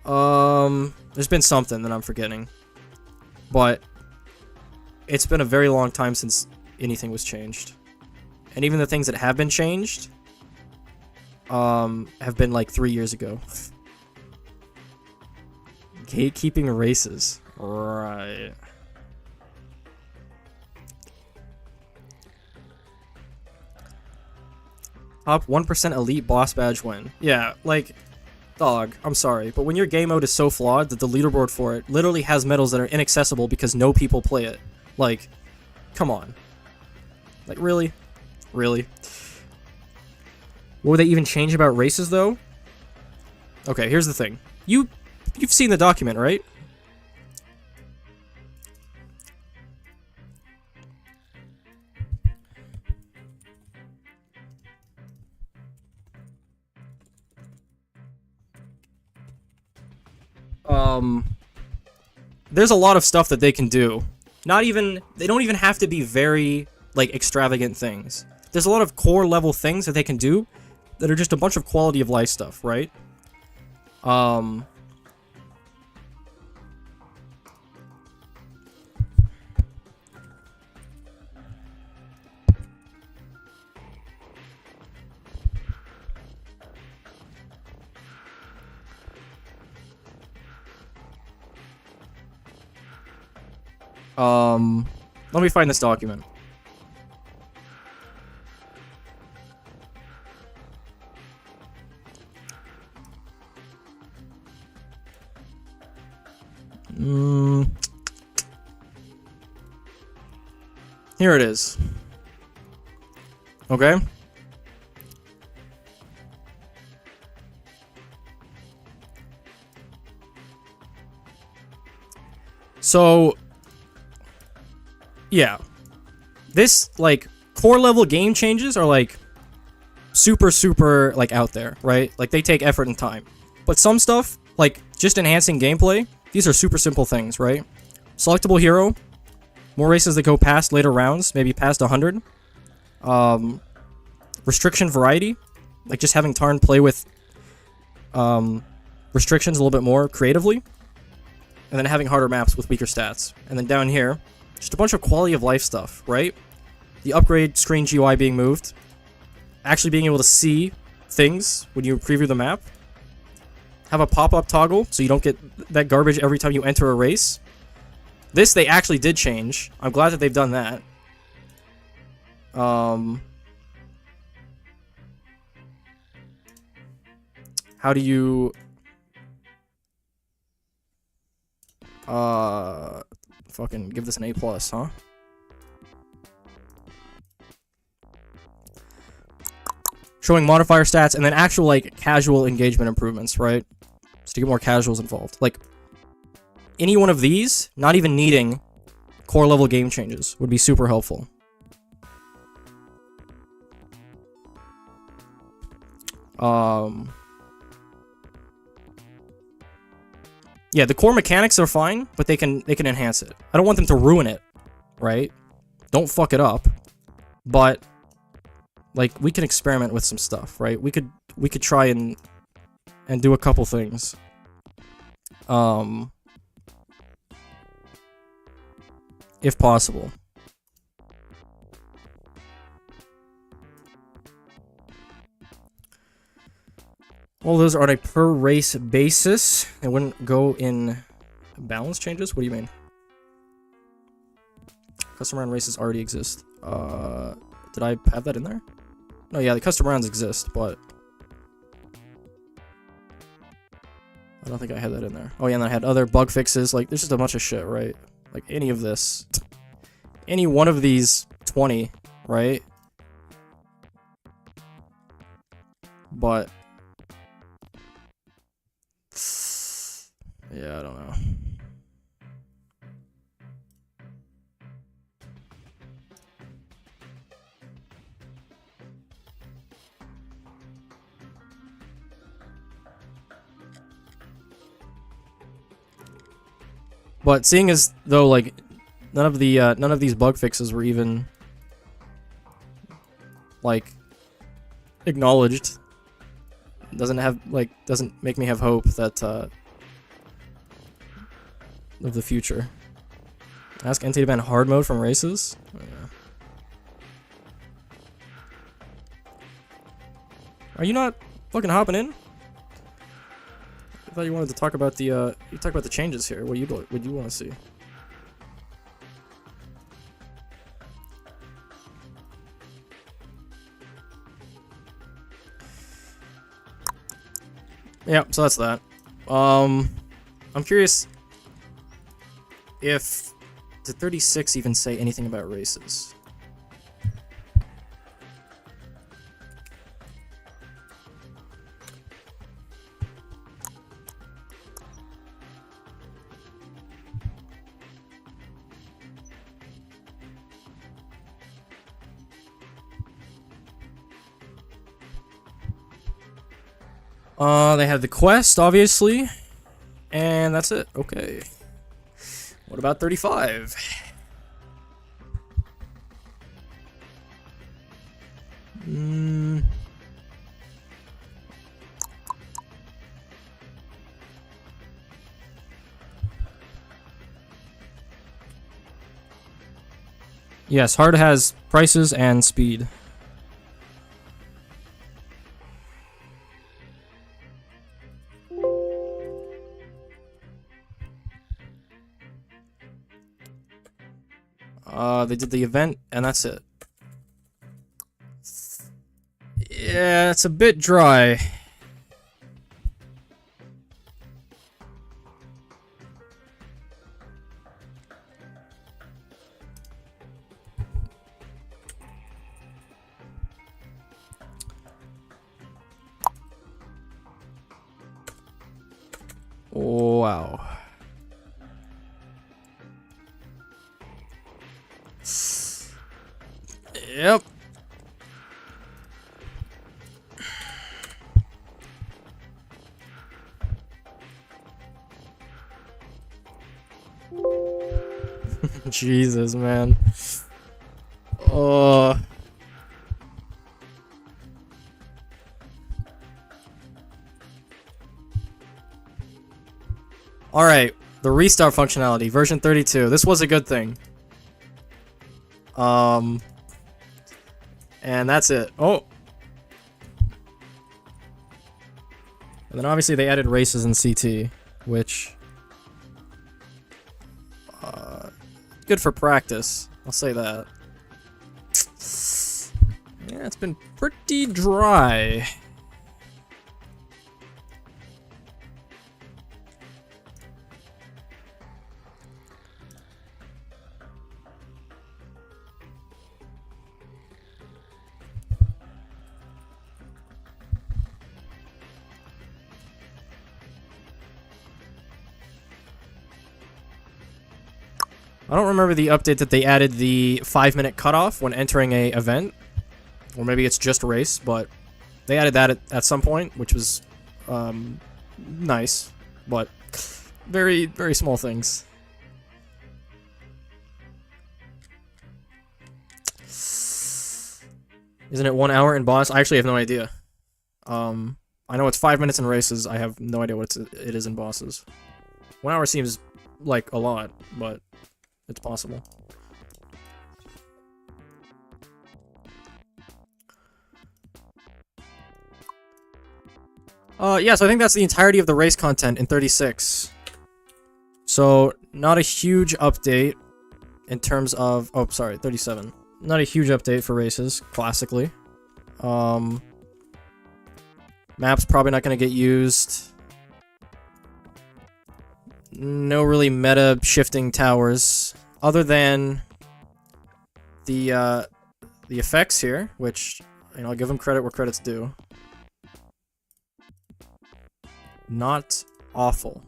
Speaker 1: There's been something that I'm forgetting. But it's been a very long time since anything was changed. And even the things that have been changed have been like 3 years ago. Gatekeeping races. Right. Top 1% elite boss badge win. Yeah, like, dog, I'm sorry, but when your game mode is so flawed that the leaderboard for it literally has medals that are inaccessible because no people play it, like, come on. Like, really? Really? What would they even change about races, though? Okay, here's the thing. You've seen the document, right? There's a lot of stuff that they can do. They don't even have to be very, like, extravagant things. There's a lot of core level things that they can do that are just a bunch of quality of life stuff, right? Let me find this document. Here it is. Okay. So, yeah. This, like, core level game changes are, like, super, like, out there, right? Like, they take effort and time. But some stuff, like, just enhancing gameplay, these are super simple things, right? Selectable hero, more races that go past later rounds, maybe past 100. Restriction variety, like just having Tarn play with restrictions a little bit more creatively. And then having harder maps with weaker stats. And then down here, just a bunch of quality of life stuff, right? The upgrade screen GUI being moved. actually being able to see things when you preview the map. Have a pop-up toggle so you don't get that garbage every time you enter a race. This they actually did change. I'm glad that they've done that. How do you fucking give this an A+, huh? Showing modifier stats and then actual like casual engagement improvements, right? So to get more casuals involved. Like any one of these, not even needing core level game changes, would be super helpful. Yeah, the core mechanics are fine, but they can enhance it. I don't want them to ruin it, right? Don't fuck it up. But like we can experiment with some stuff, right? We could try and do a couple things. If possible. All those are on a per race basis. It wouldn't go in balance changes? What do you mean? Custom round races already exist. Did I have that in there? No, yeah, the custom rounds exist, but I don't think I had that in there. Oh yeah, and I had other bug fixes. Like, there's just a bunch of shit, right? Like, any of this. Any one of these 20, right? But yeah, I don't know. But seeing as though like none of these bug fixes were even like acknowledged, doesn't make me have hope that of the future. Ask NT to ban hard mode from races? Oh, yeah. Are you not fucking hopping in? I thought you wanted to talk about the changes here. What do you want to see? Yeah, so that's that. I'm curious if did 36 even say anything about races? They have the quest, obviously, and that's it. Okay. What about 35? Yes, hard has prices and speed. They did the event, and that's it. Yeah, it's a bit dry. Wow. Yep. Jesus, man. Oh. Alright, the restart functionality, version 32. This was a good thing. And that's it. Oh, And then obviously they added races in CT, which good for practice. I'll say that. Yeah, it's been pretty dry. I don't remember the update that they added the 5-minute cutoff when entering a event. Or maybe it's just a race, but they added that at some point, which was nice, but very, very small things. Isn't it 1 hour in boss? I actually have no idea. I know it's 5 minutes in races. I have no idea what it is in bosses. 1 hour seems like a lot, but it's possible. Yeah, so I think that's the entirety of the race content in 36. So, not a huge update in terms of... Oh, sorry, 37. Not a huge update for races, classically. Map's probably not going to get used. No really meta shifting towers, other than the effects here, which, you know, I'll give them credit where credit's due. Not awful.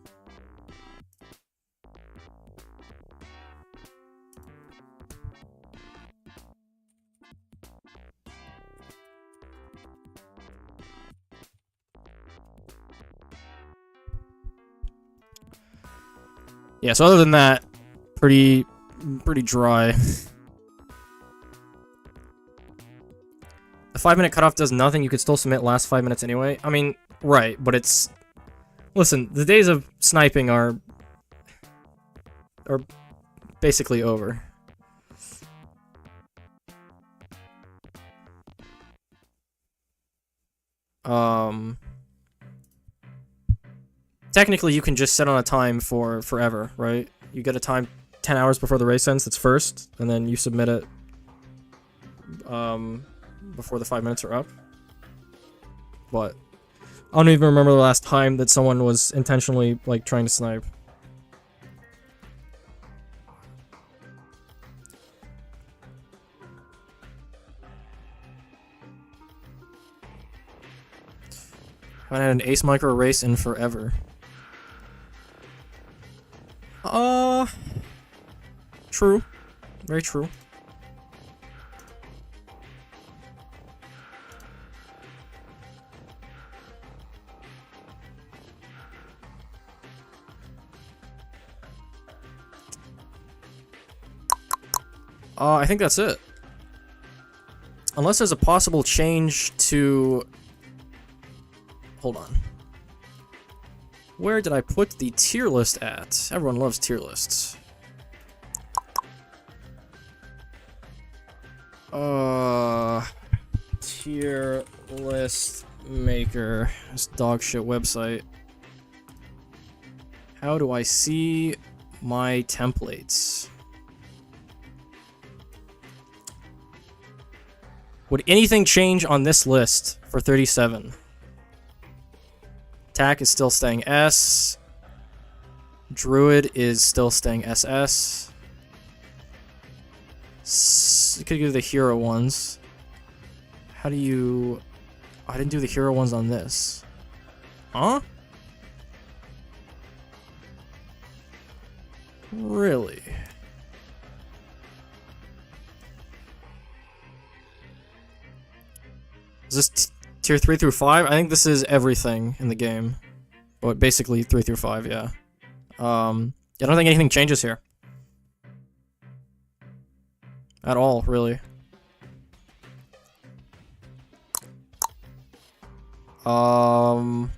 Speaker 1: Yeah, so other than that, pretty dry. The 5-minute cutoff does nothing. You could still submit last 5 minutes anyway. I mean, right, but it's... Listen, the days of sniping are basically over. Technically, you can just set on a time for forever, right? You get a time 10 hours before the race ends, that's first, and then you submit it before the 5 minutes are up. But I don't even remember the last time that someone was intentionally, like, trying to snipe. Haven't had an ace micro race in forever. True. Very true. I think that's it. Unless there's a possible change to... Hold on. Where did I put the tier list at? Everyone loves tier lists. Tier list maker. This dog shit website. How do I see my templates? Would anything change on this list for 37? Attack is still staying S. Druid is still staying SS. You could do the hero ones. How do you... I didn't do the hero ones on this. Huh? Really? Is this tier 3 through 5? I think this is everything in the game. But basically 3 through 5, yeah. I don't think anything changes here. At all, really. Unless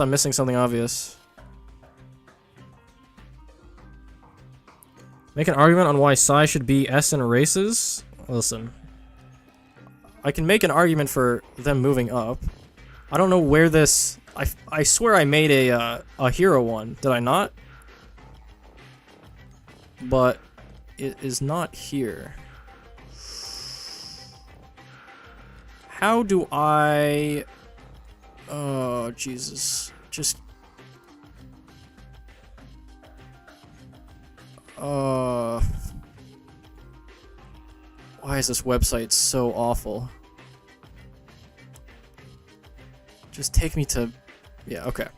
Speaker 1: I'm missing something obvious. Make an argument on why Psy should be S in races? Listen, I can make an argument for them moving up. I don't know where this... I swear I made a hero one. Did I not? But it is not here. How do I... Oh, Jesus. Just... Why is this website so awful? Just take me to... Yeah, okay.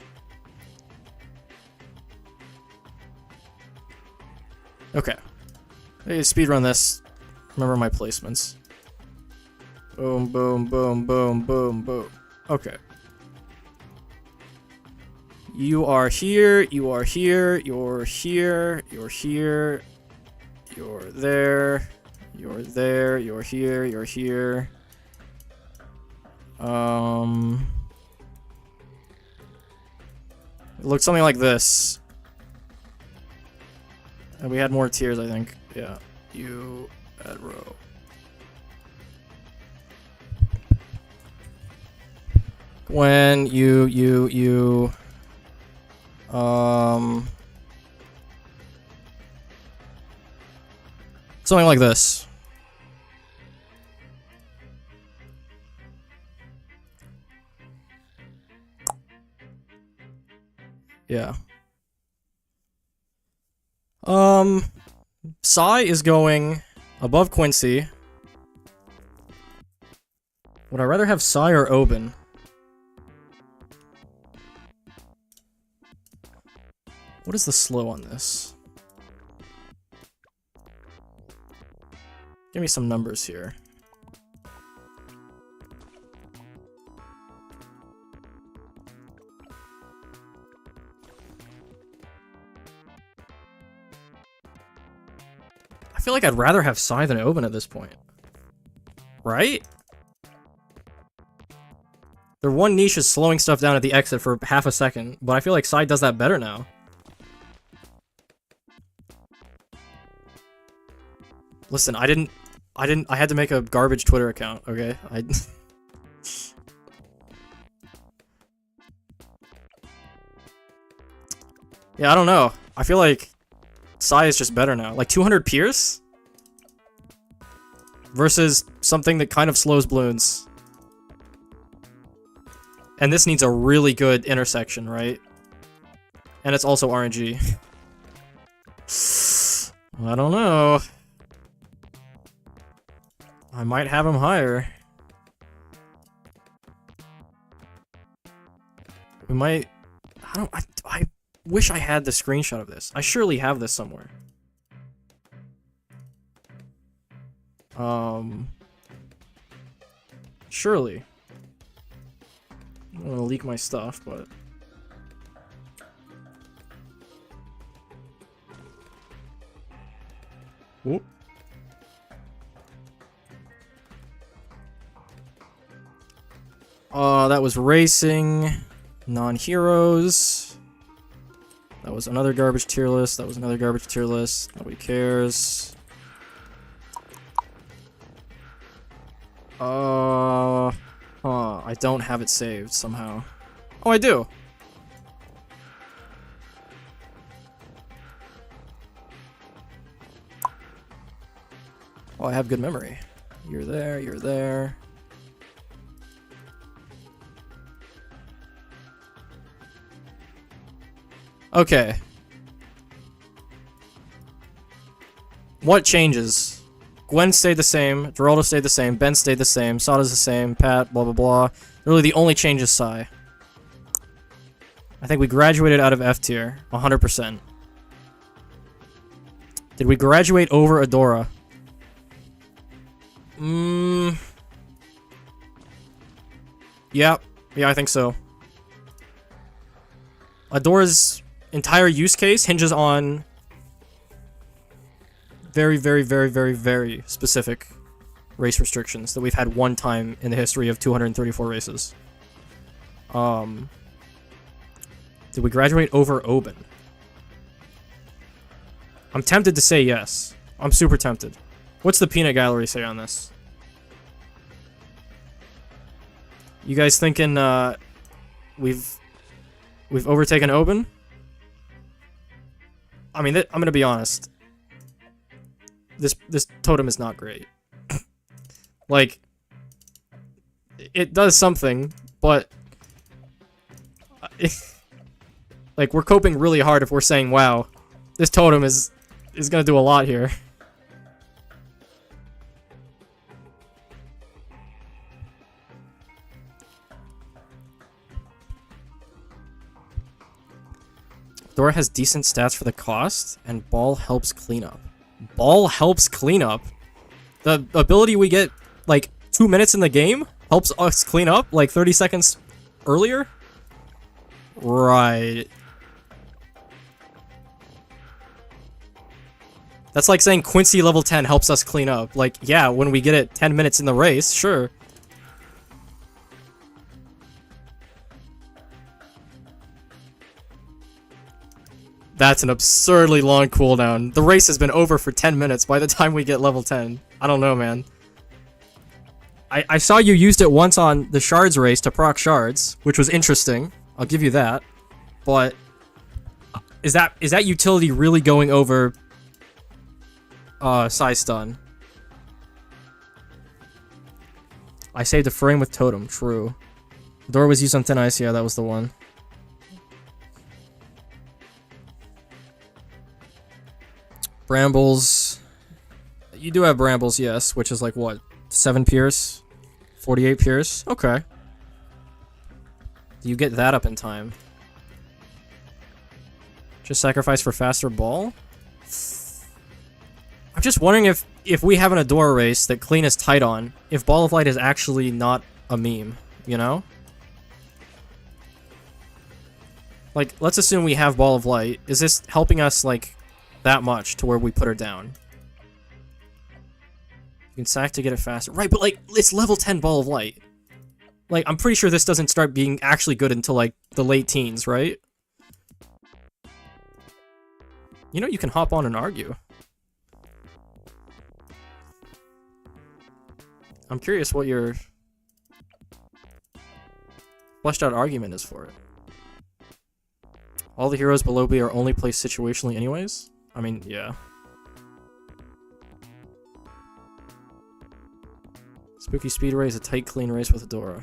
Speaker 1: Okay. Hey, speedrun this. Remember my placements. Boom, boom, boom, boom, boom, boom. Okay. You are here, you are here, you're here, you're here, you're there, you're there, you're here, you're here. It looked something like this. And we had more tiers, I think. Yeah. You at row. When you something like this. Yeah. Psy is going above Quincy. Would I rather have Psy or Oben? What is the slow on this? Give me some numbers here. I feel like I'd rather have Psy than Oben at this point. Right? Their one niche is slowing stuff down at the exit for half a second, but I feel like Psy does that better now. Listen, I had to make a garbage Twitter account, okay? Yeah, I don't know. I feel like Psy is just better now. Like 200 Pierce? Versus something that kind of slows balloons. And this needs a really good intersection, right? And it's also RNG. I don't know. I might have him higher. We might... I wish I had the screenshot of this. I surely have this somewhere. Surely. I don't want to leak my stuff, but... Whoop. That was racing, non-heroes. That was another garbage tier list. That was another garbage tier list. Nobody cares. I don't have it saved somehow. Oh, I do. Oh, I have good memory. You're there, you're there. Okay. What changes? Gwen stayed the same, Geraldo stayed the same, Ben stayed the same, Sada's the same, Pat, blah blah blah. Really the only change is Psy. I think we graduated out of F tier, 100%. Did we graduate over Adora? Yeah, I think so. Adora's entire use case hinges on very, very, very, very, very specific race restrictions that we've had one time in the history of 234 races. Did we graduate over Oben? I'm tempted to say yes. I'm super tempted. What's the peanut gallery say on this? You guys thinking we've overtaken Oben? I mean, I'm gonna be honest. This totem is not great. Like, it does something, but like, we're coping really hard if we're saying, wow, this totem is gonna do a lot here. Dora has decent stats for the cost, and Ball helps clean up. Ball helps clean up? The ability we get, like, 2 minutes in the game helps us clean up, like, 30 seconds earlier? Right. That's like saying Quincy level 10 helps us clean up. Like, yeah, when we get it 10 minutes in the race, sure. That's an absurdly long cooldown. The race has been over for 10 minutes by the time we get level 10. I don't know, man. I saw you used it once on the shards race to proc shards, which was interesting. I'll give you that. But is that utility really going over size stun? I saved a frame with totem, true. Door was used on thin ice, yeah, that was the one. Brambles. You do have brambles, yes, which is like what? 7 pierce? 48 pierce? Okay. You get that up in time. Just sacrifice for faster ball? I'm just wondering if we have an Adora race that Clean is tight on, if Ball of Light is actually not a meme, you know? Like, let's assume we have Ball of Light. Is this helping us, like, that much to where we put her down? You can sack to get it faster. Right, but, like, it's level 10 Ball of Light. Like, I'm pretty sure this doesn't start being actually good until, like, the late teens, right? You know, you can hop on and argue. I'm curious what your fleshed out argument is for it. All the heroes below B are only placed situationally anyways? I mean, yeah. Spooky speed race, a tight clean race with Adora.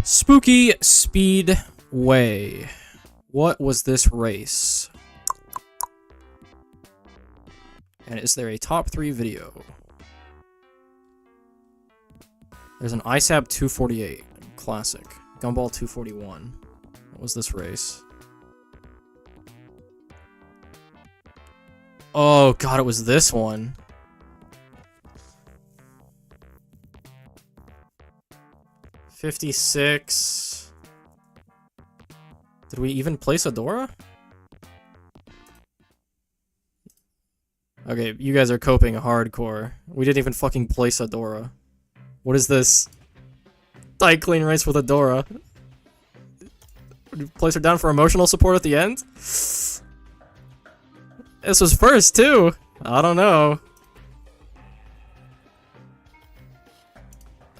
Speaker 1: Spooky Speedway. What was this race? And is there a top 3 video? There's an ISAB 248, classic. Gumball 241. What was this race? Oh god, it was this one. $56. Did we even place Adora? Okay, you guys are coping hardcore. We didn't even fucking place Adora. What is this? Tight clean race with Adora. Would you place her down for emotional support at the end? This was first, too. I don't know.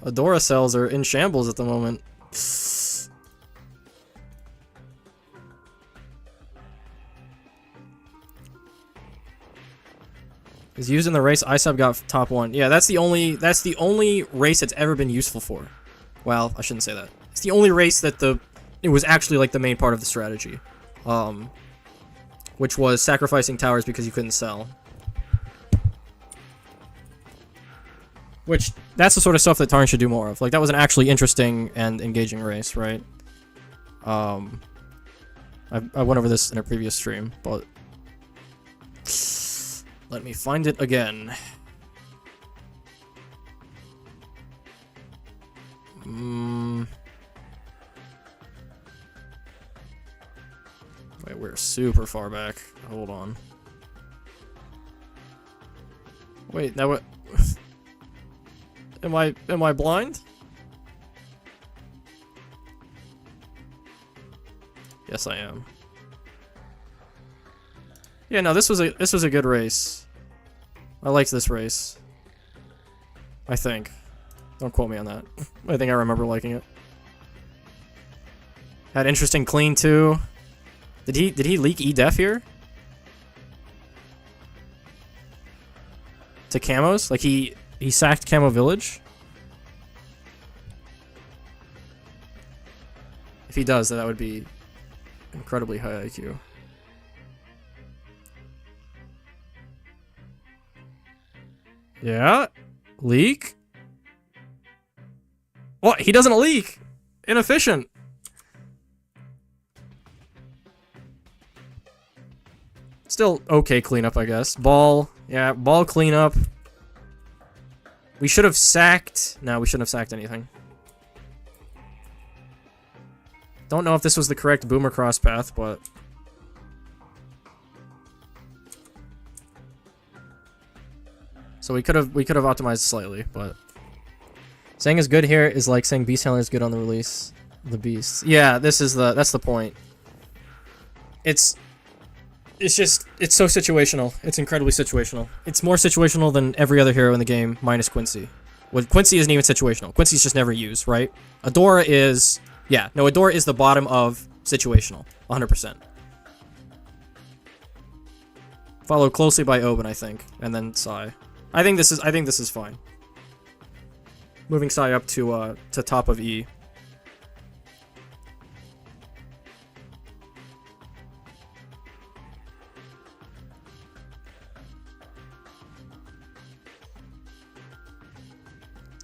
Speaker 1: Adora cells are in shambles at the moment. Is used in the race. ISAB got top 1. Yeah, that's the only race it's ever been useful for. Well, I shouldn't say that. It's the only race that it was actually like the main part of the strategy. Which was sacrificing towers because you couldn't sell. Which, that's the sort of stuff that Tarn should do more of. Like, that was an actually interesting and engaging race, right? I went over this in a previous stream, but... Let me find it again. Wait, we're super far back. Hold on. Wait, now what? Am I blind? Yes, I am. Yeah, no, this was a good race. I liked this race. I think. Don't quote me on that. I think I remember liking it. Had interesting clean too. Did he leak E-Def here? To camos? Like he sacked Camo Village? If he does, that would be incredibly high IQ. Yeah? Leak? What? He doesn't leak! Inefficient! Still okay cleanup, I guess. Ball. Yeah, ball cleanup. We should have sacked... No, we shouldn't have sacked anything. Don't know if this was the correct boomer cross path, but... So we could have optimized slightly, but... Saying is good here is like saying Beast Handler is good on the release. The Beasts. Yeah, that's the point. It's so situational. It's incredibly situational. It's more situational than every other hero in the game, minus Quincy. Well, Quincy isn't even situational. Quincy's just never used, right? Adora is... Yeah, no, Adora is the bottom of situational. 100%. Followed closely by Oben, I think. And then Sai. I think this is fine. Moving Sai up to top of E.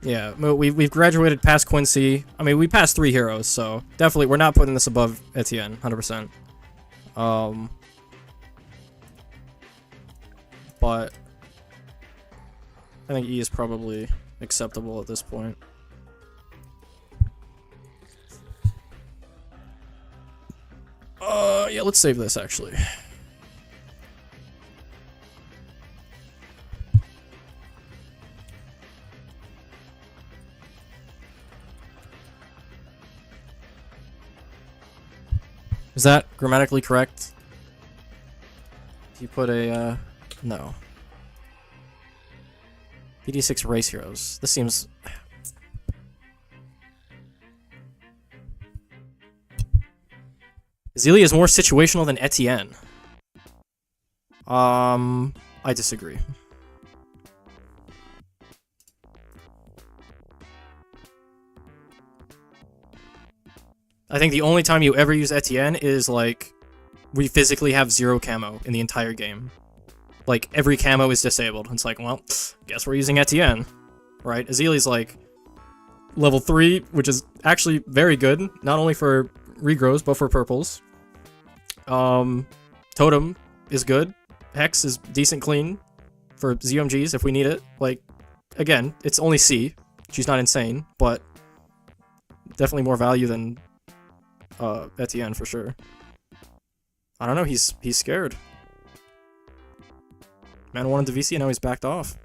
Speaker 1: Yeah, we've graduated past Quincy. I mean, we passed 3 heroes, so definitely we're not putting this above Etienne, 100%. But I think E is probably acceptable at this point. Yeah, let's save this actually. Is that grammatically correct? If you put a, no. BTD6 race heroes. This seems... Zelia is more situational than Etienne. I disagree. I think the only time you ever use Etienne is, like, we physically have 0 camo in the entire game. Like, every camo is disabled. It's like, well, guess we're using Etienne. Right? Azili's, like, level 3, which is actually very good. Not only for regrows, but for purples. Totem is good. Hex is decent clean for ZMGs if we need it. Like, again, it's only C. She's not insane, but definitely more value than Etienne for sure. I don't know, he's scared. Man wanted to VC and now he's backed off.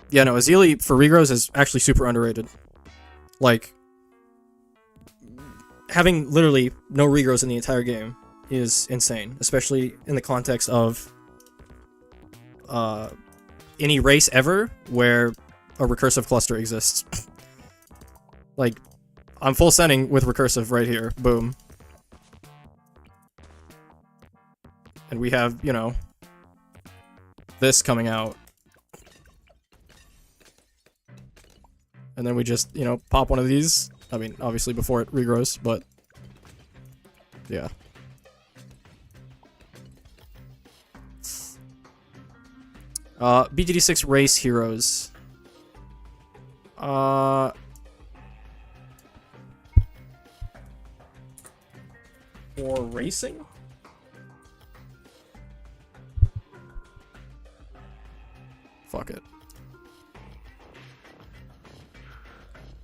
Speaker 1: Yeah, no, Azili for regrows is actually super underrated. Like, having literally no regrows in the entire game is insane, especially in the context of any race ever where a recursive cluster exists. Like, I'm full sending with recursive right here. Boom. And we have, you know, this coming out. And then we just, you know, pop one of these. I mean, obviously before it regrows, but yeah. BTD6 race heroes. For racing? Fuck it.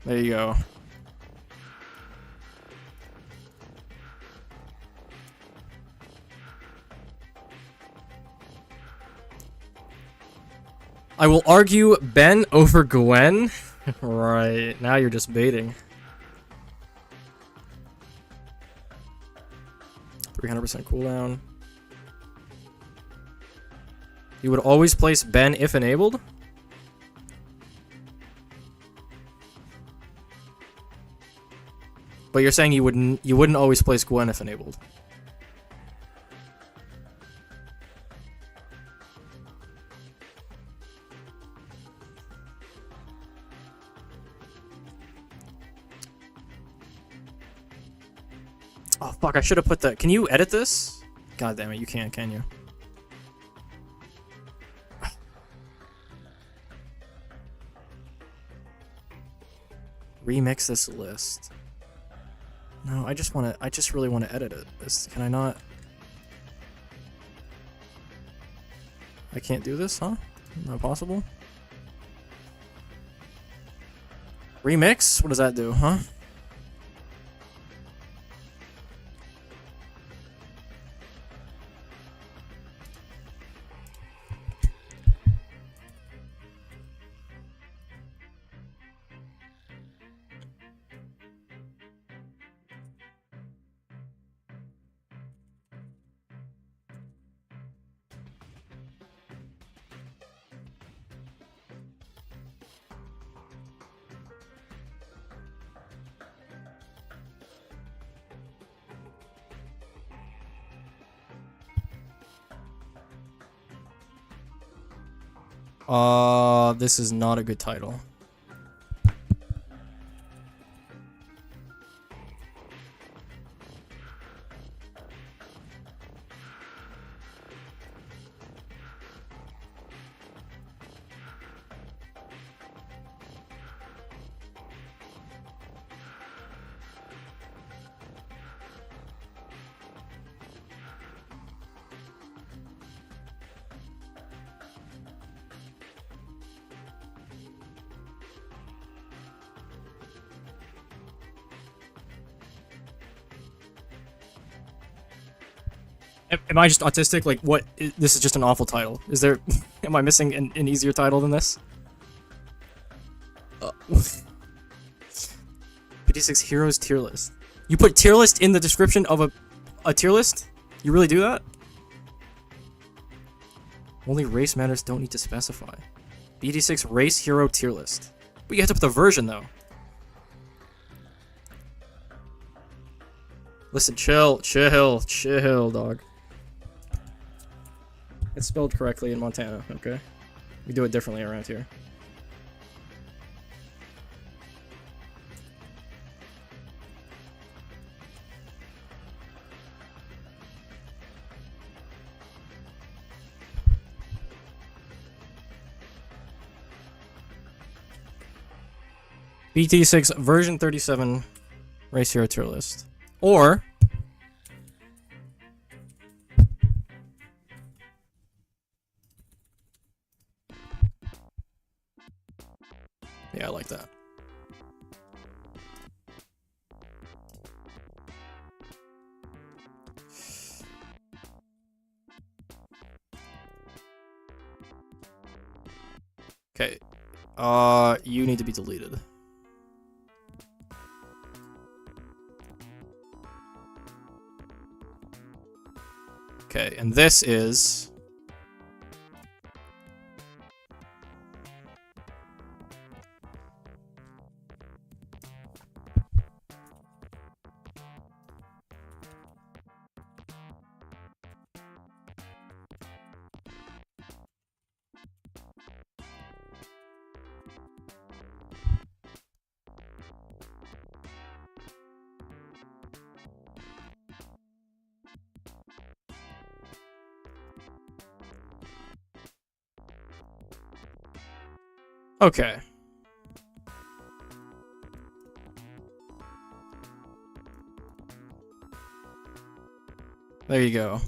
Speaker 1: There you go. I will argue Ben over Gwen. Right, now you're just baiting. 300% cooldown. You would always place Ben if enabled? But you're saying you wouldn't always place Gwen if enabled. Oh fuck, I should have put that. Can you edit this? God damn it, you can't, can you? Remix this list. No, I just really want to edit it. Can I not? I can't do this, huh? Not possible? Remix? What does that do, huh? This is not a good title. Am I just autistic? Like, what? This is just an awful title. Is there... Am I missing an easier title than this? BTD6 Heroes tier list. You put tier list in the description of a tier list? You really do that? Only race matters, don't need to specify. BTD6 race hero tier list. But you have to put the version, though. Listen, chill, dog. It's spelled correctly in Montana, okay? We do it differently around here. BT6 version 37 race hero tier list. Or yeah, I like that. Okay. You need to be deleted. Okay, and this is... Okay. There you go.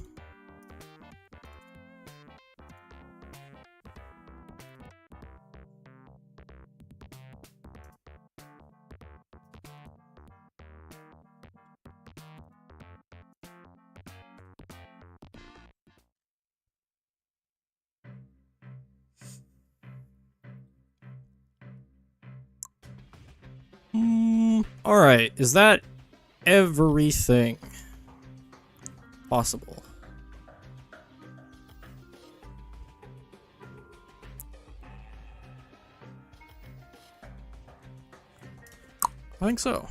Speaker 1: Alright, is that everything possible? I think so.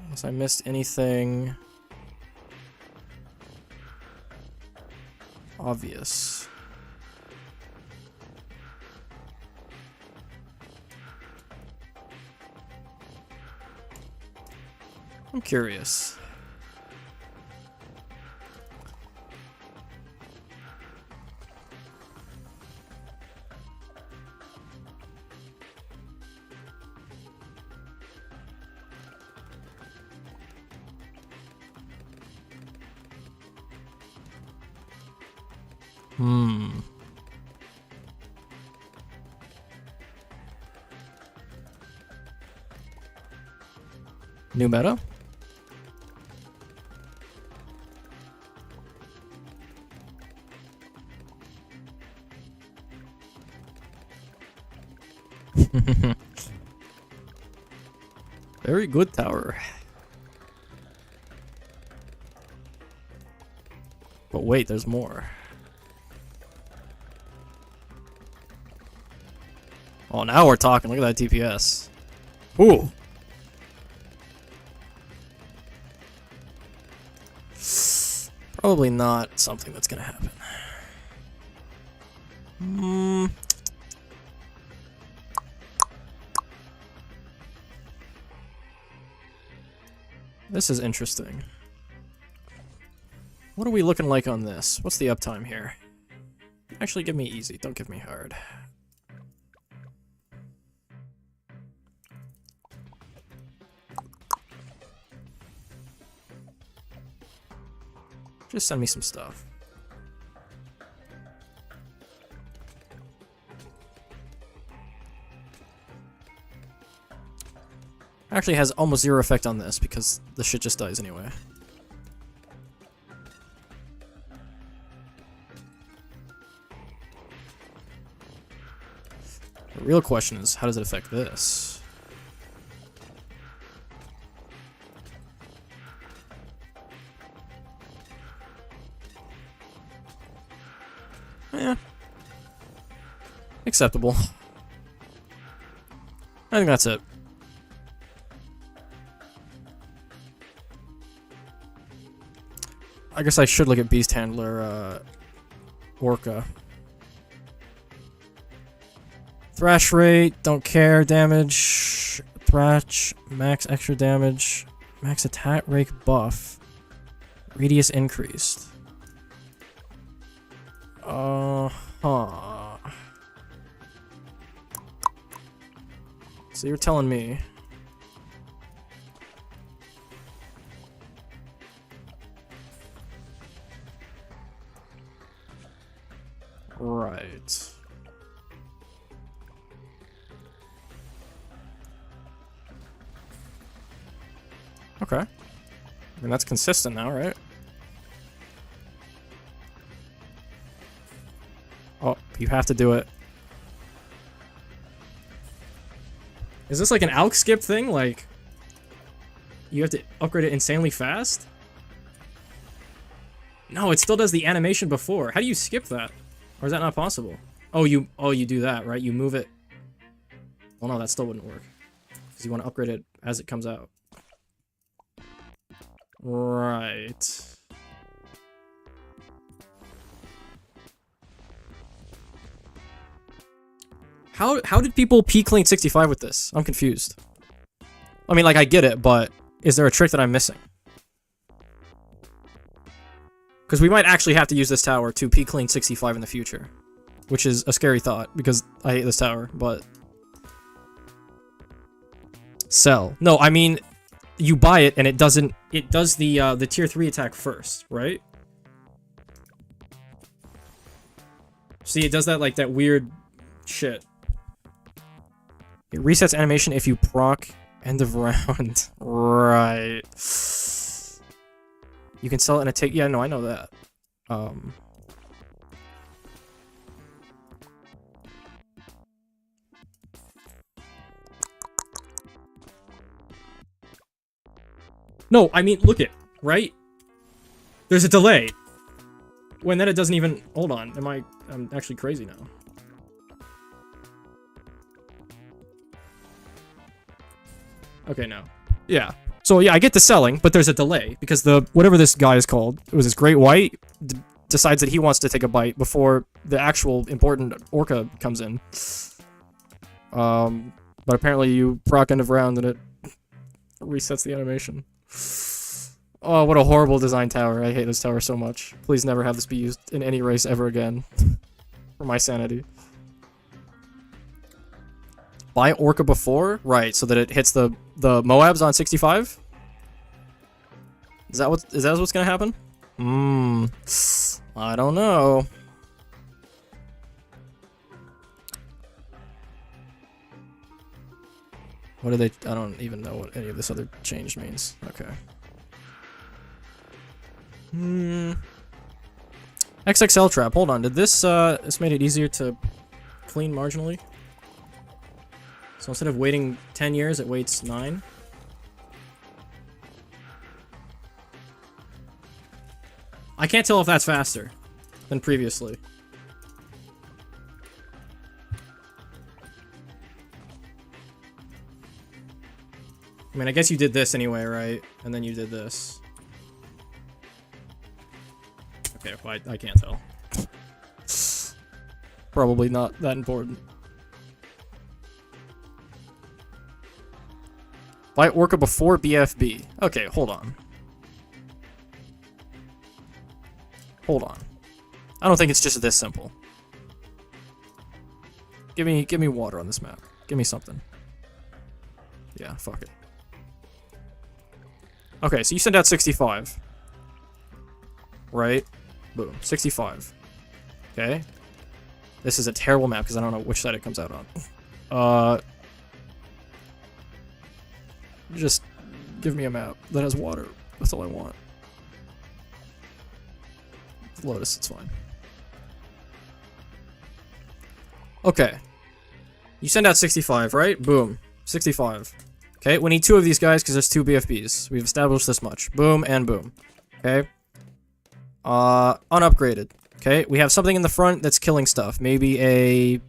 Speaker 1: Unless I missed anything obvious. I'm curious. New meta? Very good tower. But wait, there's more. Oh, now we're talking. Look at that TPS. Ooh. Probably not something that's gonna happen. This is interesting. What are we looking like on this? What's the uptime here? Actually, give me easy. Don't give me hard. Just send me some stuff. Actually has almost zero effect on this because the shit just dies anyway. The real question is, how does it affect this? Yeah. Acceptable. I think that's it. I guess I should look at Beast Handler, Orca. Thrash rate, don't care, damage. Thrash, max extra damage. Max attack rate buff. Radius increased. Huh. So you're telling me... Right. Okay. I mean, that's consistent now, right? Oh, you have to do it. Is this like an ALK skip thing? Like, you have to upgrade it insanely fast? No, it still does the animation before. How do you skip that? Or is that not possible? Oh, you do that, right? You move it. Well, no, that still wouldn't work. Because you want to upgrade it as it comes out. Right. How did people peak lane 65 with this? I'm confused. I mean, like, I get it, but is there a trick that I'm missing? Because we might actually have to use this tower to peak lane 65 in the future. Which is a scary thought, because I hate this tower, but... Sell. No, I mean, you buy it and it doesn't... It does the tier 3 attack first, right? See, it does that, like, that weird shit. It resets animation if you proc end of round. Right. You can sell it in a take. Yeah, no, I know that. No, I mean, look it, right? There's a delay. When then it doesn't even... Hold on, I'm actually crazy now. Okay, no. Yeah. So yeah, I get the selling, but there's a delay because the whatever this guy is called, it was this great white, decides that he wants to take a bite before the actual important orca comes in. But apparently you proc end of round and it resets the animation. Oh, what a horrible design tower. I hate this tower so much. Please never have this be used in any race ever again. For my sanity. Buy Orca before? Right, so that it hits the Moabs on 65? Is that what's gonna happen? I don't know. What do they... I don't even know what any of this other change means. Okay. XXL trap. Hold on. Did this, this made it easier to clean marginally? So instead of waiting 10 years, it waits 9? I can't tell if that's faster than previously. I mean, I guess you did this anyway, right? And then you did this. Okay, well, I can't tell. Probably not that important. Buy Orca before BFB. Okay, hold on. Hold on. I don't think it's just this simple. Give me water on this map. Give me something. Yeah, fuck it. Okay, so you send out 65. Right? Boom. 65. Okay. This is a terrible map because I don't know which side it comes out on. Just give me a map that has water. That's all I want. Lotus, it's fine. Okay. You send out 65, right? Boom. 65. Okay, we need 2 of these guys because there's 2 BFBs. We've established this much. Boom and boom. Okay. Unupgraded. Okay, we have something in the front that's killing stuff. Maybe a...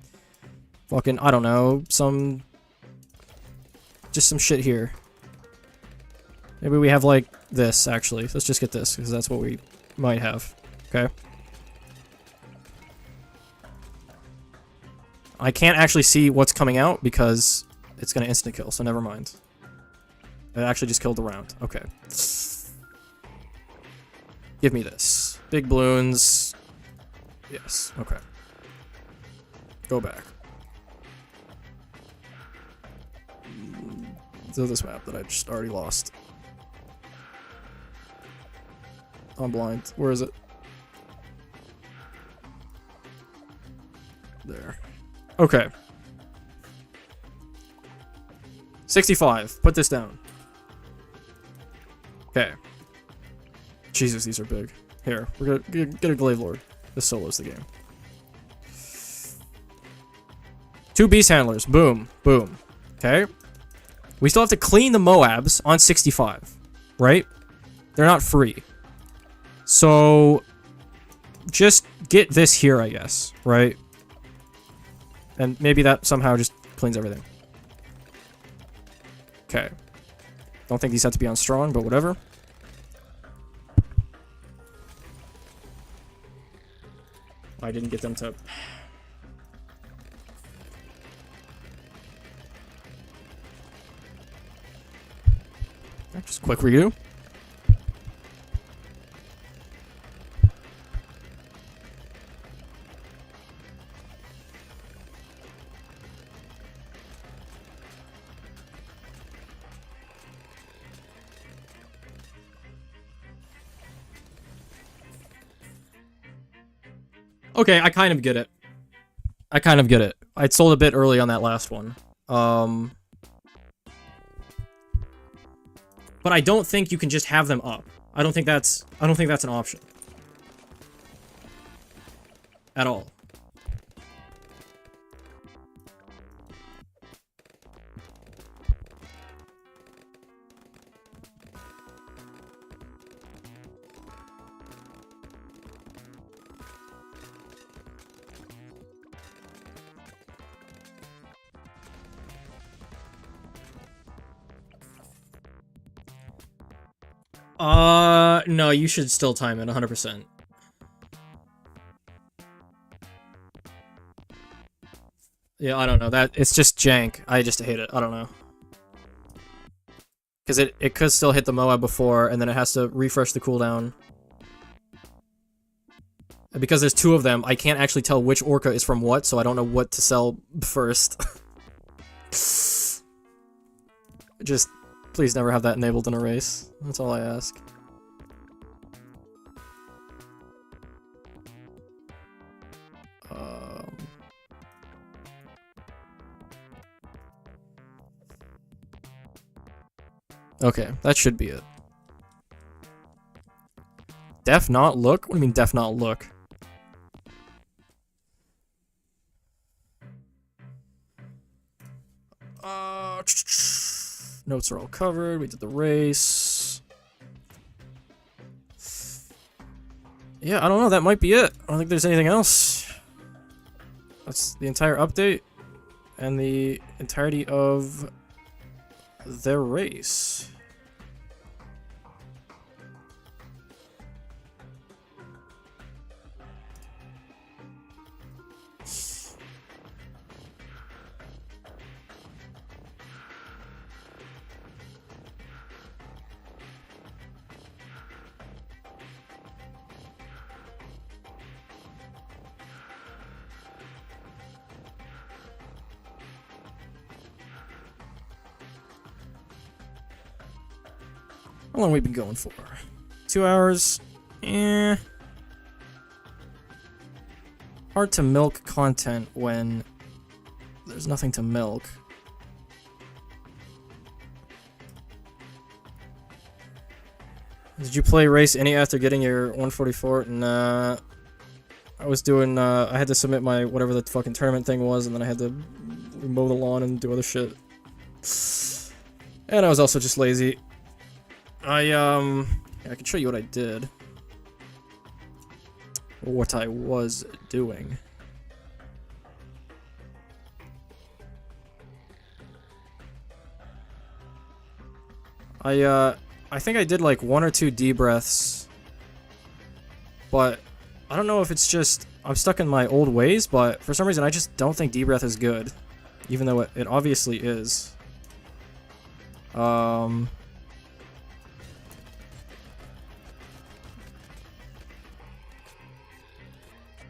Speaker 1: fucking, I don't know, just some shit here. Maybe we have, like, this, actually. Let's just get this, because that's what we might have. Okay. I can't actually see what's coming out, because it's gonna instant kill, so never mind. It actually just killed the round. Okay. Give me this. Big balloons. Yes, okay. Go back. To this map that I just already lost. I'm blind. Where is it? There. Okay. 65. Put this down. Okay. Jesus, these are big. Here, we're gonna get a Glaive Lord. This solos the game. 2 Beast Handlers. Boom. Boom. Okay. We still have to clean the Moabs on 65. Right? They're not free. So, just get this here, I guess. Right? And maybe that somehow just cleans everything. Okay. Don't think these have to be on strong, but whatever. I didn't get them to... Just quick redo. Okay, I kind of get it. I kind of get it. I sold a bit early on that last one. But I don't think you can just have them up. I don't think that's an option. At all. No, you should still time it 100%. Yeah, I don't know. It's just jank. I just hate it. I don't know. Because it could still hit the Moab before, and then it has to refresh the cooldown. And because there's two of them, I can't actually tell which Orca is from what, so I don't know what to sell first. Just, please never have that enabled in a race. That's all I ask. Okay, that should be it. Def not look? What do you mean def not look? Notes are all covered. We did the race. Yeah, I don't know. That might be it. I don't think there's anything else. That's the entire update and the entirety of the race. How long have we been going for? 2 hours? Eh. Hard to milk content when there's nothing to milk. Did you play Race Any after getting your 144? Nah. I was doing, I had to submit my whatever the fucking tournament thing was, and then I had to mow the lawn and do other shit. And I was also just lazy. I can show you what I did. Or what I was doing. I think I did like 1 or 2 D breaths. But I don't know if it's just I'm stuck in my old ways, but for some reason I just don't think D breath is good. Even though it obviously is.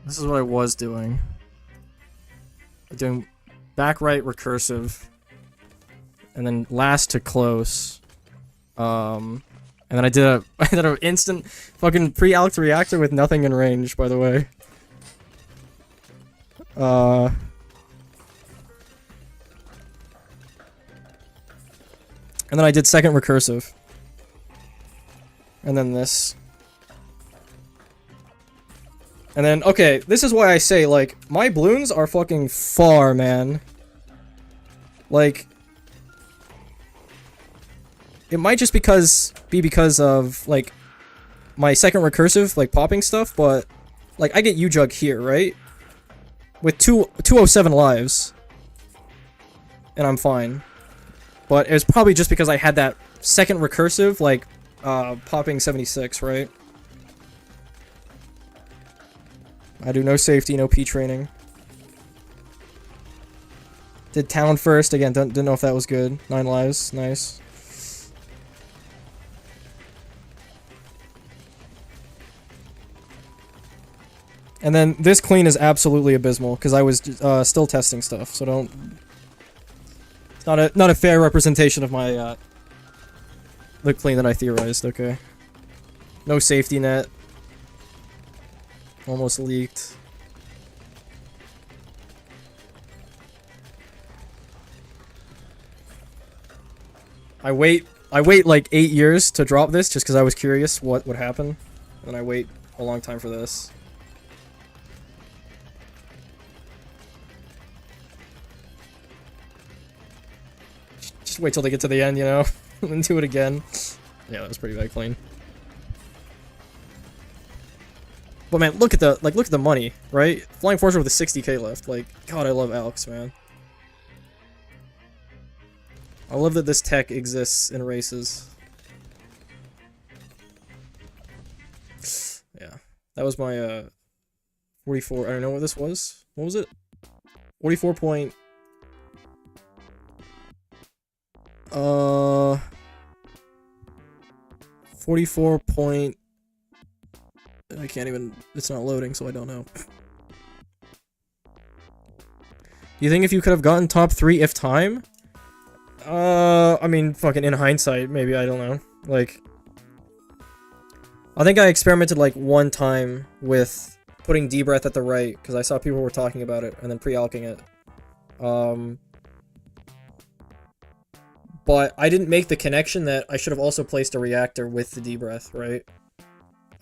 Speaker 1: This is what I was doing. Doing back right recursive. And then last to close. And then I did an instant fucking pre-alked reactor with nothing in range, by the way. And then I did second recursive. And then this. And then, okay, this is why I say, like, my balloons are fucking far, man. Like, it might just be because of, like, my second recursive, like, popping stuff, but, like, I get U-Jug here, right? With 207 lives. And I'm fine. But it was probably just because I had that second recursive, like, popping 76, right? I do no safety, no P training. Did town first, again, didn't know if that was good. 9 lives, nice. And then this clean is absolutely abysmal, because I was still testing stuff, so don't... It's not a fair representation of my, the clean that I theorized, okay. No safety net. Almost leaked. I wait like 8 years to drop this just because I was curious what would happen. And I wait a long time for this. Just wait till they get to the end, you know? And do it again. Yeah, that was pretty bad clean. But man, look at the money, right? Flying Forger with a 60k left. Like, God, I love Alex, man. I love that this tech exists in races. That was my 44. I don't know what this was. What was it? 44 point. 44 point. I can't even. It's not loading, so I don't know. Do you think if you could have gotten top 3 if time? I mean, fucking in hindsight, maybe, I don't know. Like, I think I experimented like one time with putting D-breath at the right, because I saw people were talking about it, and then pre-alking it. But I didn't make the connection that I should have also placed a reactor with the D-breath, right?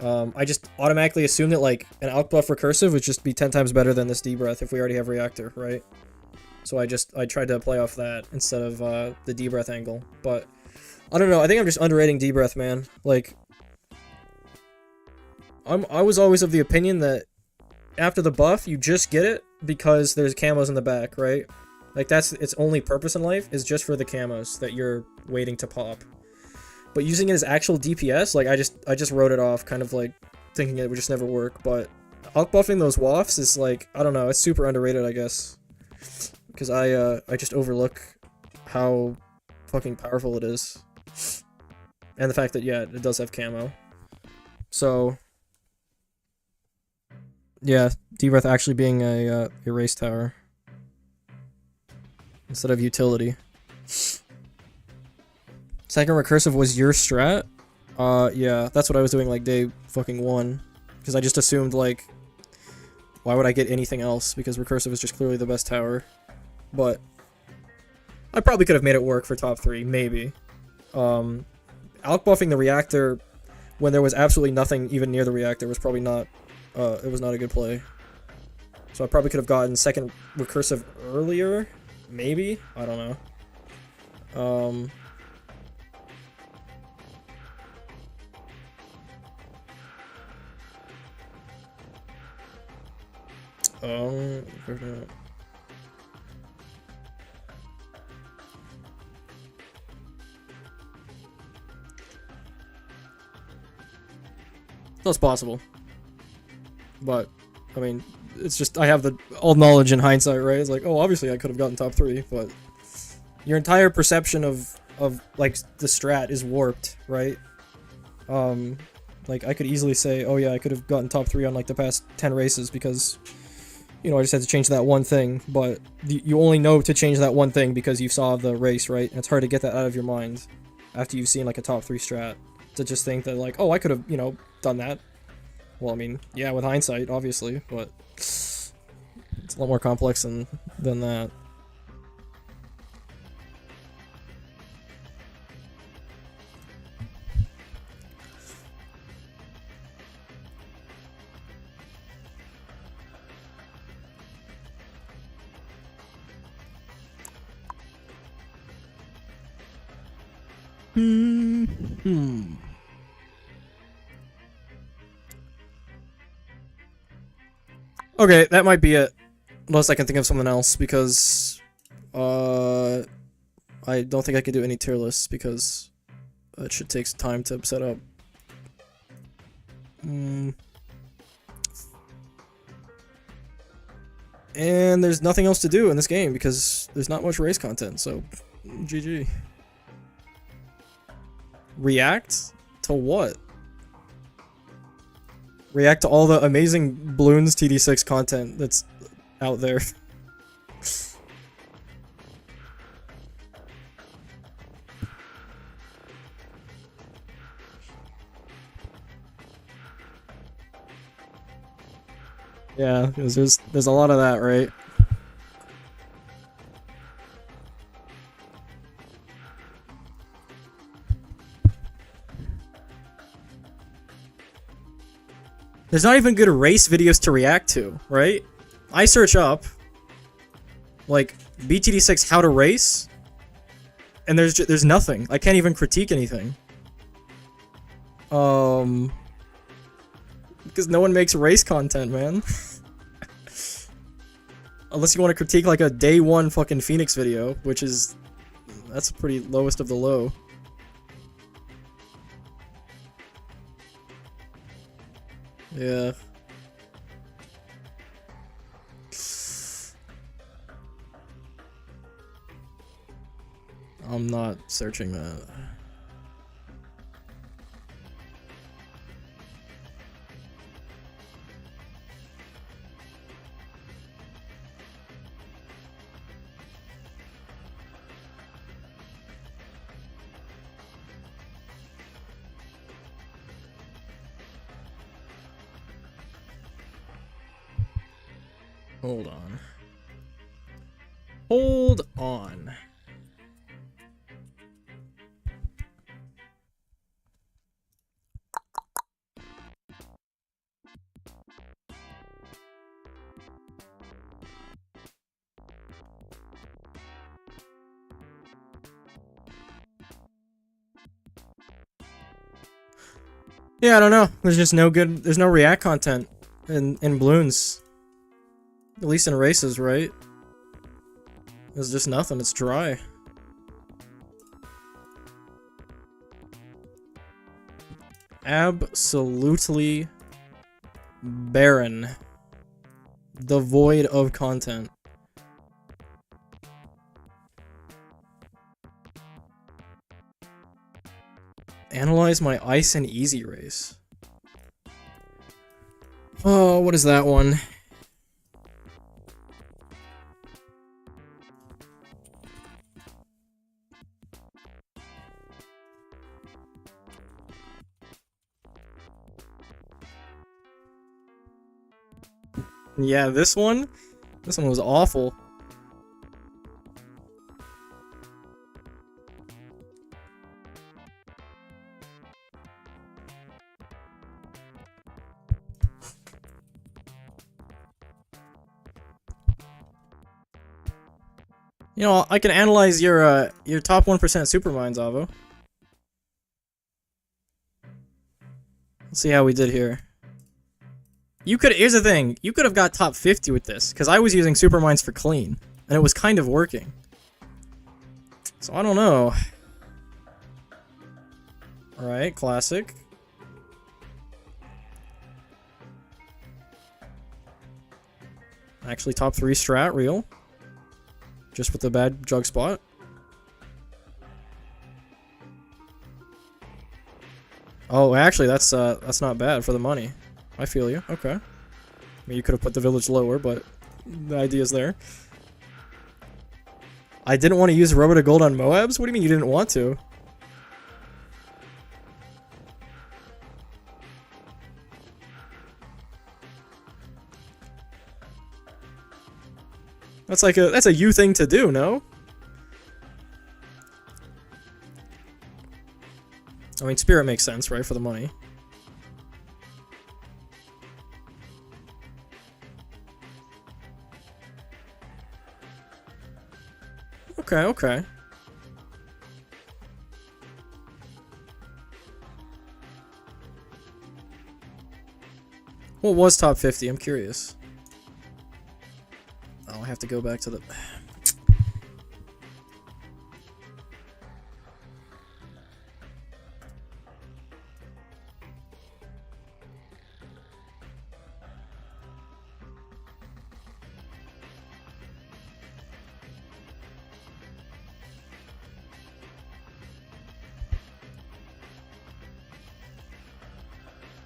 Speaker 1: I just automatically assumed that like an alk buff recursive would just be 10 times better than this D-breath if we already have reactor, right? So I tried to play off that instead of the D-breath angle. But I don't know, I think I'm just underrating D-breath, man. Like, I was always of the opinion that after the buff, you just get it because there's camos in the back, right? Like, that's its only purpose in life, is just for the camos that you're waiting to pop. But using it as actual DPS, like, I just wrote it off, kind of like thinking it would just never work. But alk buffing those wafts is like, I don't know, it's super underrated, I guess. Because I just overlook how fucking powerful it is. And the fact that, yeah, it does have camo. So, yeah, D-breath actually being a erase tower instead of utility. Second recursive was your strat? Yeah, that's what I was doing like day fucking 1. Because I just assumed like, why would I get anything else? Because recursive is just clearly the best tower. But I probably could have made it work for top 3, maybe. Alk buffing the reactor when there was absolutely nothing even near the reactor was probably not, it was not a good play. So I probably could have gotten second recursive earlier, maybe? I don't know. That's possible. But, I mean, it's just, I have the all knowledge in hindsight, right? It's like, oh, obviously I could have gotten top 3, but your entire perception of like, the strat is warped, right? Like, I could easily say, oh yeah, I could have gotten top 3 on, like, the past 10 races because, you know, I just had to change that one thing, but you only know to change that one thing because you saw the race, right? And it's hard to get that out of your mind after you've seen, like, a top 3 strat. To just think that, like, oh, I could have, you know, done that. Well, I mean, yeah, with hindsight, obviously, but it's a lot more complex than that. Okay, that might be it. Unless I can think of something else, because I don't think I could do any tier lists because it should take some time to set up. And there's nothing else to do in this game because there's not much race content, so GG. React to what? React to all the amazing Bloons TD6 content that's out there. Yeah, there's a lot of that, right? There's not even good race videos to react to, right? I search up, like, BTD6 how to race, and there's nothing. I can't even critique anything. Because no one makes race content, man. Unless you want to critique, like, a day 1 fucking Phoenix video, which is... that's pretty lowest of the low. Yeah. I'm not searching that. Hold on. Hold on. Yeah, I don't know. There's just no good. There's no React content in balloons. At least in races, right? There's just nothing. It's dry. Absolutely barren. Devoid of content. Analyze my ice and easy race. Oh, what is that one? Yeah, this one was awful. You know, I can analyze your top 1% supermines, Avo. Let's see how we did here. Here's the thing, you could have got top 50 with this, because I was using supermines for clean, and it was kind of working. So I don't know. Alright, classic. Actually top 3 strat, real. Just with the bad jug spot. Oh, actually, that's not bad for the money. I feel you. Okay. I mean, you could have put the village lower, but the idea's there. I didn't want to use rubber to gold on Moabs? What do you mean you didn't want to? That's a you thing to do, no? I mean, Spirit makes sense, right, for the money. Okay, okay. What was top 50? I'm curious. I'll have to go back to the...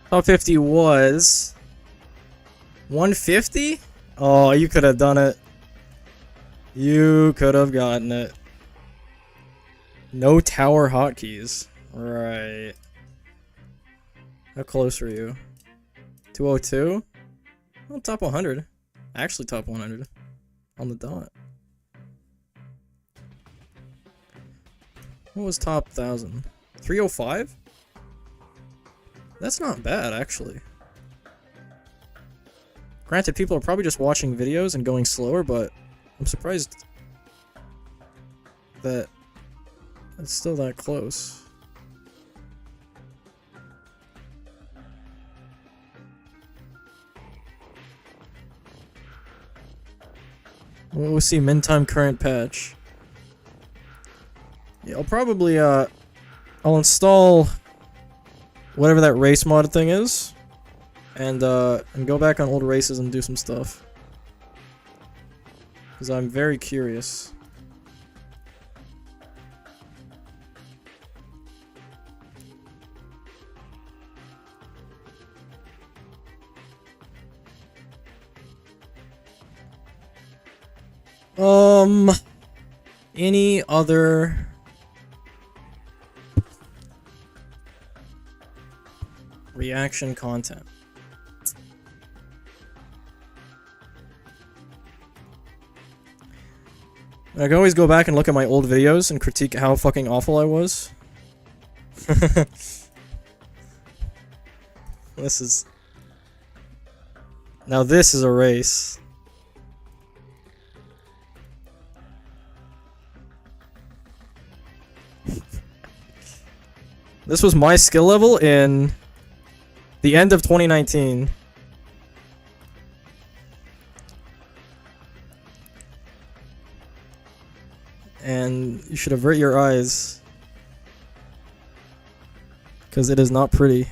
Speaker 1: Top 50 was 150? Oh, you could have done it. You could have gotten it. No tower hotkeys. Right. How close were you? 202? Well, top 100. Actually, top 100. On the dot. What was top 1000? 305? That's not bad, actually. Granted, people are probably just watching videos and going slower, but I'm surprised that it's still that close. We'll see min time current patch. Yeah, I'll probably I'll install whatever that race mod thing is. and go back on old races and do some stuff. Because I'm very curious. Any other reaction content? I can always go back and look at my old videos and critique how fucking awful I was. This is... Now this is a race. This was my skill level in the end of 2019. And you should avert your eyes, because it is not pretty.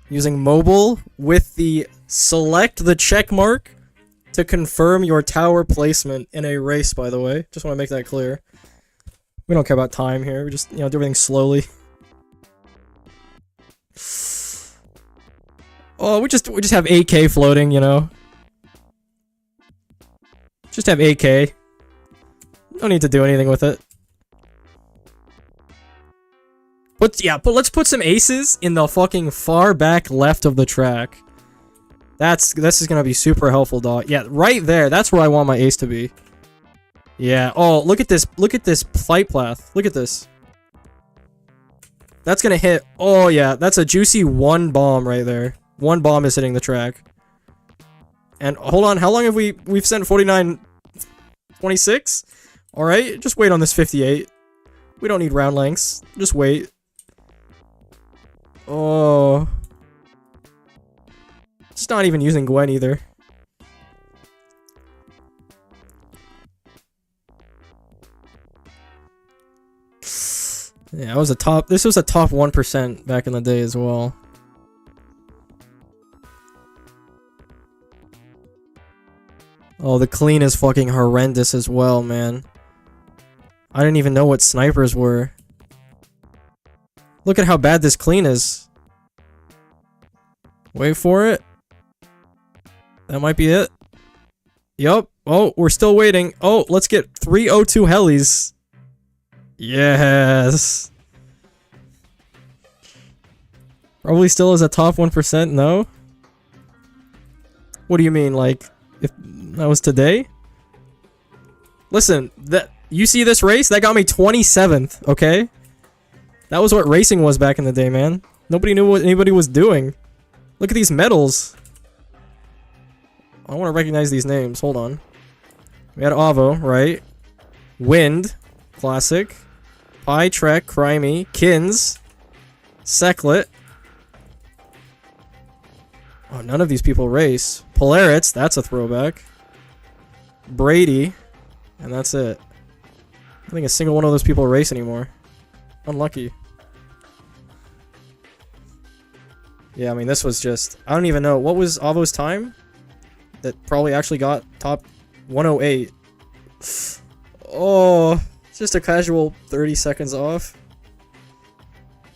Speaker 1: Using mobile with the select the check mark to confirm your tower placement in a race, by the way. Just want to make that clear. We don't care about time here. We just, you know, do everything slowly. Oh, we just have AK floating, you know. Just have AK. No need to do anything with it. But let's put some aces in the fucking far back left of the track. This is gonna be super helpful, dog. Yeah, right there. That's where I want my ace to be. Yeah. Oh, look at this. Look at this flight path. Look at this. That's gonna hit. Oh yeah, that's a juicy one bomb right there. One bomb is hitting the track. And hold on, how long have we've sent 49, 26? All right, just wait on this 58. We don't need round lengths. Just wait. Oh. It's not even using Gwen either. Yeah, this was a top 1% back in the day as well. Oh, the clean is fucking horrendous as well, man. I didn't even know what snipers were. Look at how bad this clean is. Wait for it. That might be it. Yup. Oh, we're still waiting. Oh, let's get 302 helis. Yes. Probably still is a top 1%, no? What do you mean, like, if that was today? Listen, you see this race? That got me 27th, okay? That was what racing was back in the day, man. Nobody knew what anybody was doing. Look at these medals. I want to recognize these names. Hold on. We had Avo, right? Wind, classic. Pi, Trek, Crimey, Kins, Seklet. Oh, none of these people race. Polaritz, that's a throwback. Brady, and that's it. I don't think a single one of those people race anymore. Unlucky. Yeah, I mean, this was just... I don't even know. What was Avo's time? That probably actually got top 108. Oh, it's just a casual 30 seconds off.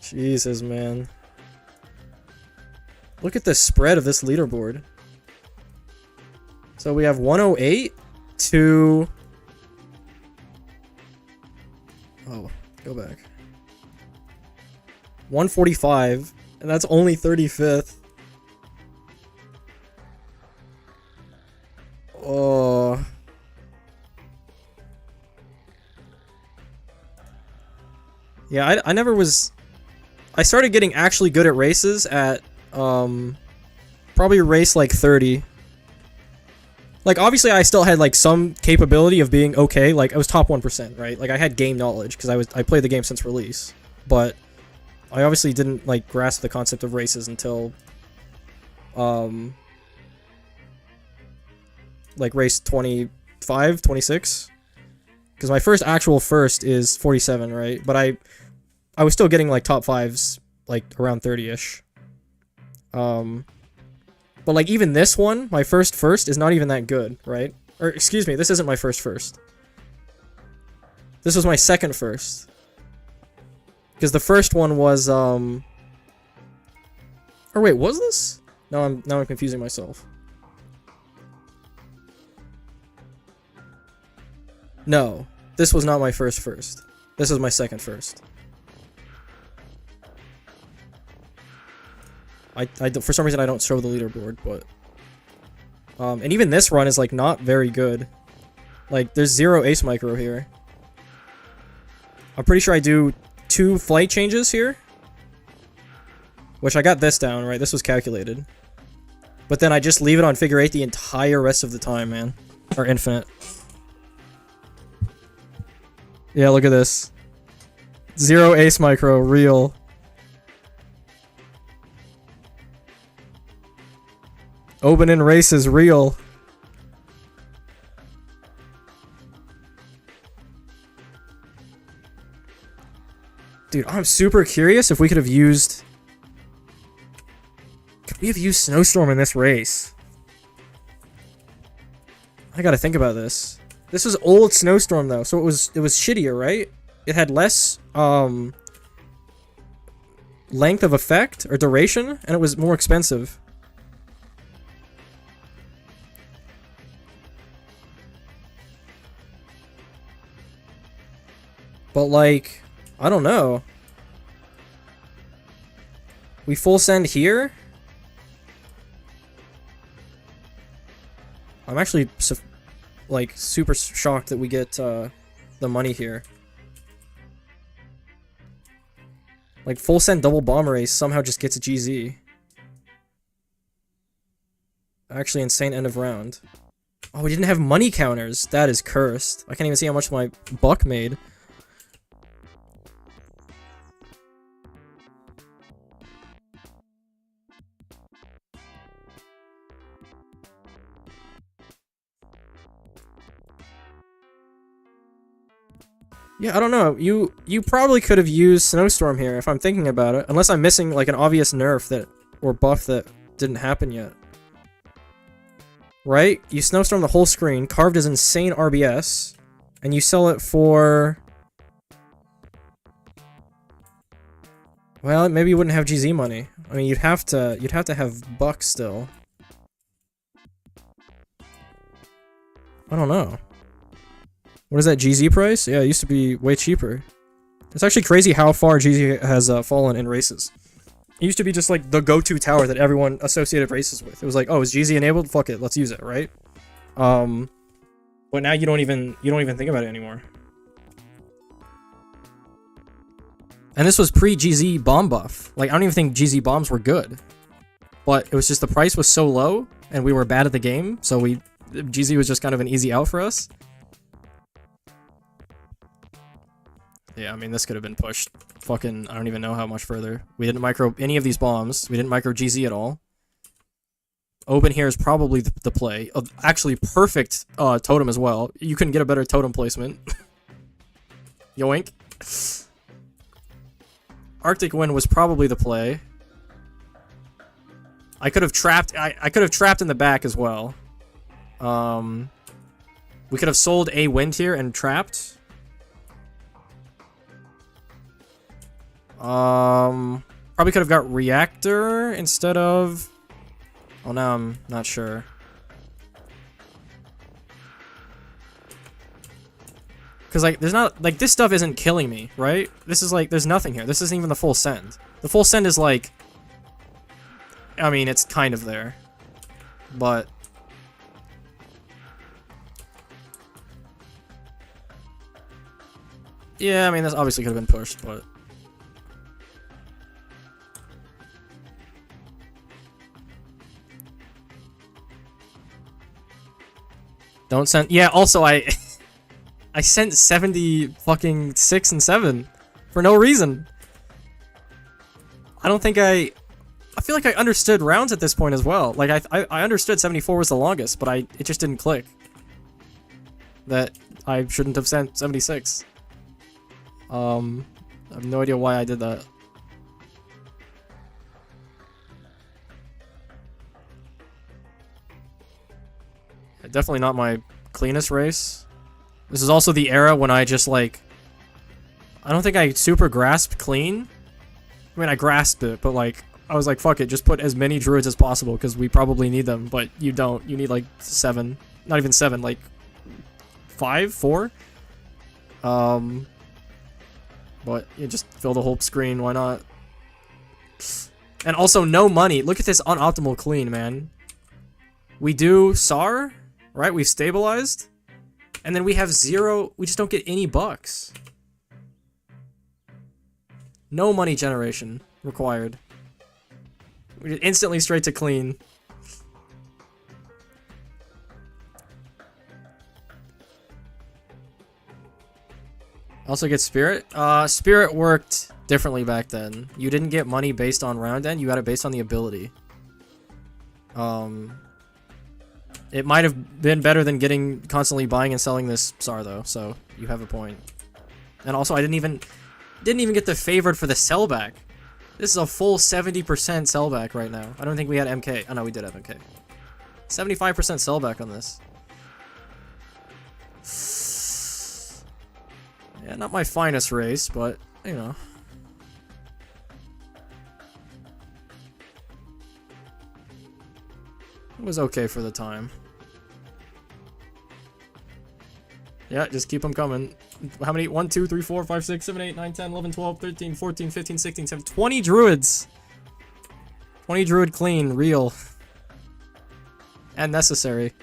Speaker 1: Jesus, man. Look at the spread of this leaderboard. So we have 108 to... Oh, go back. 145, and that's only 35th. Oh. Yeah, I never was... I started getting actually good at races at, probably race like 30. Like, obviously I still had like some capability of being okay, like I was top 1%, right? Like I had game knowledge, because I played the game since release. But I obviously didn't like grasp the concept of races until, like race 25, 26. Because my first actual first is 47, right? But I was still getting like top 5s like around 30-ish. But like even this one, my first is not even that good, right? Or excuse me, this isn't my first. This was my second first. Because the first one was or wait, was this? No, I'm confusing myself. No, this was not my first. This was my second first. I for some reason I don't show the leaderboard, but and even this run is like not very good. Like there's 0 ace micro here. I'm pretty sure I do 2 flight changes here, which I got this down, right? This was calculated. But then I just leave it on figure 8 the entire rest of the time, man. Or infinite. Yeah, look at this. 0 ace micro, real. Open in races, real. Dude, I'm super curious if we could have used... Could we have used Snowstorm in this race? I gotta think about this. This was old Snowstorm though, so it was shittier, right? It had less length of effect or duration, and it was more expensive. But like, I don't know. We full send here? I'm actually like super shocked that we get the money here. Like full send double bomb race somehow just gets a GZ. Actually insane end of round. Oh, we didn't have money counters. That is cursed. I can't even see how much my buck made. Yeah, I don't know. You probably could have used Snowstorm here if I'm thinking about it. Unless I'm missing like an obvious nerf that or buff that didn't happen yet. Right? You Snowstorm the whole screen, carved as insane RBS, and you sell it for... Well, maybe you wouldn't have GZ money. I mean, you'd have to have bucks still. I don't know. What is that GZ price? Yeah, it used to be way cheaper. It's actually crazy how far GZ has fallen in races. It used to be just like the go-to tower that everyone associated races with. It was like, oh, is GZ enabled? Fuck it, let's use it, right? But now you don't even think about it anymore. And this was pre-GZ bomb buff. Like, I don't even think GZ bombs were good. But it was just the price was so low, and we were bad at the game, so GZ was just kind of an easy out for us. Yeah, I mean, this could have been pushed fucking, I don't even know how much further. We didn't micro any of these bombs. We didn't micro GZ at all. Open here is probably the play. Actually, perfect totem as well. You couldn't get a better totem placement. Yoink. Arctic Wind was probably the play. I could have trapped, I could have trapped in the back as well. We could have sold a wind here and trapped. Probably could have got reactor instead of... Oh, now I'm not sure. Because, like, there's not... Like, this stuff isn't killing me, right? This is, like, there's nothing here. This isn't even the full send. The full send is, like... I mean, it's kind of there. But... Yeah, I mean, this obviously could have been pushed, but... Don't send... Yeah, also, I sent 70 fucking 6 and 7 for no reason. I don't think I feel like I understood rounds at this point as well. Like, I understood 74 was the longest, but it just didn't click. That I shouldn't have sent 76. I have no idea why I did that. Definitely not my cleanest race. This is also the era when I just like... I don't think I super grasped clean. I mean, I grasped it, but like... I was like, fuck it, just put as many druids as possible, because we probably need them, but you don't. You need like 7. Not even 7, like... 5? 4? But you just fill the whole screen, why not? And also, no money. Look at this unoptimal clean, man. We do SAR, right? We've stabilized. And then we have 0... We just don't get any bucks. No money generation required. We just instantly straight to clean. Also get Spirit. Spirit worked differently back then. You didn't get money based on round end, you got it based on the ability. It might have been better than constantly buying and selling this SAR though, so you have a point. And also I didn't even get the favored for the sellback. This is a full 70% sellback right now. I don't think we had MK. Oh no, we did have MK. 75% sellback on this. Yeah, not my finest race, but, you know. It was okay for the time. Yeah, just keep them coming. How many? 1, 2, 3, 4, 5, 6, 7, 8, 9, 10, 11, 12, 13, 14, 15, 16, 17, 20 druids! 20 druid clean, real. And necessary.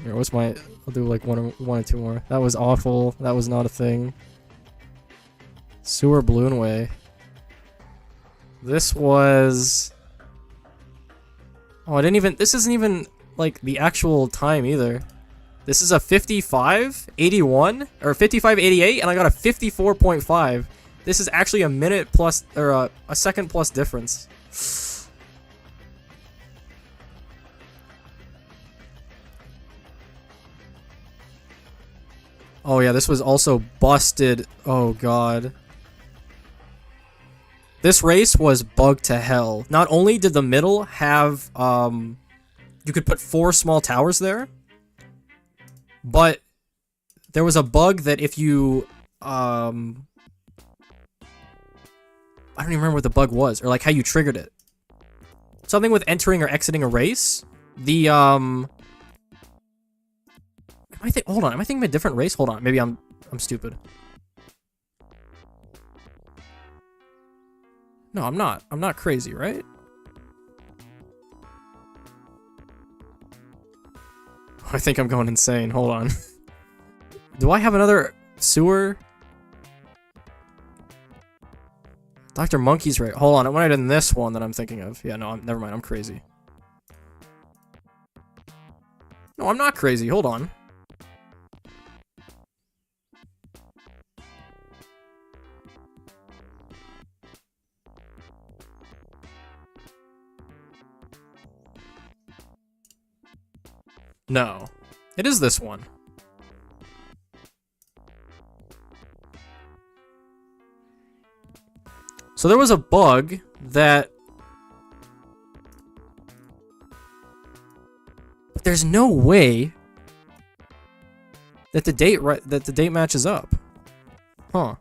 Speaker 1: Here, what's my... I'll do like one or two more. That was awful. That was not a thing. Sewer Balloon Way. This was... Oh, I didn't even... This isn't even, like, the actual time either. This is a 55.81? Or 55.88, and I got a 54.5. This is actually a minute plus... Or a second plus difference. Oh yeah, this was also busted. Oh god. This race was bugged to hell. Not only did the middle have, you could put 4 small towers there, but there was a bug that if you, I don't even remember what the bug was, or like how you triggered it. Something with entering or exiting a race. The, hold on, am I thinking of a different race? Hold on, maybe I'm stupid. No, I'm not. I'm not crazy, right? I think I'm going insane. Hold on. Do I have another sewer? Dr. Monkey's right. Hold on, it might have been this one that I'm thinking of. Yeah, no, never mind. I'm crazy. No, I'm not crazy. Hold on. No. It is this one. So there was a bug that... But there's no way that the date matches up. Huh.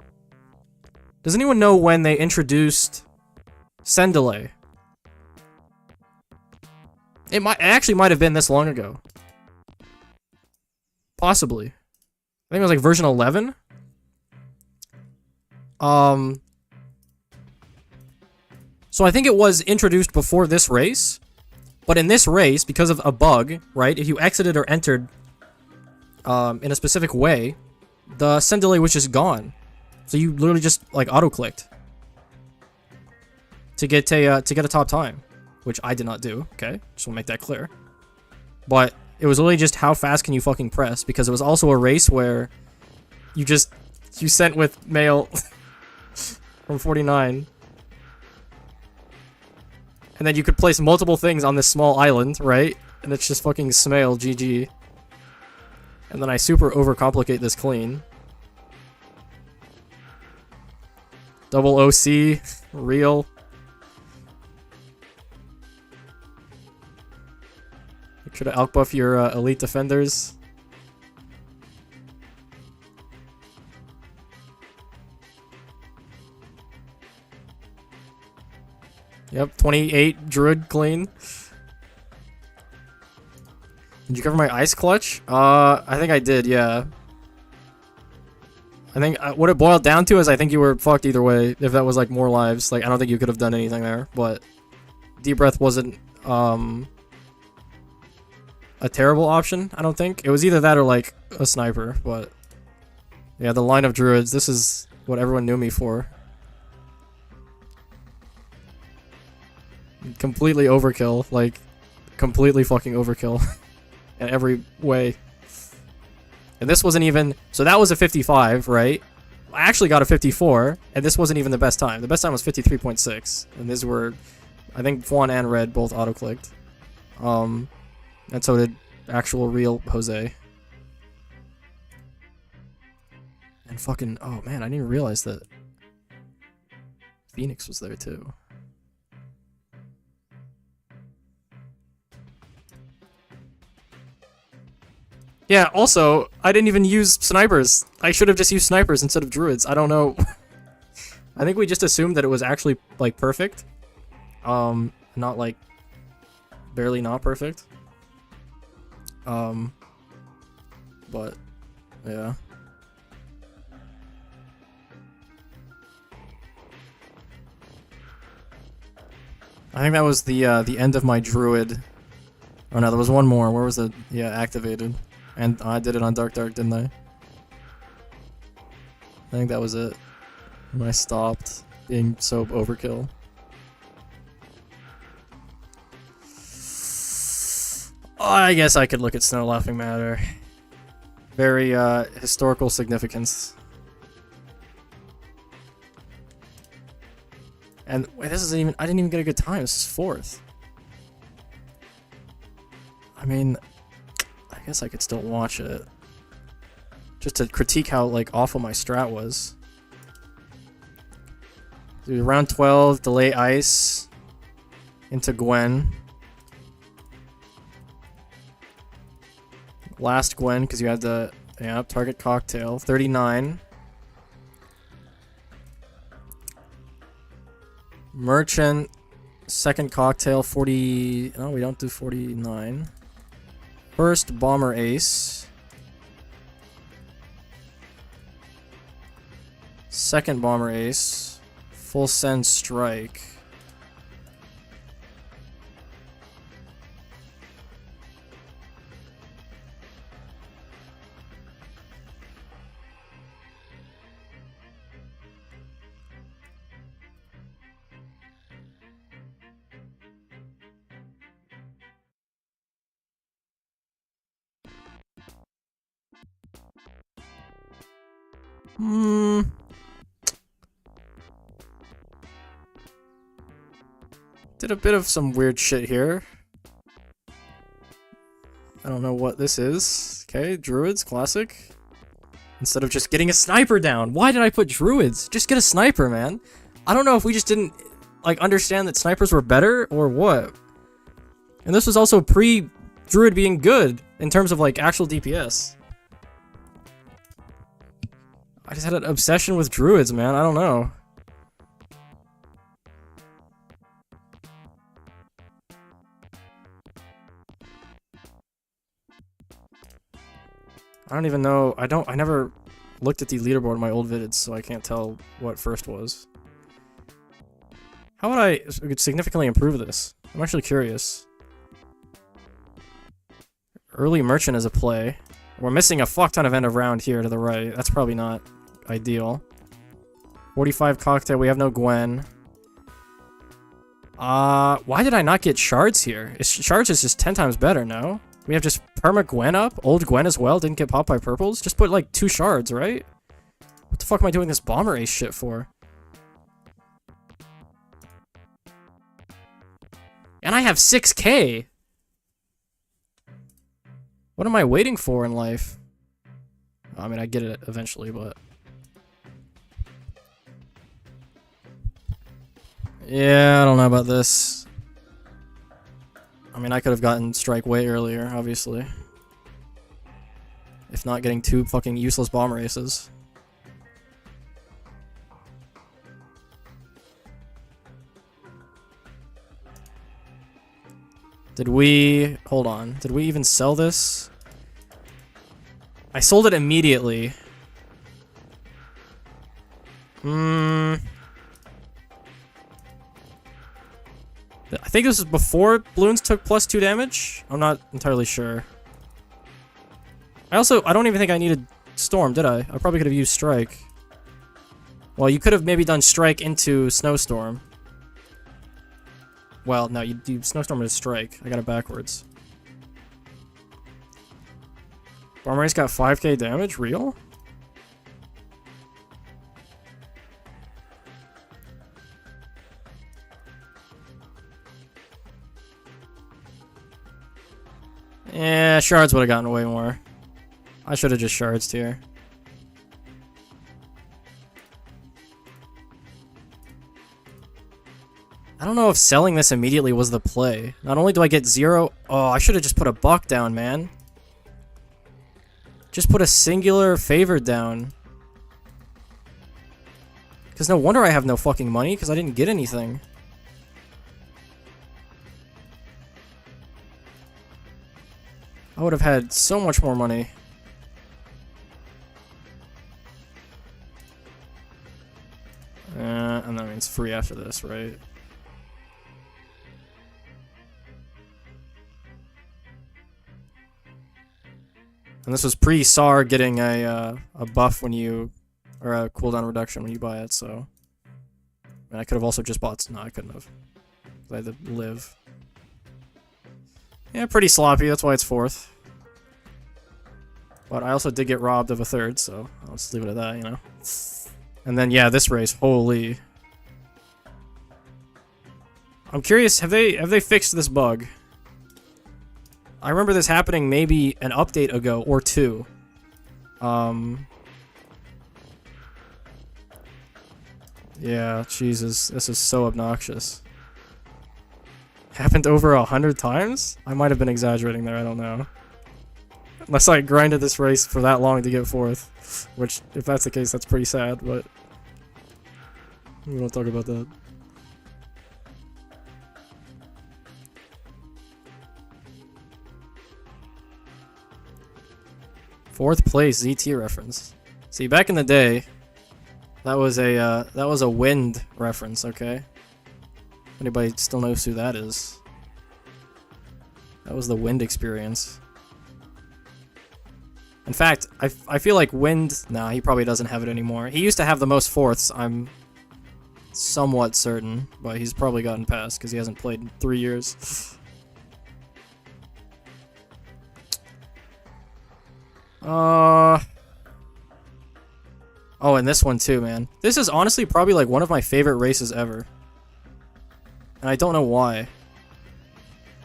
Speaker 1: Does anyone know when they introduced send delay? It actually might have been this long ago. Possibly. I think it was like version 11. So I think it was introduced before this race. But in this race, because of a bug, right? If you exited or entered in a specific way, the send delay was just gone. So you literally just like auto-clicked to get a top time, which I did not do. Okay, just want to make that clear. But it was literally just how fast can you fucking press, because it was also a race where you sent with mail from 49. And then you could place multiple things on this small island, right? And it's just fucking Smail, GG. And then I super overcomplicate this clean. Double OC, real. Should I outbuff your elite defenders? Yep, 28 druid clean. Did you cover my ice clutch? I think I did, yeah. I think what it boiled down to is I think you were fucked either way. If that was like more lives, like I don't think you could have done anything there. But deep breath wasn't a terrible option. I don't think it was either that or like a sniper. But yeah, the line of druids. This is what everyone knew me for. Completely overkill, like completely fucking overkill in every way. And this wasn't even, so that was a 55, right? I actually got a 54, and this wasn't even the best time. The best time was 53.6, and these were, I think Fuan and Red both auto-clicked. And so did actual real Jose. And fucking, oh man, I didn't even realize that Phoenix was there too. Yeah, also, I didn't even use snipers. I should have just used snipers instead of druids. I don't know. I think we just assumed that it was actually, like, perfect. Not, like, barely not perfect. But, yeah. I think that was the end of my druid. Oh no, there was one more. Where was it? Yeah, activated. And I did it on Dark, didn't I? I think that was it. When I stopped being so overkill. I guess I could look at Snow Laughing Matter. Very, historical significance. And wait, this isn't even, I didn't even get a good time. This is 4th. I mean, I guess I could still watch it. Just to critique how, like, awful my strat was. Dude, round 12, delay ice into Gwen. Last Gwen, because you had the, yeah, target cocktail. 39. Merchant, second cocktail, 40... No, we don't do 49. First bomber ace. Second bomber ace. Full send strike. Did a bit of some weird shit here. I don't know what this is. Okay, druids, classic. Instead of just getting a sniper down. Why did I put druids? Just get a sniper, man. I don't know if we just didn't, like, understand that snipers were better or what. And this was also pre-druid being good in terms of, like, actual DPS. I just had an obsession with druids, man. I don't know. I don't even know. I never looked at the leaderboard in my old vids, so I can't tell what first was. How would I significantly improve this? I'm actually curious. Early merchant is a play. We're missing a fuck ton of end of round here to the right. That's probably not ideal. 45 cocktail. We have no Gwen. Why did I not get shards here? Shards is just 10 times better, no? We have just perma Gwen up. Old Gwen as well. Didn't get popped by purples. Just put like 2 shards, right? What the fuck am I doing this bomber ace shit for? And I have 6k. What am I waiting for in life? I mean, I get it eventually, but... Yeah, I don't know about this. mean, I could have gotten strike way earlier, obviously. If not getting 2 fucking useless bomb races. Did we... Hold on. Did we even sell this? I sold it immediately. I think this was before balloons took +2 damage? I'm not entirely sure. I don't even think I needed Storm, did I? I probably could have used Strike. Well, you could have maybe done Strike into Snowstorm. Well, no, you do Snowstorm into Strike. I got it backwards. Bomb Race got 5k damage? Real? Yeah, shards would have gotten way more. I should have just shards here. I don't know if selling this immediately was the play. Not only do I get 0... Oh, I should have just put a buck down, man. Just put a singular favor down. Because no wonder I have no fucking money, because I didn't get anything. I would have had so much more money. And that means free after this, right? And this was pre-SAR getting a buff when you... Or a cooldown reduction when you buy it, so... And I could have also just bought... No, I couldn't have. I had to live. Yeah, pretty sloppy, that's why it's 4th. But I also did get robbed of a 3rd, so I'll just leave it at that, you know? And then, yeah, this race, holy... I'm curious, have they fixed this bug? I remember this happening maybe an update ago, or 2. Yeah, Jesus, this is so obnoxious. Happened over 100 times? I might have been exaggerating there, I don't know. Unless I grinded this race for that long to get 4th. Which, if that's the case, that's pretty sad, but... We won't talk about that. Fourth place ZT reference. See, back in the day, that was a wind reference, okay? Anybody still knows who that is? That was the wind experience. In fact, I feel like Wind... Nah, he probably doesn't have it anymore. He used to have the most 4ths, I'm somewhat certain, but he's probably gotten past because he hasn't played in 3 years. Oh, and this one too, man. This is honestly probably like one of my favorite races ever. And I don't know why.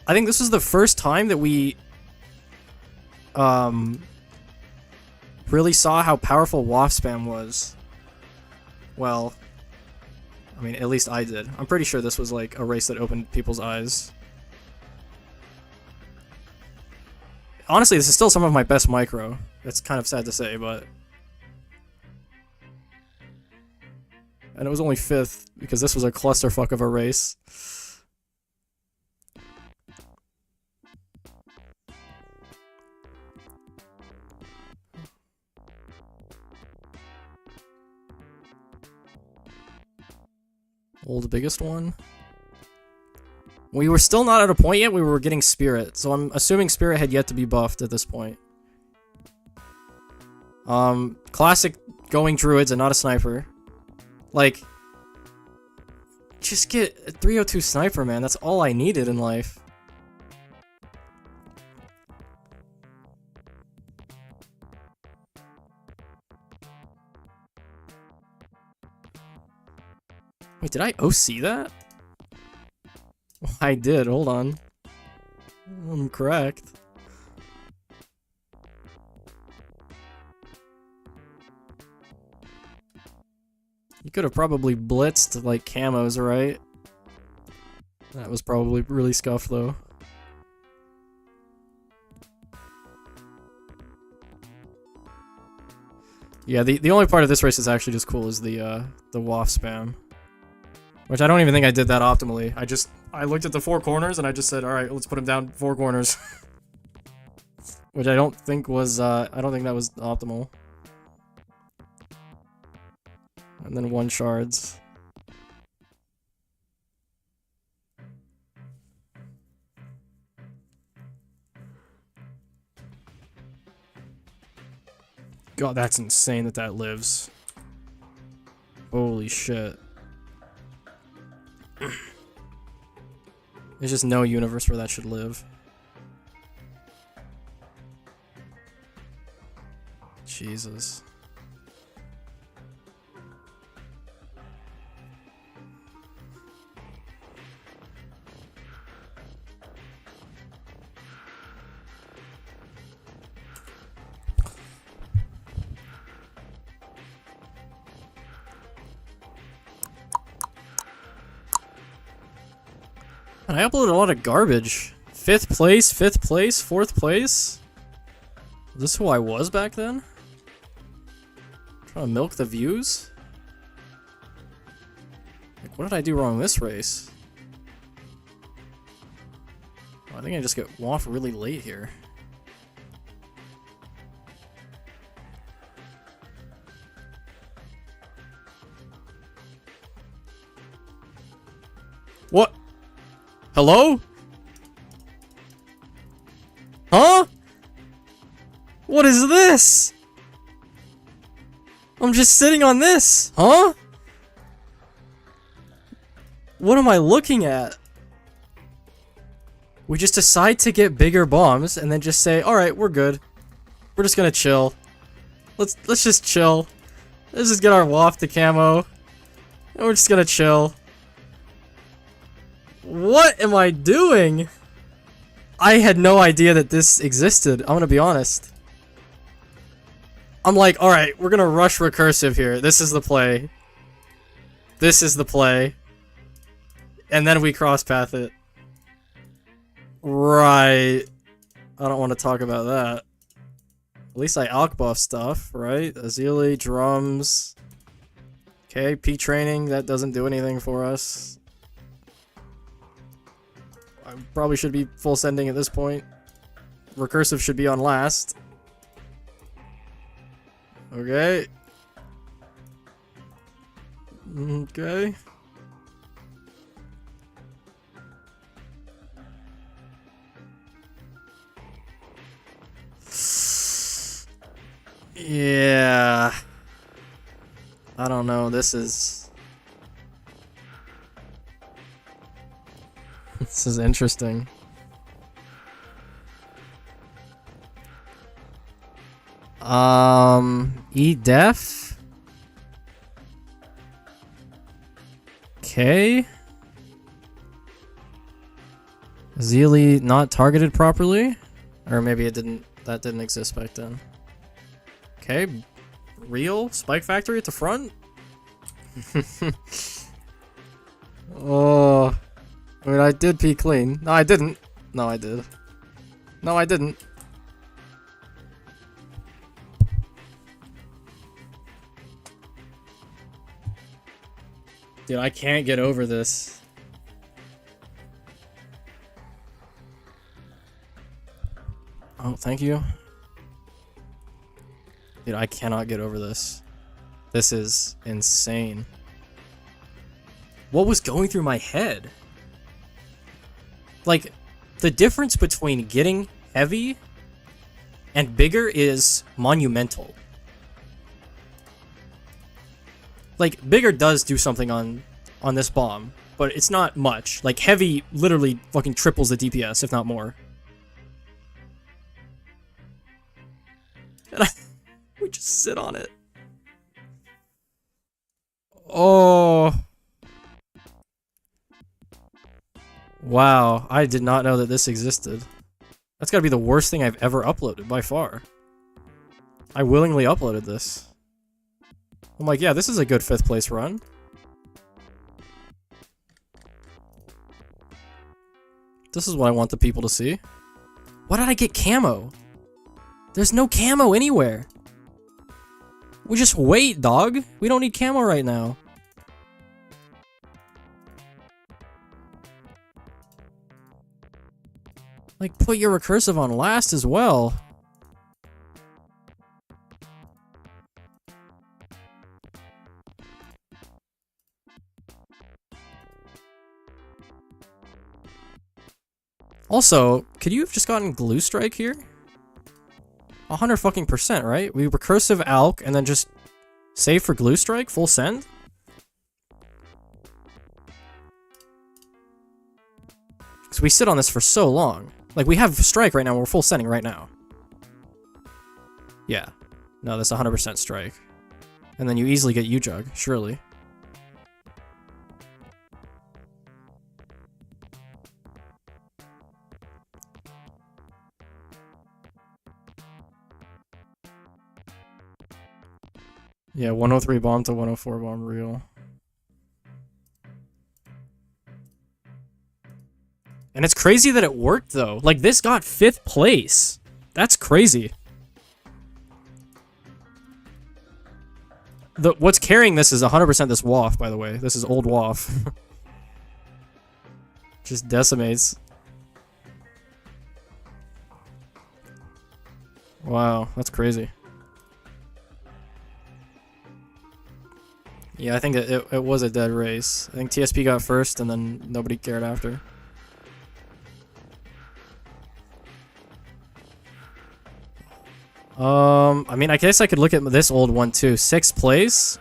Speaker 1: I think this is the first time that we really saw how powerful waft spam was. Well, I mean, at least I did. I'm pretty sure this was like a race that opened people's eyes. Honestly, this is still some of my best micro. It's kind of sad to say, but... And it was only 5th, because this was a clusterfuck of a race. The biggest one? We were still not at a point yet, we were getting Spirit, so I'm assuming Spirit had yet to be buffed at this point. Classic going Druids and not a Sniper. Like, just get a 302 Sniper, man, that's all I needed in life. Wait, did I OC that? I did, hold on. I'm correct. You could have probably blitzed, like, camos, right? That was probably really scuffed, though. Yeah, the only part of this race that's actually just cool is the waft spam. Which I don't even think I did that optimally. I looked at the 4 corners and I just said, alright, let's put them down 4 corners. Which I don't think was, I don't think that was optimal. And then 1 shards. God, that's insane that that lives. Holy shit. There's just no universe where that should live. Jesus. And I uploaded a lot of garbage. 5th place, 5th place, 4th place? Is this who I was back then? Trying to milk the views? Like, what did I do wrong this race? Oh, I think I just get waft really late here. What? Hello? Huh? What is this? I'm just sitting on this, huh? What am I looking at? We just decide to get bigger bombs and then just say, alright, we're good. We're just gonna chill. Let's just chill. Let's just get our waft to camo. And we're just gonna chill. What am I doing? I had no idea that this existed, I'm gonna be honest. I'm like, alright, we're gonna rush recursive here. This is the play. This is the play. And then we cross-path it. Right. I don't want to talk about that. At least I alk buff stuff, right? Azili, drums. Okay, P training, that doesn't do anything for us. I probably should be full sending at this point. Recursive should be on last. Okay. Okay. Yeah. I don't know, this is... This is interesting. E-def? Okay. Zeely not targeted properly? Or maybe it didn't, that didn't exist back then. Okay. Real? Spike Factory at the front? Oh. I mean, I did pee clean. No, I didn't. No, I did. No, I didn't. Dude, I can't get over this. Oh, thank you. Dude, I cannot get over this. This is insane. What was going through my head? Like, the difference between getting heavy and bigger is monumental. Like, bigger does do something on this bomb, but it's not much. Like, heavy literally fucking triples the DPS, if not more. And we just sit on it. Oh. Wow, I did not know that this existed. That's gotta be the worst thing I've ever uploaded, by far. I willingly uploaded this. I'm like, yeah, this is a good 5th place run. This is what I want the people to see. Why did I get camo? There's no camo anywhere. We just wait, dog. We don't need camo right now. Like, put your recursive on last as well. Also, could you have just gotten glue strike here? 100%, right? We recursive alk and then just save for glue strike, full send? Because we sit on this for so long. Like, we have strike right now, we're full sending right now. Yeah. No, that's 100% strike. And then you easily get U-Jug, surely. Yeah, 103 bomb to 104 bomb real. And it's crazy that it worked, though. Like, this got 5th place. That's crazy. What's carrying this is 100% this WAF, by the way. This is old WAF. Just decimates. Wow, that's crazy. Yeah, I think it was a dead race. I think TSP got first, and then nobody cared after. I mean, I guess I could look at this old one too. 6th place.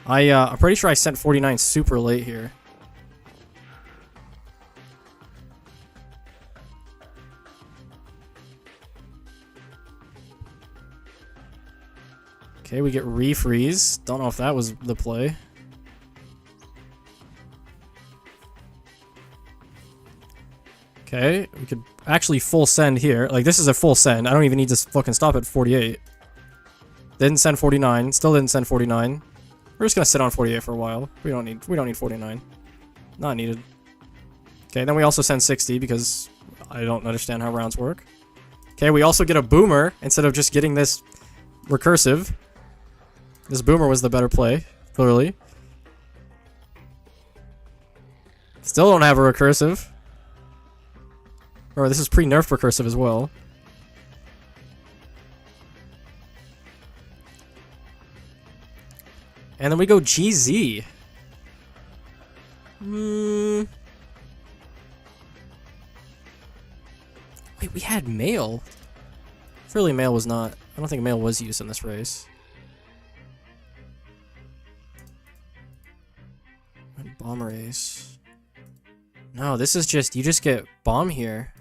Speaker 1: I'm pretty sure I sent 49 super late here. Okay, we get refreeze. Don't know if that was the play. Okay, we could actually full send here. Like, this is a full send. I don't even need to fucking stop at 48. Didn't send 49. Still didn't send 49. We're just gonna sit on 48 for a while. We don't need 49. Not needed. Okay, then we also send 60 because I don't understand how rounds work. Okay, we also get a boomer instead of just getting this recursive. This boomer was the better play, clearly. Still don't have a recursive. Or this is pre-nerf recursive as well. And then we go GZ. Wait, we had mail. Surely mail was not. I don't think mail was used in this race. And bomb race. No, this is just, you just get bomb here.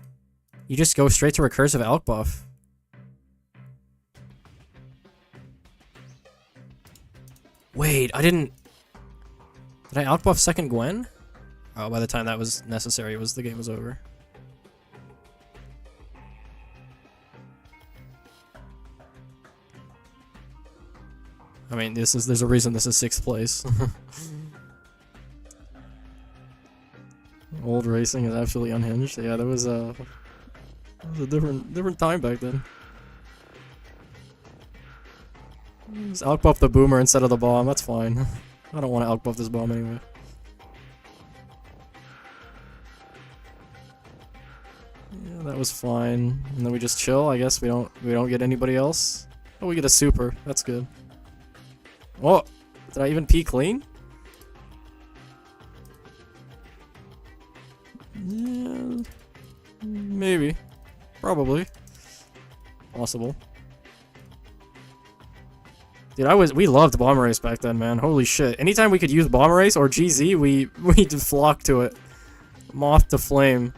Speaker 1: You just go straight to recursive alk buff. Wait, I didn't... Did I alk buff second Gwen? Oh, by the time that was necessary, the game was over. I mean, there's a reason this is 6th place. Old racing is absolutely unhinged. Yeah, that was a different time back then. Just outbuff the boomer instead of the bomb. That's fine. I don't want to outbuff this bomb anyway. Yeah, that was fine. And then we just chill. I guess we don't get anybody else. Oh, we get a super. That's good. Oh, did I even pee clean? Yeah, maybe. Probably. Possible. Dude, we loved Bomber Race back then, man. Holy shit. Anytime we could use Bomber Race or GZ, we just flocked to it. Moth to flame.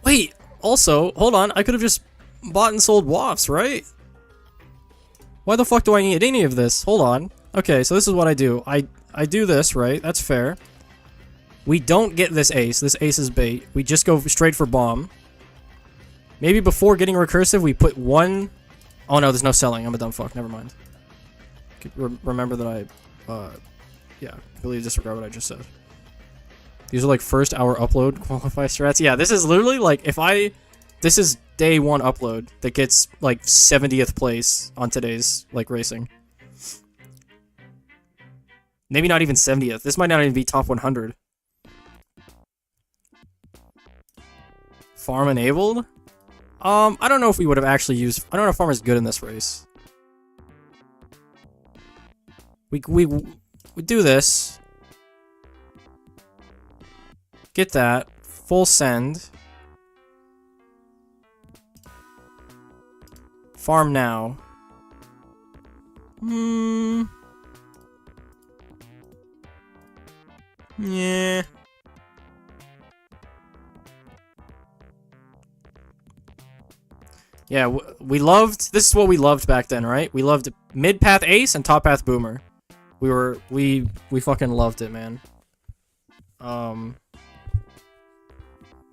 Speaker 1: Wait, also, hold on, I could have just bought and sold WAFs, right? Why the fuck do I need any of this? Hold on. Okay, so this is what I do. I do this, right? That's fair. We don't get this ace. This ace is bait. We just go straight for bomb. Maybe before getting recursive, we put one... Oh no, there's no selling. I'm a dumb fuck. Never mind. Remember that I... yeah, completely disregard what I just said. These are like first hour upload qualify strats. Yeah, this is literally like this is day 1 upload that gets like 70th place on today's like racing. Maybe not even 70th. This might not even be top 100. Farm enabled? I don't know if we would have actually used... I don't know if farm is good in this race. We do this. Get that. Full send. Farm now. Yeah. Yeah, we loved... This is what we loved back then, right? We loved mid-path ace and top-path boomer. We fucking loved it, man. That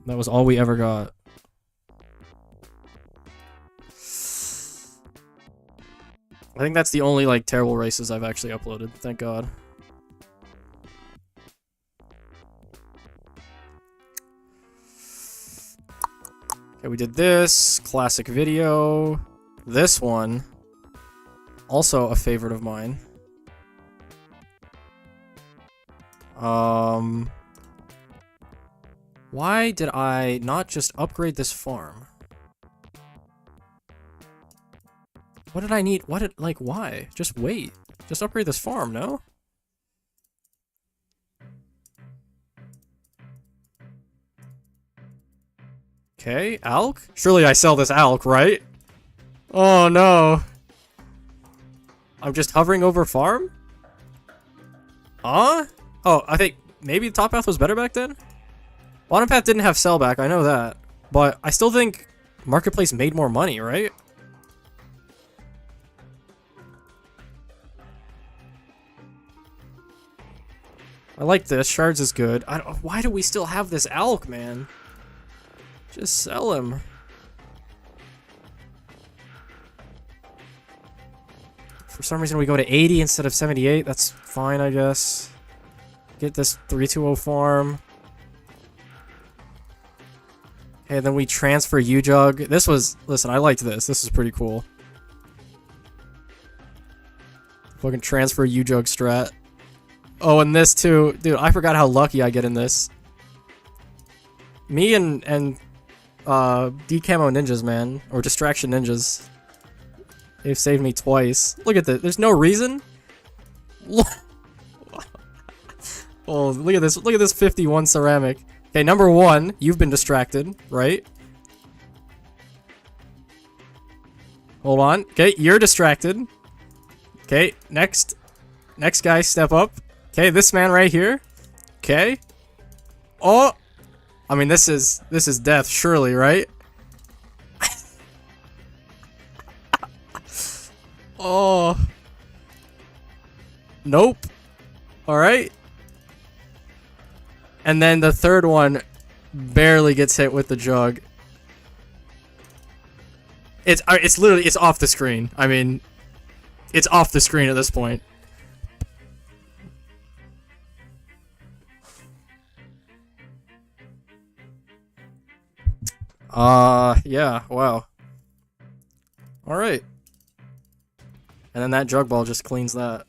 Speaker 1: was all we ever got. I think that's the only, like, terrible races I've actually uploaded. Thank God. Okay, we did this. Classic video. This one. Also a favorite of mine. Why did I not just upgrade this farm? What did I need? Why? Just wait. Just upgrade this farm, no? Okay, Alk? Surely I sell this Alk, right? Oh no. I'm just hovering over farm? Oh, I think maybe the top path was better back then? Bottom path didn't have sellback, I know that. But I still think Marketplace made more money, right? I like this. Shards is good. Why do we still have this Alk, man? Just sell him. For some reason we go to 80 instead of 78. That's fine, I guess. Get this 320 farm. Okay, then we transfer U-Jug. This was... Listen, I liked this. This is pretty cool. Fucking transfer U-Jug strat. Oh, and this too. Dude, I forgot how lucky I get in this. Me and decamo ninjas, man. Or distraction ninjas. They've saved me twice. Look at this. There's no reason. Oh, look at this. Look at this 51 ceramic. Okay, number 1, you've been distracted, right? Hold on. Okay, you're distracted. Okay, next guy, step up. Okay, this man right here. Okay. Oh! I mean, this is death, surely, right? Oh. Nope. Alright. And then the third one barely gets hit with the jug. It's literally, it's off the screen. I mean, it's off the screen at this point. Yeah, wow. Alright. And then that jug ball just cleans that.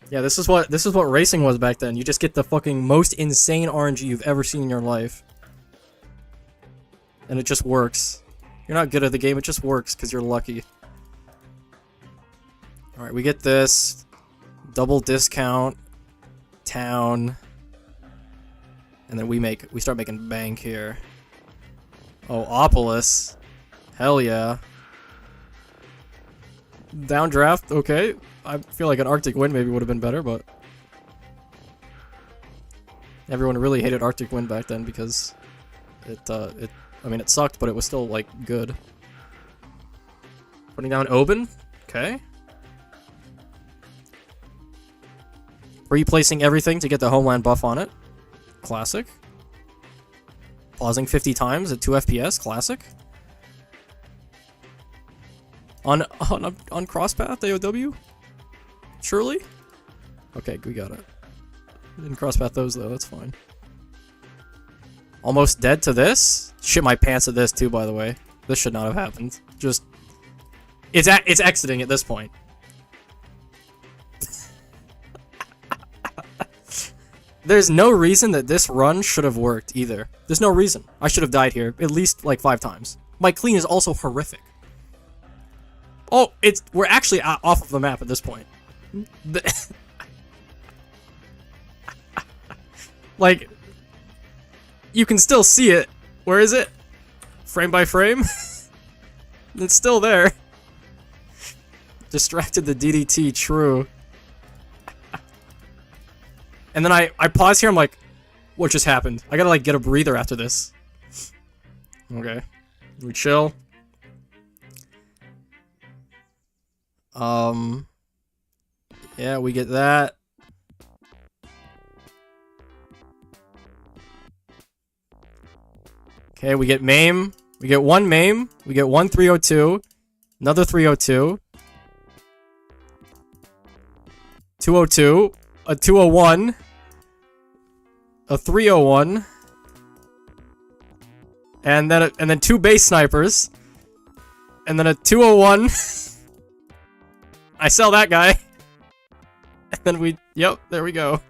Speaker 1: Yeah, this is what racing was back then. You just get the fucking most insane RNG you've ever seen in your life. And it just works. You're not good at the game, it just works because you're lucky. Alright, we get this. Double discount. Town. And then we start making bank here. Oh, Opolis. Hell yeah. Downdraft, okay. I feel like an Arctic Wind maybe would have been better, but... Everyone really hated Arctic Wind back then because I mean, it sucked, but it was still, like, good. Putting down Oben? Okay. Replacing everything to get the homeland buff on it. Classic. Pausing 50 times at 2 FPS. Classic. On crosspath AOW? Surely? Okay, we got it. Didn't crosspath those though, that's fine. Almost dead to this? Shit my pants at this too, by the way. This should not have happened. Just... It's exiting at this point. There's no reason that this run should have worked either. There's no reason. I should have died here at least like 5 times. My clean is also horrific. Oh, we're actually off of the map at this point. Like, you can still see it. Where is it? Frame by frame? It's still there. Distracted the DDT, true. And then I pause here, I'm like, what just happened? I gotta like get a breather after this. Okay. We chill. Yeah, we get that. Okay, we get maim. We get 1 maim. We get 1 302. Another 302. 202. A 201. A 301. And then 2 base snipers. And then a 201. I sell that guy. And then yep, there we go.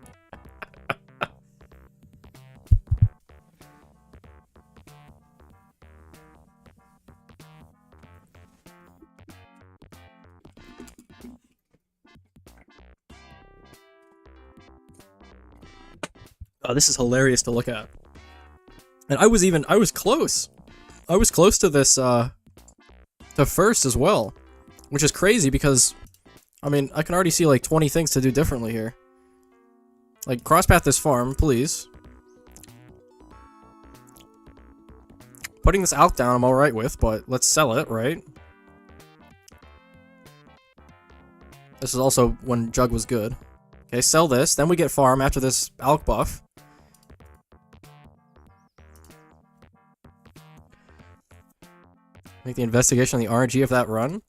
Speaker 1: Oh, this is hilarious to look at. And I was close. I was close to this, to first as well. Which is crazy because, I mean, I can already see like 20 things to do differently here. Like, crosspath this farm, please. Putting this out down I'm alright with, but let's sell it, right? This is also when Jug was good. Okay, sell this, then we get farm after this Alk buff. Make the investigation on the RNG of that run.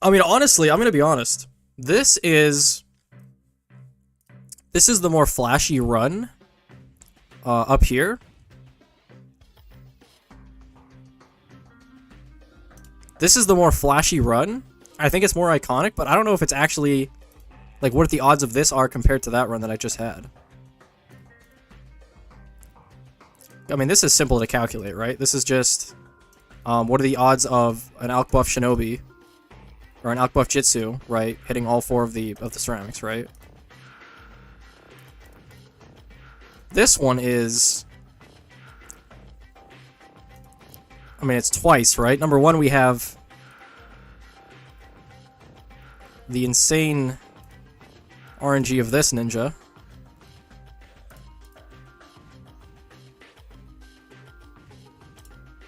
Speaker 1: I mean, honestly, I'm gonna be honest. This is the more flashy run up here. This is the more flashy run. I think it's more iconic, but I don't know if it's actually like what the odds of this are compared to that run that I just had. I mean, this is simple to calculate, right? This is just what are the odds of an Alk buff Shinobi or an Alk buff Jitsu, right, hitting all 4 of the ceramics, right? This one is, I mean, it's twice, right? Number 1, we have the insane RNG of this ninja.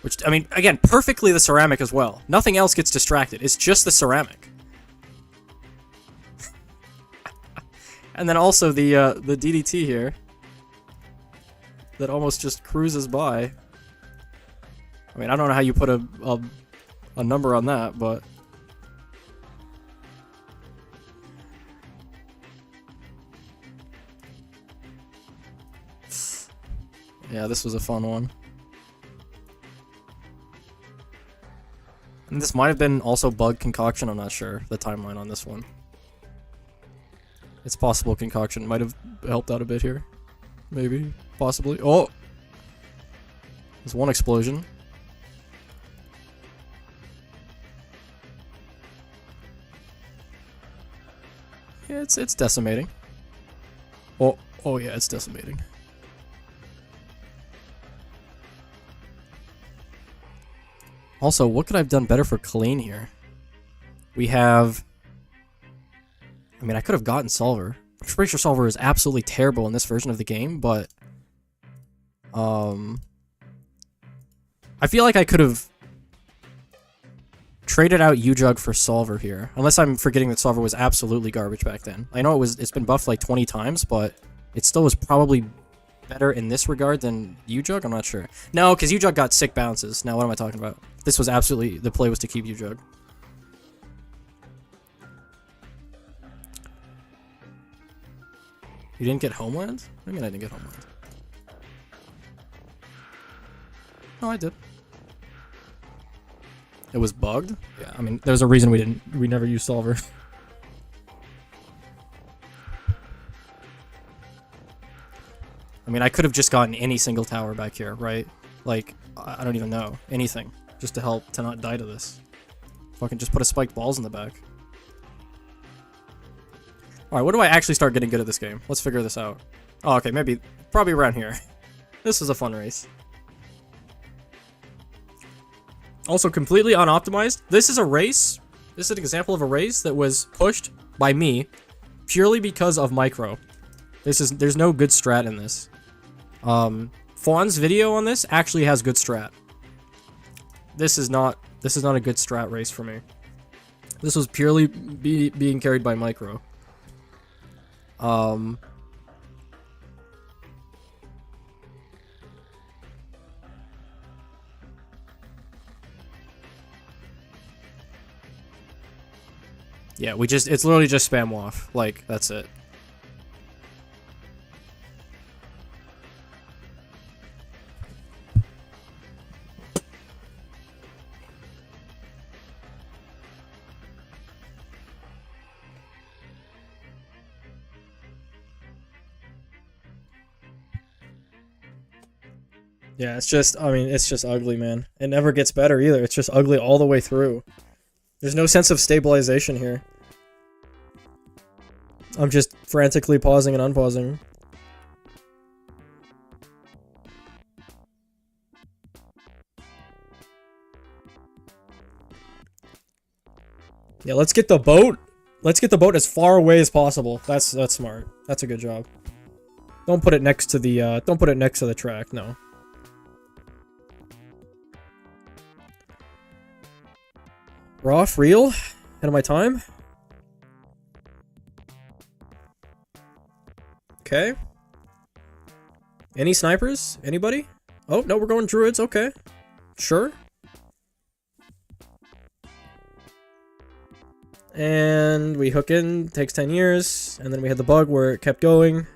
Speaker 1: Which, I mean, again, perfectly the ceramic as well. Nothing else gets distracted. It's just the ceramic. And then also the DDT here. That almost just cruises by. I mean, I don't know how you put a number on that, but... Yeah, this was a fun one. And this might have been also bug concoction, I'm not sure, the timeline on this one. It's possible concoction might have helped out a bit here. Maybe, possibly. Oh! There's one explosion. Yeah, it's decimating. Oh yeah, it's decimating. Also, what could I have done better for clean here? We have... I mean, I could have gotten Solver. I'm pretty sure Solver is absolutely terrible in this version of the game, but... I feel like I could have traded out U-Jug for Solver here. Unless I'm forgetting that Solver was absolutely garbage back then. I know it's been buffed like 20 times, but it still was probably better in this regard than U-Jug? I'm not sure. No, because U-Jug got sick bounces. Now, what am I talking about? This was absolutely... The play was to keep U-Jug. You didn't get Homeland? What do you mean I didn't get Homeland? No, I did. It was bugged? Yeah, I mean, there's a reason we never used Solver. I mean, I could have just gotten any single tower back here, right? Like, I don't even know. Anything. Just to help to not die to this. Fucking just put a spiked balls in the back. Alright, when do I actually start getting good at this game? Let's figure this out. Oh, okay, maybe, probably around here. This is a fun race. Also, completely unoptimized. This is a race. This is an example of a race that was pushed by me purely because of micro. There's no good strat in this. Fawn's video on this actually has good strat. This is not a good strat race for me. This was purely being carried by micro. Yeah, it's literally just spam waff. Like, that's it. Yeah, it's just, I mean, it's just ugly, man. It never gets better either. It's just ugly all the way through. There's no sense of stabilization here. I'm just frantically pausing and unpausing. Yeah, let's get the boat. Let's get the boat as far away as possible. That's smart. That's a good job. Don't put it next to the track, no. Rough, real? Ahead of my time? Okay. Any snipers? Anybody? Oh, no, we're going druids, okay. Sure. And we hook in, takes 10 years, and then we had the bug where it kept going.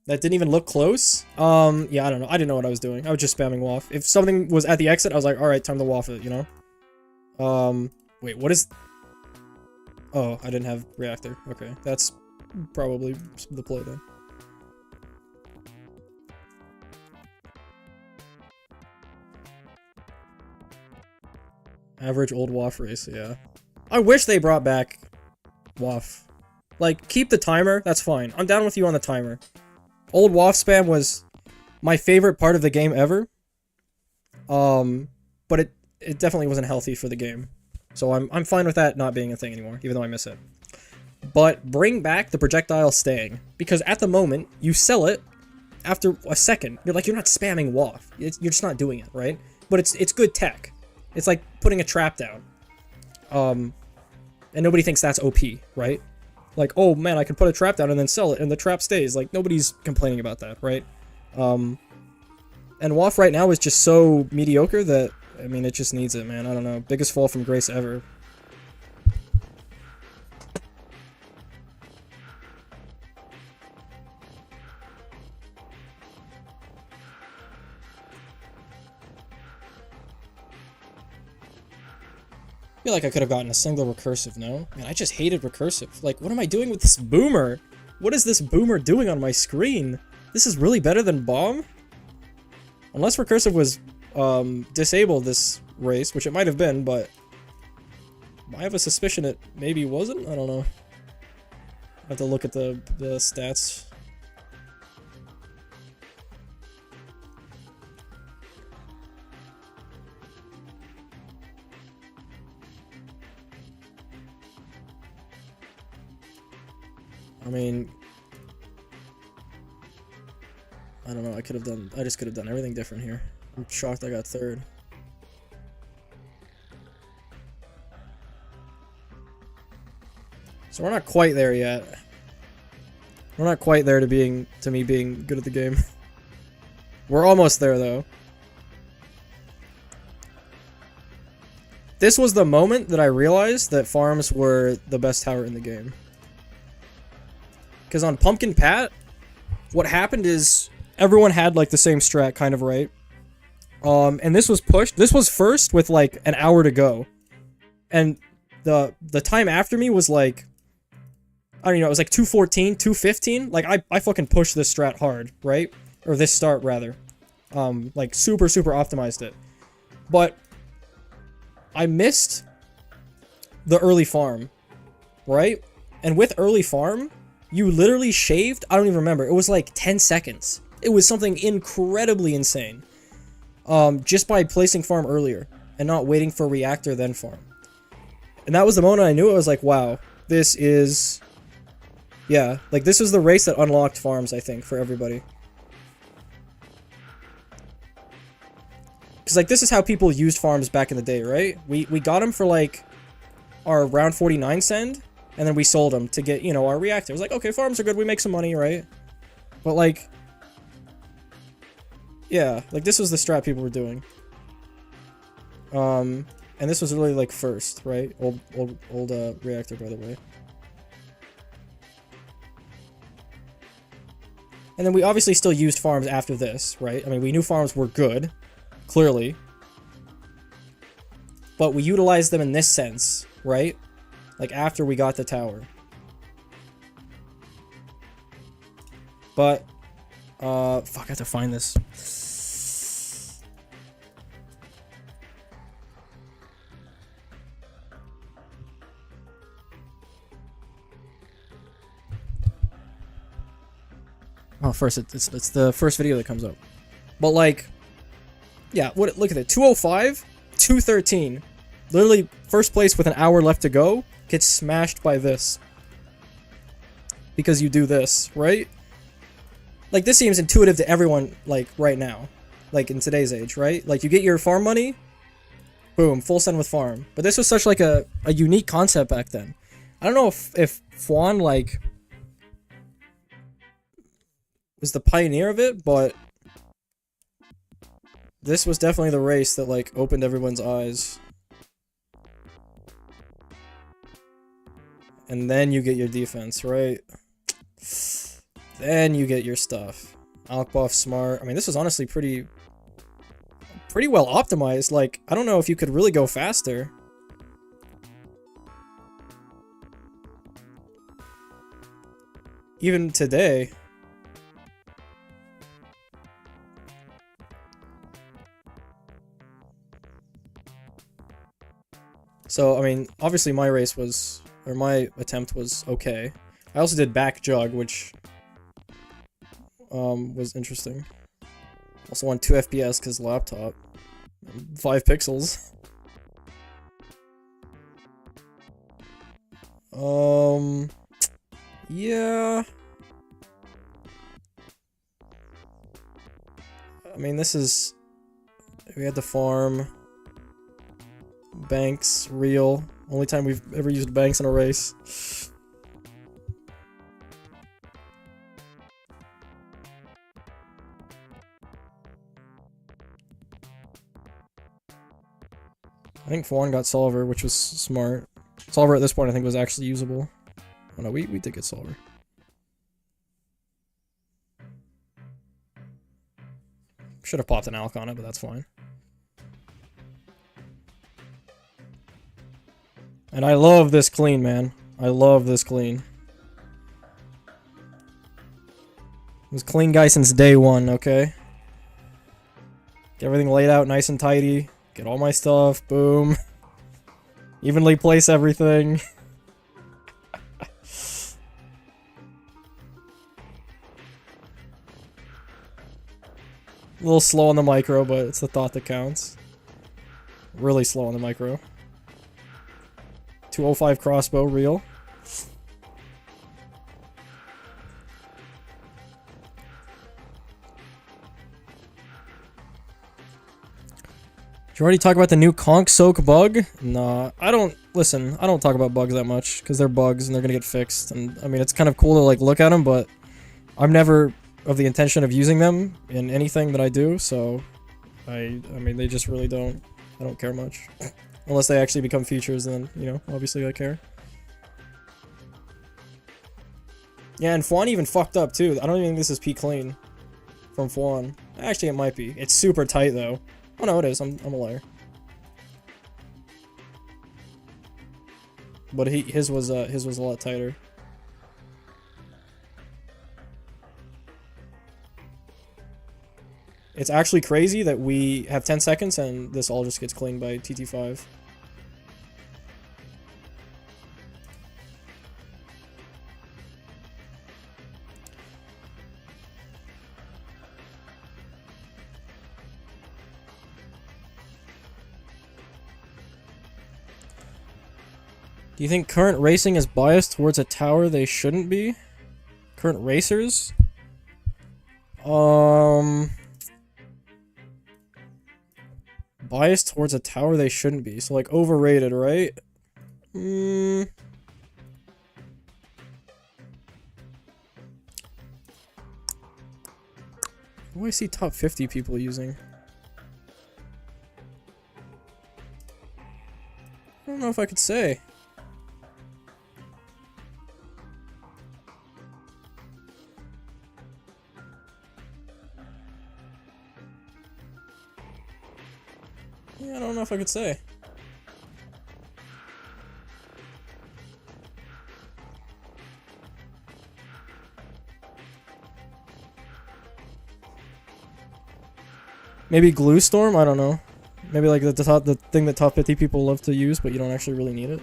Speaker 1: That didn't even look close. Yeah, I don't know. I didn't know what I was doing. I was just spamming waff. If something was at the exit, I was like, alright, time to waff it, you know? Wait, what is... Oh, I didn't have reactor. Okay, that's probably the play then. Average old waff race, yeah. I wish they brought back waff. Like, keep the timer, that's fine. I'm down with you on the timer. Old waff spam was my favorite part of the game ever. But it definitely wasn't healthy for the game. So I'm fine with that not being a thing anymore, even though I miss it. But bring back the projectile staying. Because at the moment, you sell it after a second. You're like, you're not spamming waff. You're just not doing it, right? But it's good tech. It's like putting a trap down. And nobody thinks that's OP, right? Like, oh man, I can put a trap down and then sell it, and the trap stays. Like, nobody's complaining about that, right? And waff right now is just so mediocre that, I mean, it just needs it, man. I don't know. Biggest fall from grace ever. I feel like I could have gotten a single recursive, no? Man, I just hated recursive. Like, what am I doing with this boomer? What is this boomer doing on my screen? This is really better than bomb? Unless recursive was disabled this race, which it might have been, but I have a suspicion it maybe wasn't? I don't know. I have to look at the stats. I mean, I don't know, I just could have done everything different here. I'm shocked I got third. So we're not quite there yet. We're not quite there to me being good at the game. We're almost there though. This was the moment that I realized that farms were the best tower in the game.
Speaker 4: Because on Pumpkin Pat, what happened is everyone had like the same strat kind of, right? And this was pushed. This was first with like an hour to go. And the time after me was like, I don't know, it was like 2:14, 2:15. Like I fucking pushed this strat hard, right? Or this start rather. Like super optimized it. But I missed the early farm, right? And with early farm, you literally shaved, I don't even remember, it was like 10 seconds. It was something incredibly insane. Just by placing farm earlier and not waiting for reactor then farm. And that was the moment I knew it. Was like, wow, this is, yeah, like this is the race that unlocked farms, I think, for everybody. Because like this is how people used farms back in the day, right? We got them for like our round 49 send, and then we sold them to get, you know, our reactor. It was like, okay, farms are good, we make some money, right? But like, yeah, like this was the strat people were doing. And this was really like first, right? Old reactor, by the way. And then we obviously still used farms after this, right? I mean, we knew farms were good, clearly. But we utilized them in this sense, right? Like after we got the tower. But, fuck, I have to find this. Oh, first, it's the first video that comes up. But like, yeah, what? Look at it, 205, 213. Literally, first place with an hour left to go gets smashed by this. Because you do this, right? Like, this seems intuitive to everyone, like, right now. Like, in today's age, right? Like, you get your farm money, boom, full send with farm. But this was such, like, a unique concept back then. I don't know if Fwan, like, was the pioneer of it, but this was definitely the race that, like, opened everyone's eyes. And then you get your defense, right? Then you get your stuff. Alk buff, smart. I mean, this is honestly pretty well optimized. Like, I don't know if you could really go faster. Even today. So, I mean, obviously my race was, or my attempt was okay. I also did back jug, which was interesting. Also won 2 FPS because laptop. 5 pixels. Yeah. I mean, this is, we had to farm. Banks, real. Only time we've ever used banks in a race. I think Fwan got Solver, which was smart. Solver at this point I think was actually usable. Oh no, we did get Solver. Should have popped an Alk on it, but that's fine. And I love this clean, man. I love this clean. It was clean guy since day one, okay? Get everything laid out nice and tidy. Get all my stuff, boom. Evenly place everything. A little slow on the micro, but it's the thought that counts. Really slow on the micro. 205 crossbow, real. Did you already talk about the new conch soak bug? Nah, I don't talk about bugs that much, because they're bugs and they're gonna get fixed, and I mean, it's kind of cool to like look at them, but I'm never of the intention of using them in anything that I do, so I mean, they just really don't, I don't care much. Unless they actually become features, then, you know, obviously I care. Yeah, and Fwan even fucked up too. I don't even think this is P clean from Fwan. Actually, it might be. It's super tight though. Oh no, it is. I'm a liar. But his was a lot tighter. It's actually crazy that we have 10 seconds and this all just gets cleaned by TT5. Do you think current racing is biased towards a tower they shouldn't be? Current racers? Biased towards a tower they shouldn't be. So like overrated, right? What do I see top 50 people using? I don't know if I could say. Yeah, I don't know if I could say. Maybe Glue Storm? I don't know. Maybe like the thing that top 50 people love to use, but you don't actually really need it.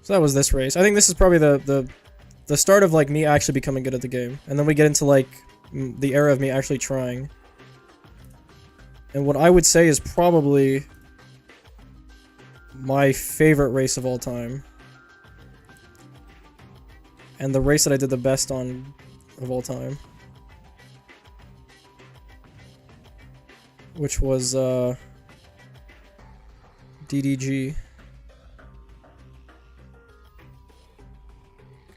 Speaker 4: So that was this race. I think this is probably the start of like me actually becoming good at the game. And then we get into like the era of me actually trying. And what I would say is probably my favorite race of all time. And the race that I did the best on of all time. Which was DDG.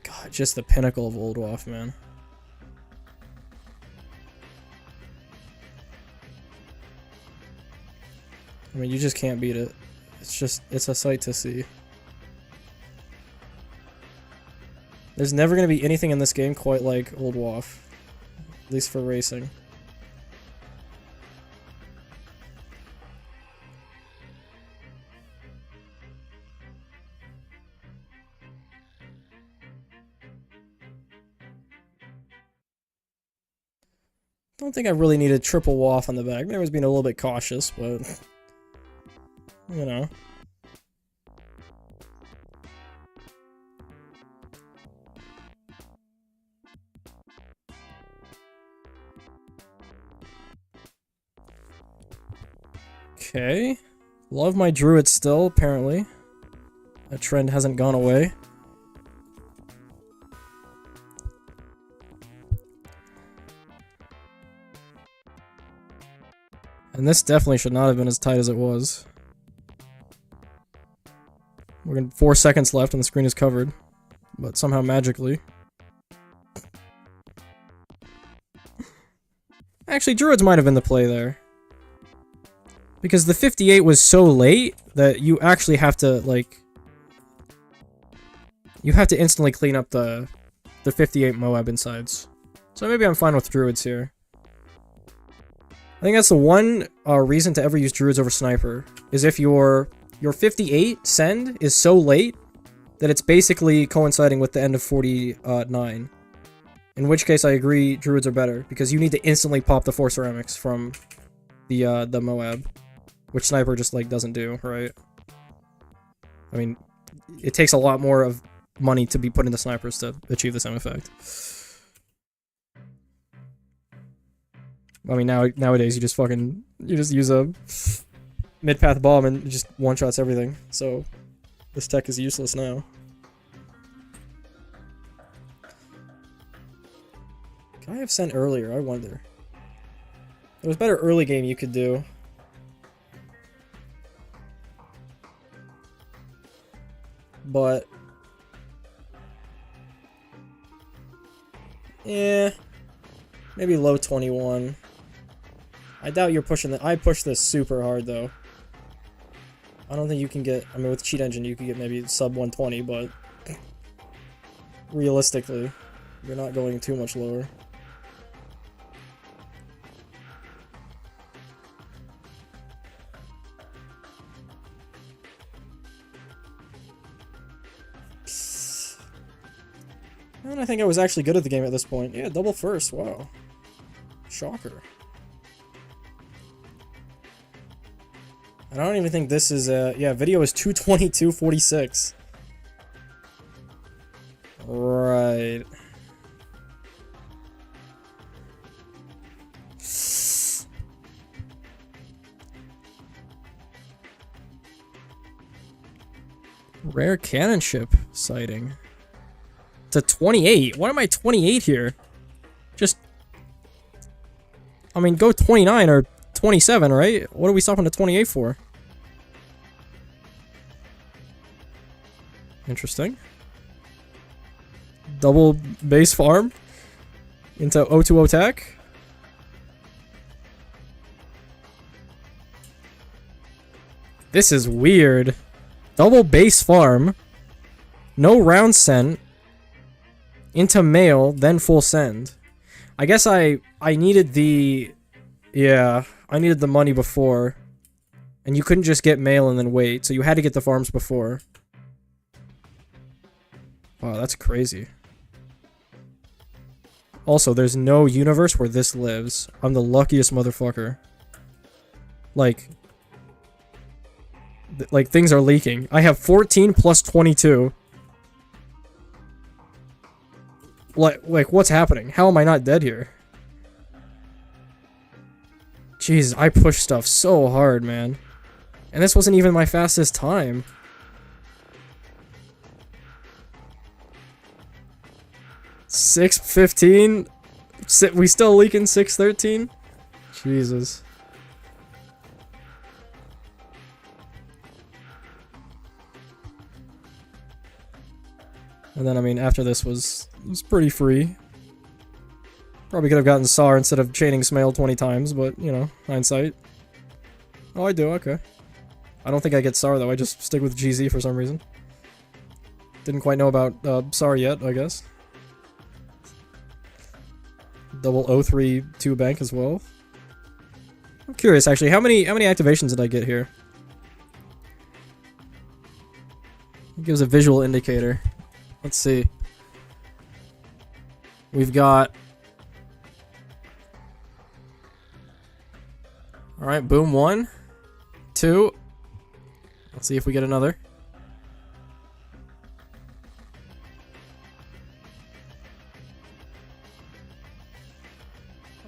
Speaker 4: God, just the pinnacle of Old Waff, man. I mean, you just can't beat it. It's a sight to see. There's never going to be anything in this game quite like Old Waff. At least for racing. Don't think I really needed triple waff on the back. Maybe I was being a little bit cautious, but you know. Okay. Love my druid still, apparently. That trend hasn't gone away. And this definitely should not have been as tight as it was. We're gonna 4 seconds left and the screen is covered. But somehow magically. Actually, druids might have been the play there. Because the 58 was so late that you actually have to, like... You have to instantly clean up the 58 Moab insides. So maybe I'm fine with druids here. I think that's the one reason to ever use druids over sniper, is if your 58 send is so late that it's basically coinciding with the end of 49. In which case I agree druids are better, because you need to instantly pop the 4 ceramics from the Moab, which sniper just like doesn't do, right? I mean, it takes a lot more of money to be put into snipers to achieve the same effect. I mean, nowadays you just use a mid-path bomb and it just one-shots everything. So this tech is useless now. Could I have sent earlier? I wonder. There was better early game you could do. But yeah, maybe low 21. I doubt you're pushing the. I pushed this super hard though. I don't think you can get. I mean, with cheat engine, you could get maybe sub 120, but realistically, you're not going too much lower. And I think I was actually good at the game at this point. Yeah, double first. Wow. Shocker. And I don't even think this is yeah, video is 222.46. Right. Rare cannon ship sighting. To 28. Why am I 28 here? Just, I mean, go 29 or 27, right? What are we stopping at 28 for? Interesting. Double base farm into O2O tech. This is weird. Double base farm. No round sent. Into mail, then full send. I guess I needed the... Yeah, I needed the money before. And you couldn't just get mail and then wait, so you had to get the farms before. Wow, that's crazy. Also, there's no universe where this lives. I'm the luckiest motherfucker. Like, things are leaking. I have 14 plus 22. Like, what's happening? How am I not dead here? Jeez, I pushed stuff so hard, man. And this wasn't even my fastest time. $6.15? We still leaking $6.13? Jesus. And then, I mean, after this was pretty free. Probably could have gotten SAR instead of chaining Smail 20 times, but, you know, hindsight. Oh, I do, okay. I don't think I get SAR, though. I just stick with GZ for some reason. Didn't quite know about SAR yet, I guess. Double 03 2 bank as well. I'm curious, actually, how many activations did I get here? It gives a visual indicator. Let's see. We've got... Alright, boom, 1. 2. Let's see if we get another.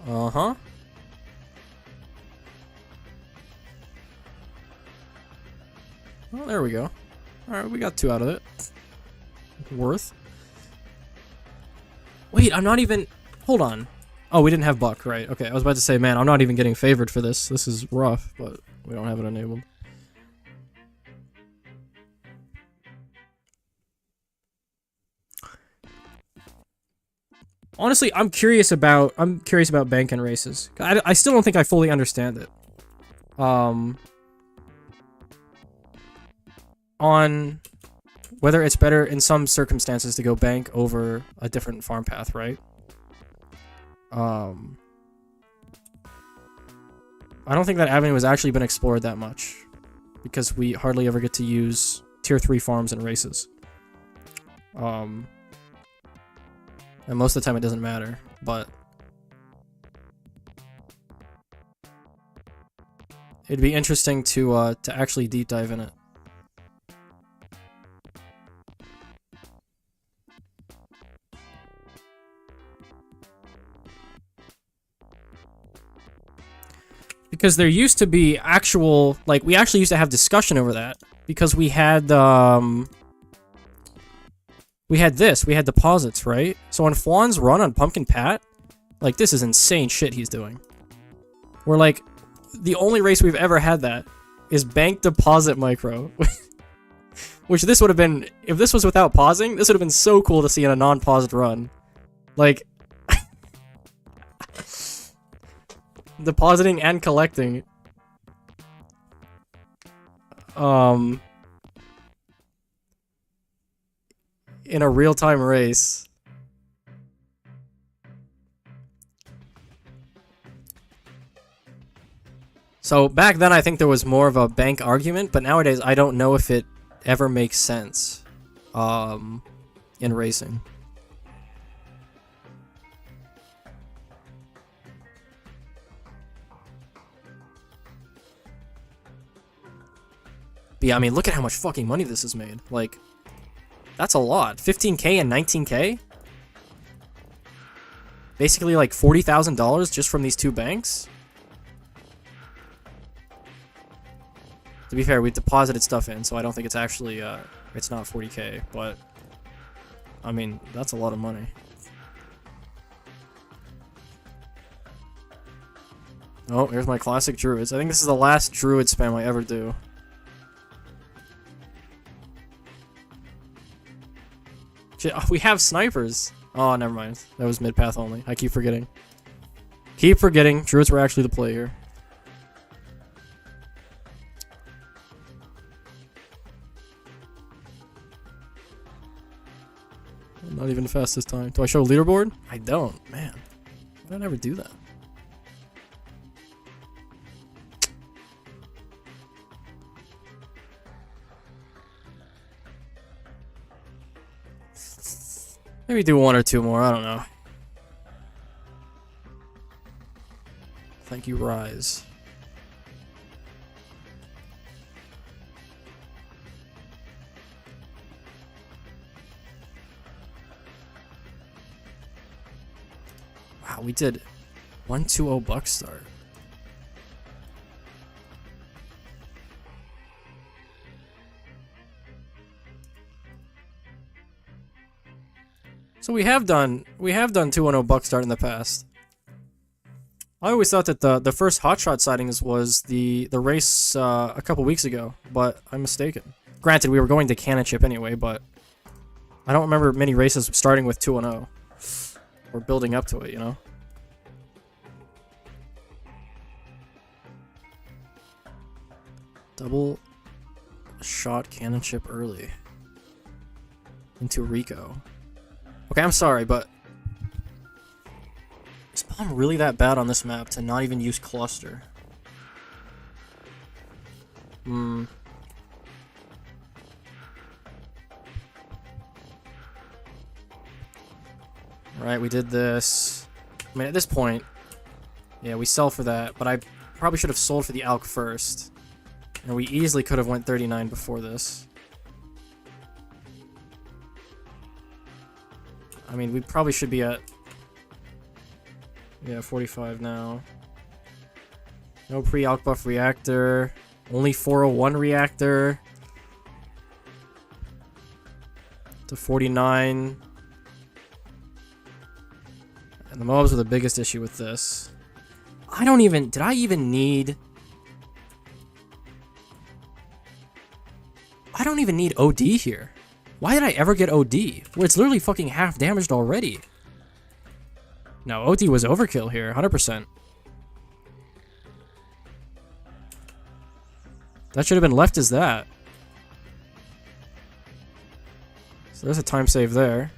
Speaker 4: Uh-huh. Well, there we go. Alright, we got 2 out of it. Worth. Wait, I'm not even... Hold on. Oh, we didn't have Buck, right. Okay, I was about to say, man, I'm not even getting favored for this. This is rough, but we don't have it enabled. Honestly, I'm curious about bank and races. I still don't think I fully understand it. On whether it's better in some circumstances to go bank over a different farm path, right? I don't think that avenue has actually been explored that much because we hardly ever get to use tier 3 farms and races. And most of the time it doesn't matter, but it'd be interesting to actually deep dive in it. Because there used to be actual, like, we actually used to have discussion over that. Because we had deposits, right? So on Fwan's run on Pumpkin Pat, like, this is insane shit he's doing. We're like, the only race we've ever had that is bank deposit micro. Which this would have been, if this was without pausing, this would have been so cool to see in a non-paused run. Like,
Speaker 1: depositing and collecting. In a real-time race. So back then I think there was more of a bank argument, but nowadays I don't know if it ever makes sense in racing. But yeah, I mean, look at how much fucking money this has made. Like, that's a lot. 15K and 19K? Basically like $40,000 just from these two banks? To be fair, we deposited stuff in, so I don't think it's actually, it's not 40K, but, I mean, that's a lot of money. Oh, here's my classic druids. I think this is the last druid spam I ever do. Shit, oh, we have snipers. Oh, never mind. That was mid-path only. I keep forgetting. Keep forgetting. Druids were actually the play here. I'm not even fast this time. Do I show a leaderboard? I don't. Man. Why did I never do that? Maybe do one or two more, I don't know. Thank you, Rise. Wow, we did 120 bucks start. So we have done 210 buck start in the past. I always thought that the first hotshot sightings was the race a couple weeks ago, but I'm mistaken. Granted, we were going to Cannon Chip anyway, but I don't remember many races starting with 210 or building up to it, you know. Double shot Cannon Chip early into Rico. Okay, I'm sorry, but is bomb really that bad on this map to not even use cluster? Right, we did this. I mean, at this point, yeah, we sell for that, but I probably should have sold for the Alk first. And we easily could have went 39 before this. I mean, we probably should be at... yeah, 45 now. No pre-alk buff reactor. Only 401 reactor. To 49. And the mobs are the biggest issue with this. I don't even... did I even need... I don't even need OD here. Why did I ever get OD? Where it's literally fucking half damaged already. No, OD was overkill here, 100%. That should have been left as that. So there's a time save there.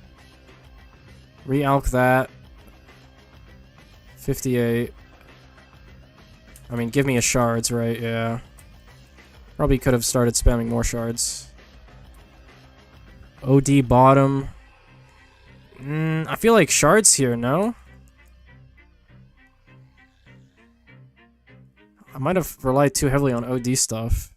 Speaker 1: Re-alk that. 58. I mean, give me a shards, right? Yeah. Probably could have started spamming more shards. OD bottom. I feel like shards here, no? I might have relied too heavily on OD stuff.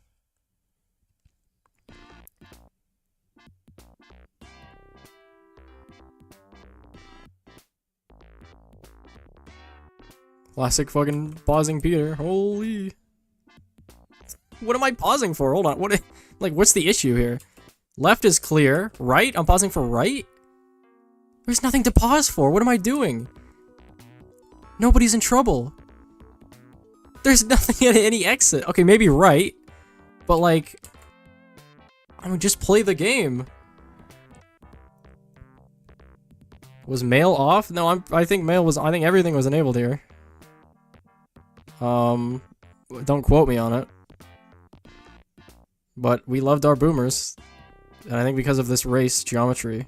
Speaker 1: Classic fucking pausing Peter. Holy. What am I pausing for? Hold on. What? Like, what's the issue here? Left is clear. Right? I'm pausing for right? There's nothing to pause for. What am I doing? Nobody's in trouble. There's nothing at any exit. Okay, maybe right. But like... I mean, just play the game. Was mail off? No, I think mail was... I think everything was enabled here. Don't quote me on it. But we loved our boomers. And I think because of this race geometry.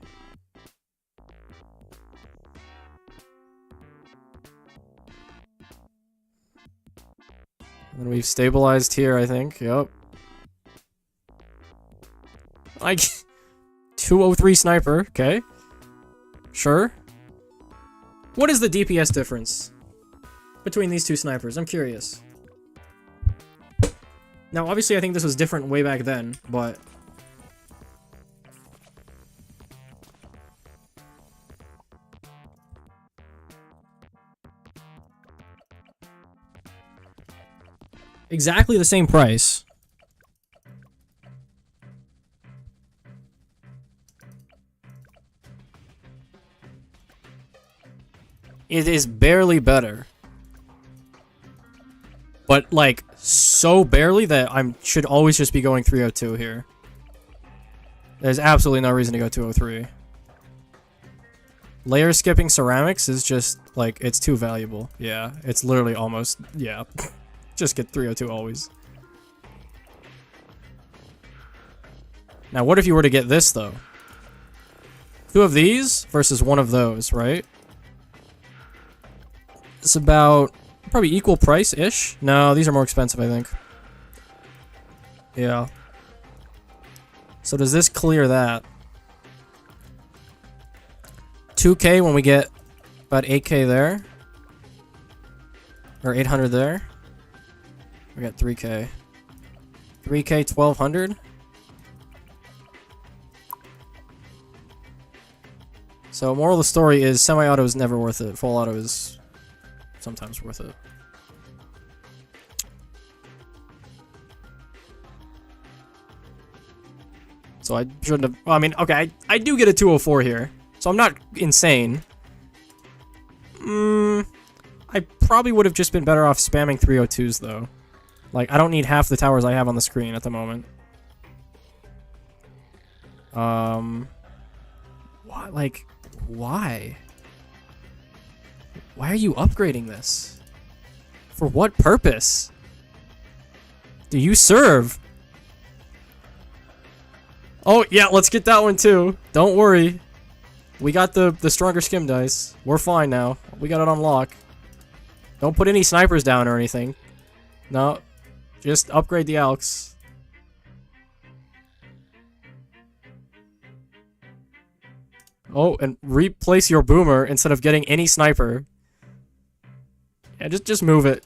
Speaker 1: And we've stabilized here, I think. Yep. Like, 203 sniper, okay. Sure. What is the DPS difference between these two snipers? I'm curious. Now, obviously, I think this was different way back then, but... exactly the same price. It is barely better. But, like, so barely that I should always just be going 302 here. There's absolutely no reason to go 203. Layer skipping ceramics is just, like, it's too valuable. Yeah, it's literally almost, yeah. Just get 302 always. Now, what if you were to get this, though? 2 of these versus 1 of those, right? It's about probably equal price-ish. No, these are more expensive, I think. Yeah. So does this clear that? 2K when we get about 8K there. Or 800 there. We got 3K. 3K, 1200. So moral of the story is semi-auto is never worth it. Full auto is sometimes worth it. So I shouldn't have... I mean, okay, I do get a 204 here. So I'm not insane. I probably would have just been better off spamming 302s, though. Like, I don't need half the towers I have on the screen at the moment. What? Like, why? Why are you upgrading this? For what purpose? Do you serve? Oh, yeah, let's get that one too. Don't worry. We got the stronger skim dice. We're fine now. We got it on lock. Don't put any snipers down or anything. No. Just upgrade the Alks. Oh, and replace your boomer instead of getting any sniper. Yeah, just move it.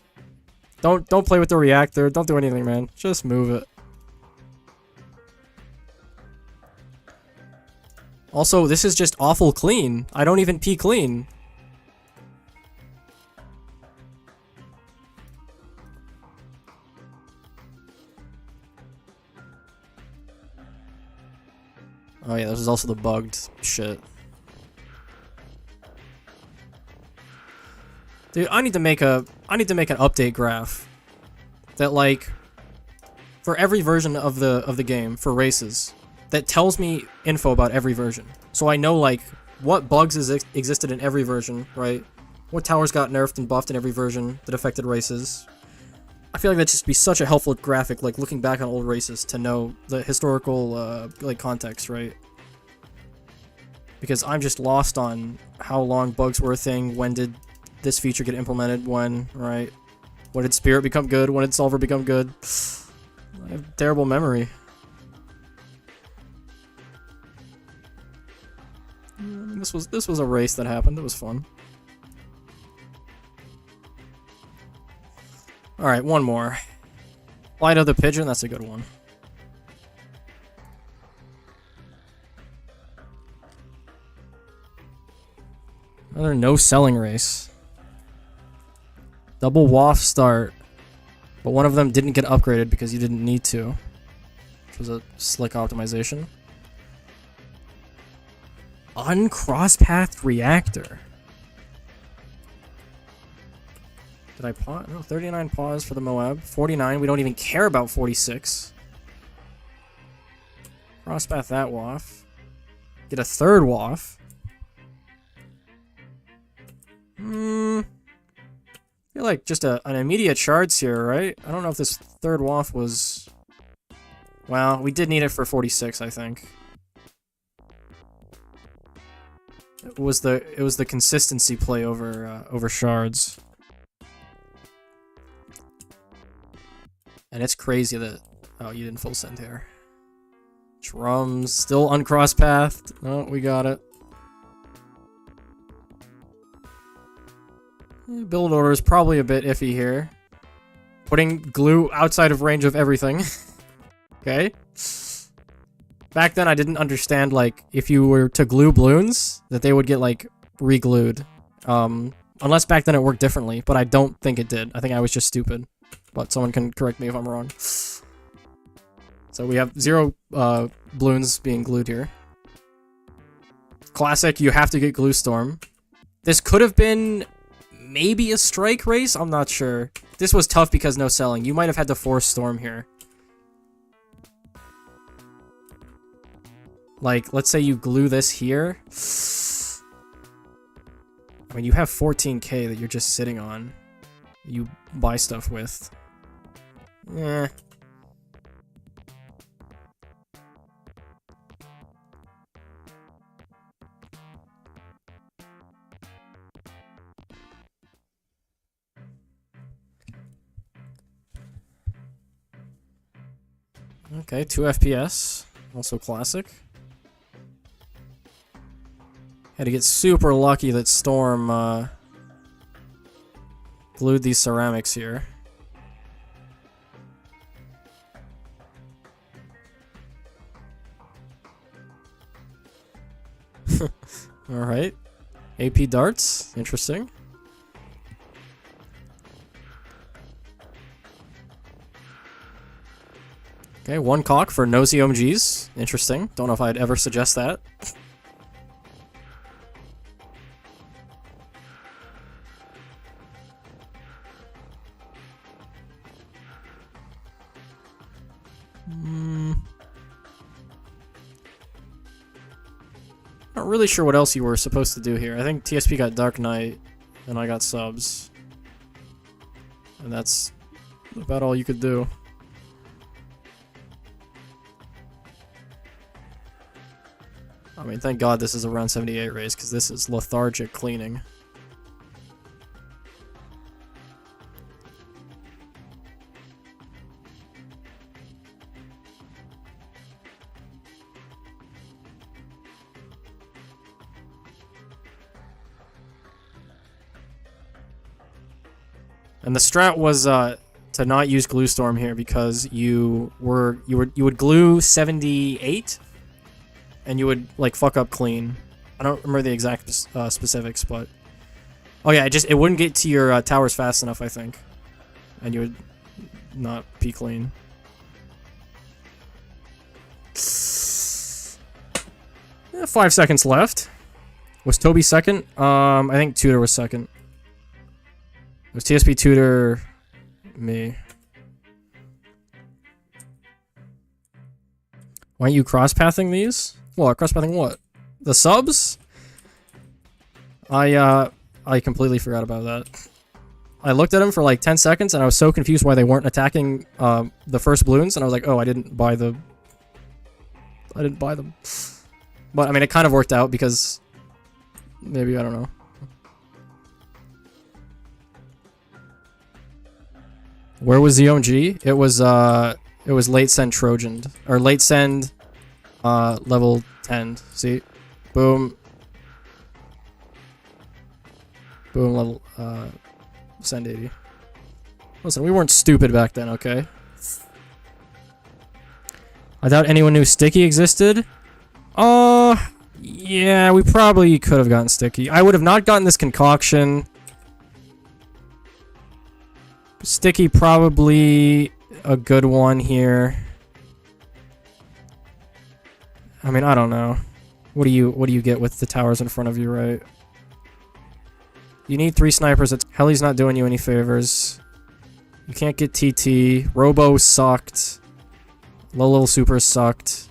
Speaker 1: Don't play with the reactor. Don't do anything, man. Just move it. Also, this is just awful clean. I don't even P clean. Oh yeah, this is also the bugged shit. Dude, I need to make an update graph that, like, for every version of the game for races, that tells me info about every version. So I know, like, what bugs existed in every version, right? What towers got nerfed and buffed in every version that affected races. I feel like that'd just be such a helpful graphic, like, looking back on old races to know the historical, like, context, right? Because I'm just lost on how long bugs were a thing, when did this feature get implemented, when, right? When did Spirit become good? When did Solver become good? I have terrible memory. This was a race that happened. It was fun. Alright, one more. Flight of the Pigeon, that's a good one. Another no selling race. Double waft start. But one of them didn't get upgraded because you didn't need to. Which was a slick optimization. Uncross-pathed reactor. Did I pause? No, 39 pause for the Moab. 49, we don't even care about 46. Cross-path that waff. Get a third waff. I feel feel like just an immediate shards here, right? I don't know if this third waft was... Well, we did need it for 46, I think. It was the consistency play over shards. And it's crazy that... Oh, you didn't full send here. Drums, still uncross pathed. Oh, we got it. Build order is probably a bit iffy here. Putting glue outside of range of everything. Okay. Back then I didn't understand, like, if you were to glue balloons, that they would get, like, re-glued. Unless back then it worked differently, but I don't think it did. I think I was just stupid. But someone can correct me if I'm wrong. So we have 0 balloons being glued here. Classic, you have to get glue storm. This could have been maybe a strike race? I'm not sure. This was tough because no selling. You might have had to force storm here. Like, let's say you glue this here. I mean, you have 14k that you're just sitting on. You buy stuff with. Eh. Okay, 2 FPS. Also classic. Had to get super lucky that Storm glued these ceramics here. Alright. AP darts. Interesting. Okay, 1 cock for nosy OMGs. Interesting. Don't know if I'd ever suggest that. Not really sure what else you were supposed to do here. I think TSP got Dark Knight, and I got subs. And that's about all you could do. I mean, thank God this is a round 78 race, because this is lethargic cleaning. And the strat was to not use glue storm here because you would glue 78 and you would like fuck up clean. I don't remember the exact specifics, but oh yeah, it wouldn't get to your towers fast enough, I think, and you would not be clean. Yeah, 5 seconds left. Was Toby second? I think Tudor was second. It was TSP, Tudor, me. Why aren't you cross-pathing these? Well, cross-pathing what? The subs? I completely forgot about that. I looked at them for like 10 seconds and I was so confused why they weren't attacking the first balloons, and I was like, oh, I didn't buy them. But I mean, it kind of worked out because maybe, I don't know. Where was the OMG? It was late send Trojan, or late send level 10. See? Boom. Boom, level send 80. Listen, we weren't stupid back then, okay? I doubt anyone knew Sticky existed. Yeah, we probably could have gotten Sticky. I would have not gotten this concoction. Sticky probably a good one here. I mean, I don't know. What do you get with the towers in front of you, right? You need 3 snipers. Heli's not doing you any favors. You can't get TT. Robo sucked. Low level super sucked.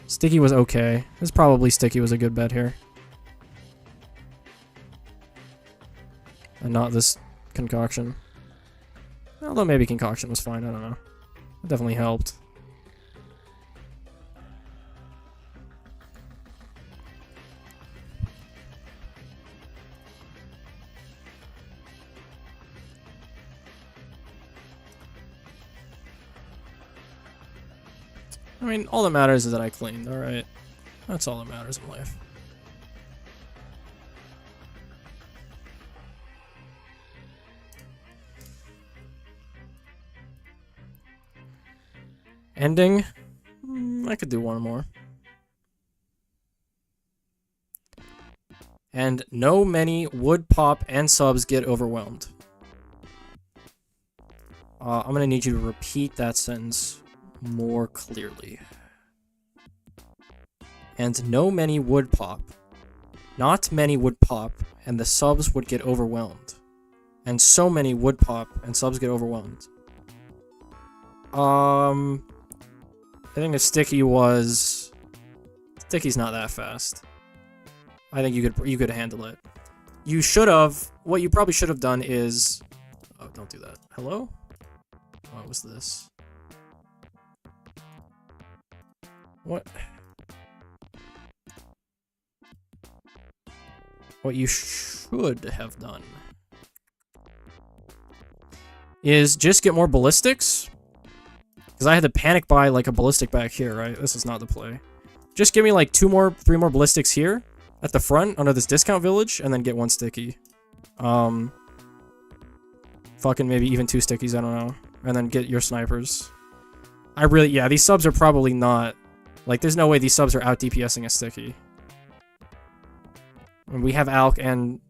Speaker 1: Sticky was okay. This probably Sticky was a good bet here. And not this concoction. Although maybe concoction was fine, I don't know. It definitely helped. I mean, all that matters is that I cleaned, alright? That's all that matters in life. Ending? I could do one more. And no many would pop and subs get overwhelmed. I'm gonna need you to repeat that sentence more clearly. And no many would pop. Not many would pop, and the subs would get overwhelmed. And so many would pop, and subs get overwhelmed. I think a sticky was... Sticky's not that fast. I think you could handle it. You should have... What you probably should have done is... Oh, don't do that. Hello? What was this? What? What you should have done is just get more ballistics. Because I had to panic buy like a ballistic back here, right? This is not the play. Just give me like 3 more ballistics here at the front under this discount village, and then get 1 sticky. Fucking maybe even 2 stickies, I don't know. And then get your snipers. Yeah, these subs are probably not... Like, there's no way these subs are out DPSing a sticky. I mean, we have Alk and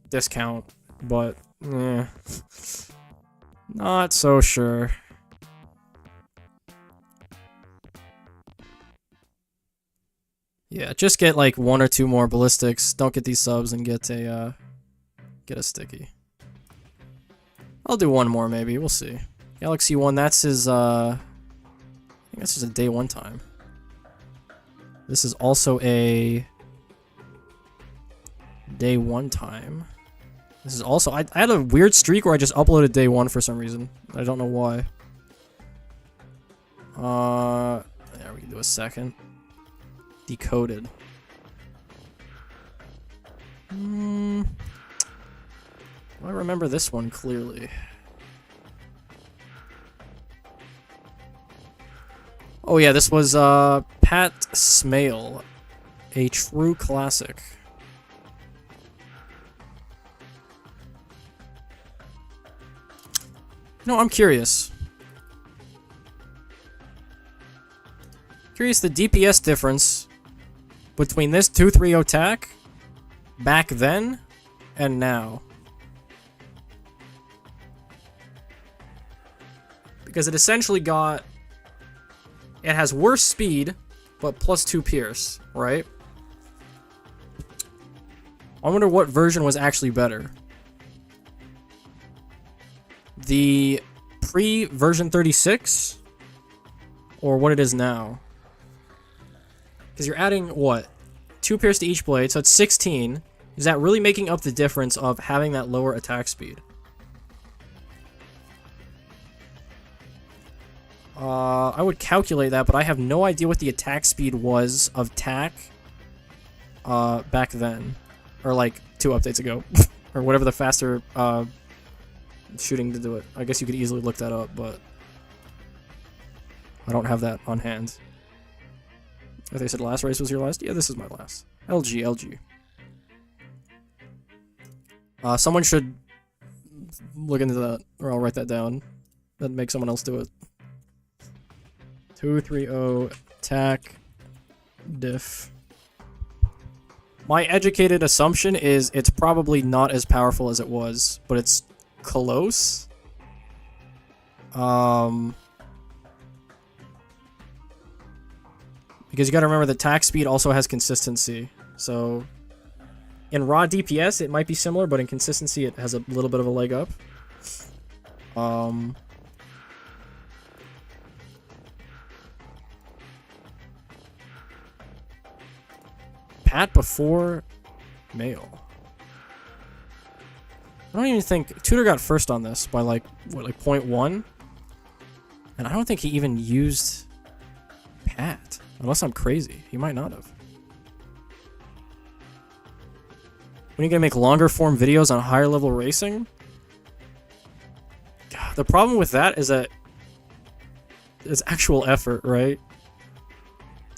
Speaker 1: discount, but... Not so sure. Yeah, just get like 1 or 2 more ballistics. Don't get these subs and get a sticky. I'll do 1 more maybe. We'll see. Galaxy 1, that's his I think that's just a day 1 time. This is also a day 1 time. This is also I had a weird streak where I just uploaded day 1 for some reason. I don't know why. Yeah, we can do a second. Decoded. I remember this one clearly. Oh yeah, this was Pat Smale, a true classic. No, I'm curious. Curious the DPS difference between this 2-3 attack back then and now. Because it essentially got... It has worse speed, but plus 2 pierce, right? I wonder what version was actually better. The pre-version 36? Or what it is now? Because you're adding, what? 2 pierce to each blade, so it's 16. Is that really making up the difference of having that lower attack speed? I would calculate that, but I have no idea what the attack speed was of TAC back then. Or like 2 updates ago. Or whatever the faster shooting to do it. I guess you could easily look that up, but I don't have that on hand. If they said last race was your last, yeah, this is my last. LG. Someone should look into that, or I'll write that down. Then make someone else do it. 230 attack diff. My educated assumption is it's probably not as powerful as it was, but it's close. Because you gotta remember the attack speed also has consistency. So in raw DPS it might be similar, but in consistency it has a little bit of a leg up. Pat before male. I don't even think Tudor got first on this by like what, like 0.1, and I don't think he even used Pat, unless I'm crazy. He might not have. When are you gonna make longer form videos on higher level racing? The problem with that is that it's actual effort, right?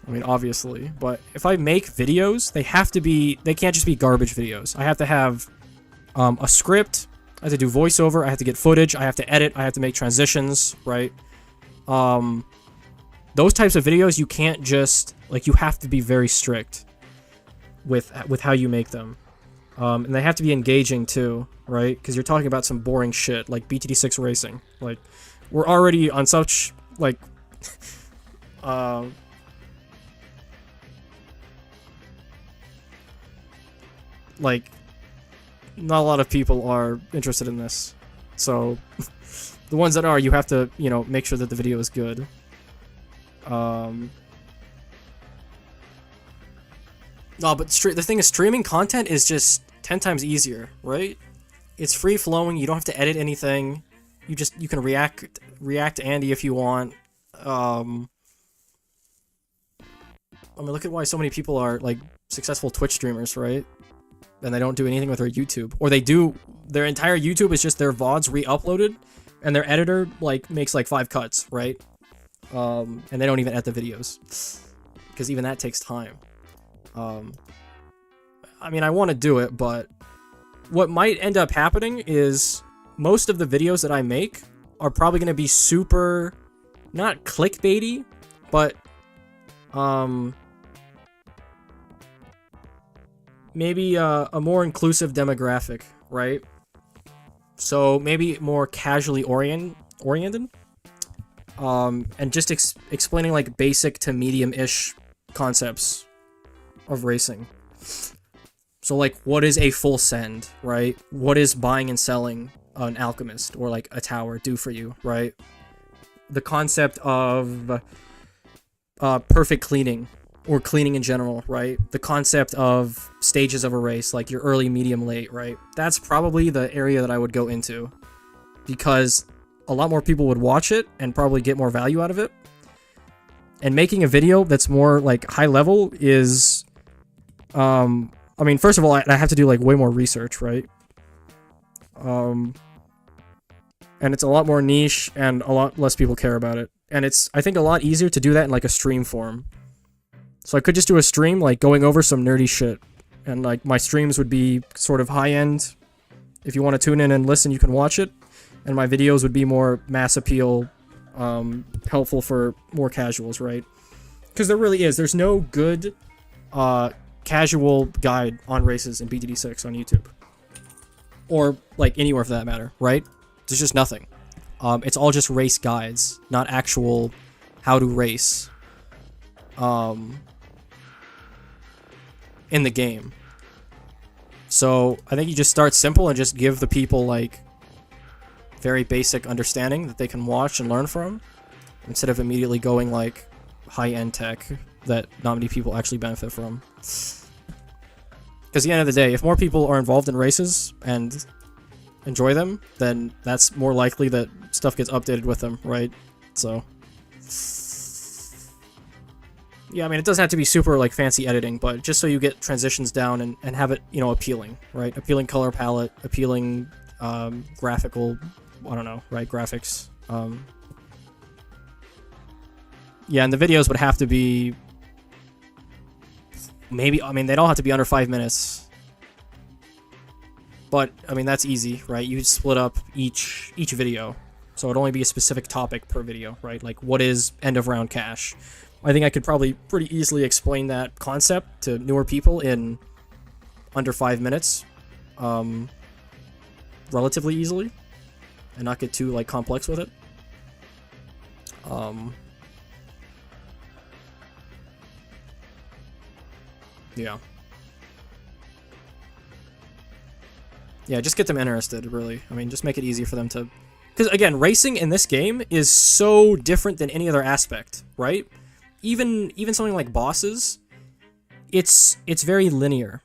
Speaker 1: I mean, obviously, but if I make videos, they can't just be garbage videos. I have to have a script, I have to do voiceover, I have to get footage, I have to edit, I have to make transitions, right? Those types of videos, you can't just, like, you have to be very strict with how you make them. And they have to be engaging too, right? Because you're talking about some boring shit, like BTD6 racing. Like, we're already on such, like, like, not a lot of people are interested in this. So, the ones that are, you have to, you know, make sure that the video is good. No, but the thing is, streaming content is just 10 times easier, right? It's free flowing. You don't have to edit anything. You can react to Andy if you want. I mean, look at why so many people are like successful Twitch streamers, right? And they don't do anything with their YouTube, or they do. Their entire YouTube is just their VODs re-uploaded, and their editor like makes like 5 cuts, right? And they don't even edit the videos, because even that takes time. I mean, I want to do it, but what might end up happening is most of the videos that I make are probably going to be super, not clickbaity, but, maybe a more inclusive demographic, right? So maybe more casually oriented, and just explaining like basic to medium-ish concepts of racing. So like, what is a full send, right? What is buying and selling an alchemist or like a tower do for you, right? The concept of perfect cleaning or cleaning in general, right? The concept of stages of a race, like your early, medium, late, right? That's probably the area that I would go into, because a lot more people would watch it and probably get more value out of it. And making a video that's more like high level is, I mean, first of all, I have to do like way more research, right? And it's a lot more niche and a lot less people care about it. And it's, I think, a lot easier to do that in like a stream form. So I could just do a stream like going over some nerdy shit, and like my streams would be sort of high end. If you want to tune in and listen, you can watch it. And my videos would be more mass appeal, helpful for more casuals, right? Because there really is. There's no good casual guide on races in BTD6 on YouTube. Or like anywhere for that matter, right? There's just nothing. It's all just race guides, not actual how to race in the game. So I think you just start simple and just give the people like very basic understanding that they can watch and learn from, instead of immediately going like high-end tech that not many people actually benefit from. Because at the end of the day, if more people are involved in races and enjoy them, then that's more likely that stuff gets updated with them, right? So yeah, I mean, it doesn't have to be super like fancy editing, but just so you get transitions down and have it, you know, appealing, right? Appealing color palette, appealing graphical, I don't know, right? Graphics. Yeah, and the videos would have to be maybe, I mean, they'd all have to be under 5 minutes. But, I mean, that's easy, right? You split up each video. So it'd only be a specific topic per video, right? Like, what is end of round cash? I think I could probably pretty easily explain that concept to newer people in under 5 minutes. Relatively easily. And not get too, like, complex with it. Yeah. Yeah, just get them interested, really. I mean, just make it easy for them to... Because, again, racing in this game is so different than any other aspect, right? Even something like bosses, it's very linear.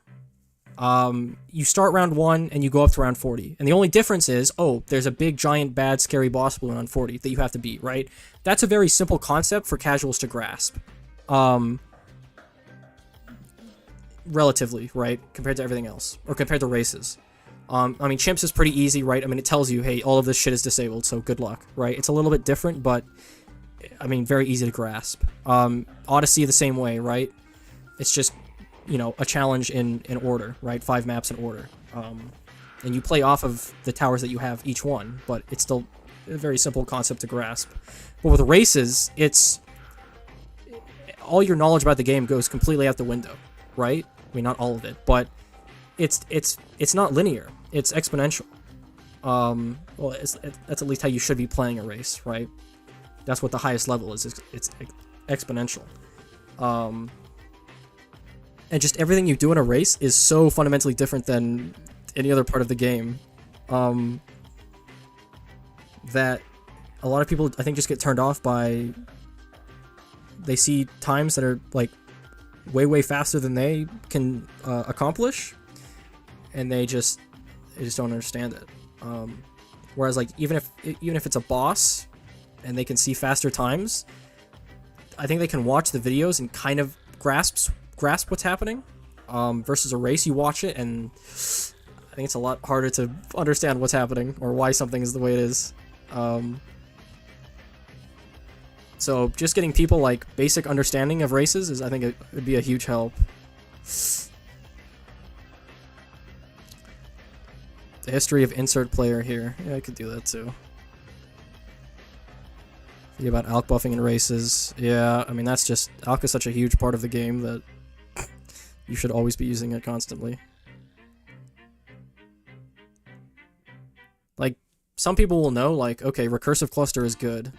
Speaker 4: You start round 1 and you go up to round 40. And the only difference is, oh, there's a big, giant, bad, scary boss balloon on 40 that you have to beat, right? That's a very simple concept for casuals to grasp. Relatively, right? Compared to everything else. Or compared to races. I mean, Chimps is pretty easy, right? I mean, it tells you, hey, all of this shit is disabled, so good luck, right? It's a little bit different, but, I mean, very easy to grasp. Odyssey the same way, right? It's just, you know, a challenge in order, right? 5 maps in order. And you play off of the towers that you have each one, but it's still a very simple concept to grasp. But with races, it's... all your knowledge about the game goes completely out the window, right? I mean, not all of it, but it's not linear. It's exponential. Well, that's at least how you should be playing a race, right? That's what the highest level is. It's exponential. And just everything you do in a race is so fundamentally different than any other part of the game. That a lot of people, I think, just get turned off by... they see times that are, like, way faster than they can accomplish, and they just don't understand it. Whereas, like, even if it's a boss and they can see faster times, I think they can watch the videos and kind of grasp what's happening. Versus a race, you watch it and I think it's a lot harder to understand what's happening or why something is the way it is. So just getting people, like, basic understanding of races is, I think, it would be a huge help. The history of insert player here. Yeah, I could do that too. Think about alk buffing in races. Yeah, I mean, that's just... alk is such a huge part of the game that you should always be using it constantly. Like, some people will know, like, okay, recursive cluster is good,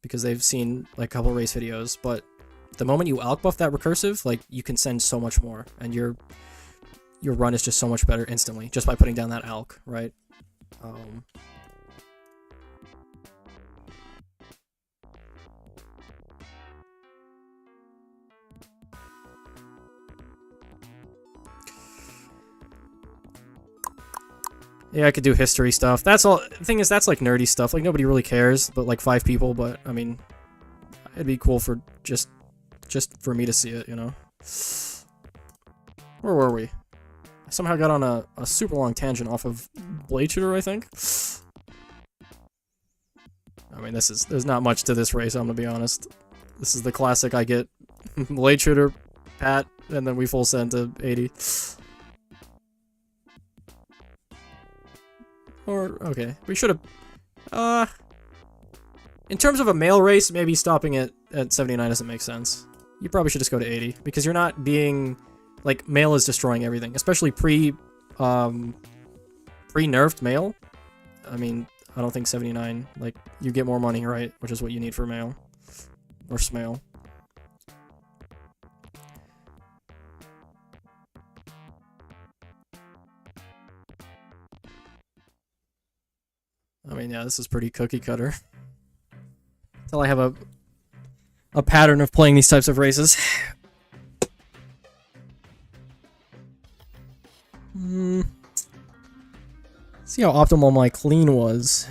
Speaker 4: because they've seen, like, a couple race videos, but the moment you alk buff that recursive, like, you can send so much more, and your run is just so much better instantly, just by putting down that alk, right? Yeah, I could do history stuff. That's all. The thing is, that's like nerdy stuff. Like, nobody really cares, but like 5 people. But I mean, it'd be cool for just for me to see it, you know. Where were we? I somehow got on a super long tangent off of Blade Shooter, I think. I mean, there's not much to this race, I'm gonna be honest. This is the classic. I get Blade Shooter, Pat, and then we full send to 80. Or, okay, we should have... in terms of a male race, maybe stopping it at 79 doesn't make sense. You probably should just go to 80, because you're not being... like, male is destroying everything, especially pre-nerfed male. I mean, I don't think 79, like, you get more money, right? Which is what you need for male. Or smale. I mean, yeah, this is pretty cookie cutter. Until I have a pattern of playing these types of races. See how optimal my clean was.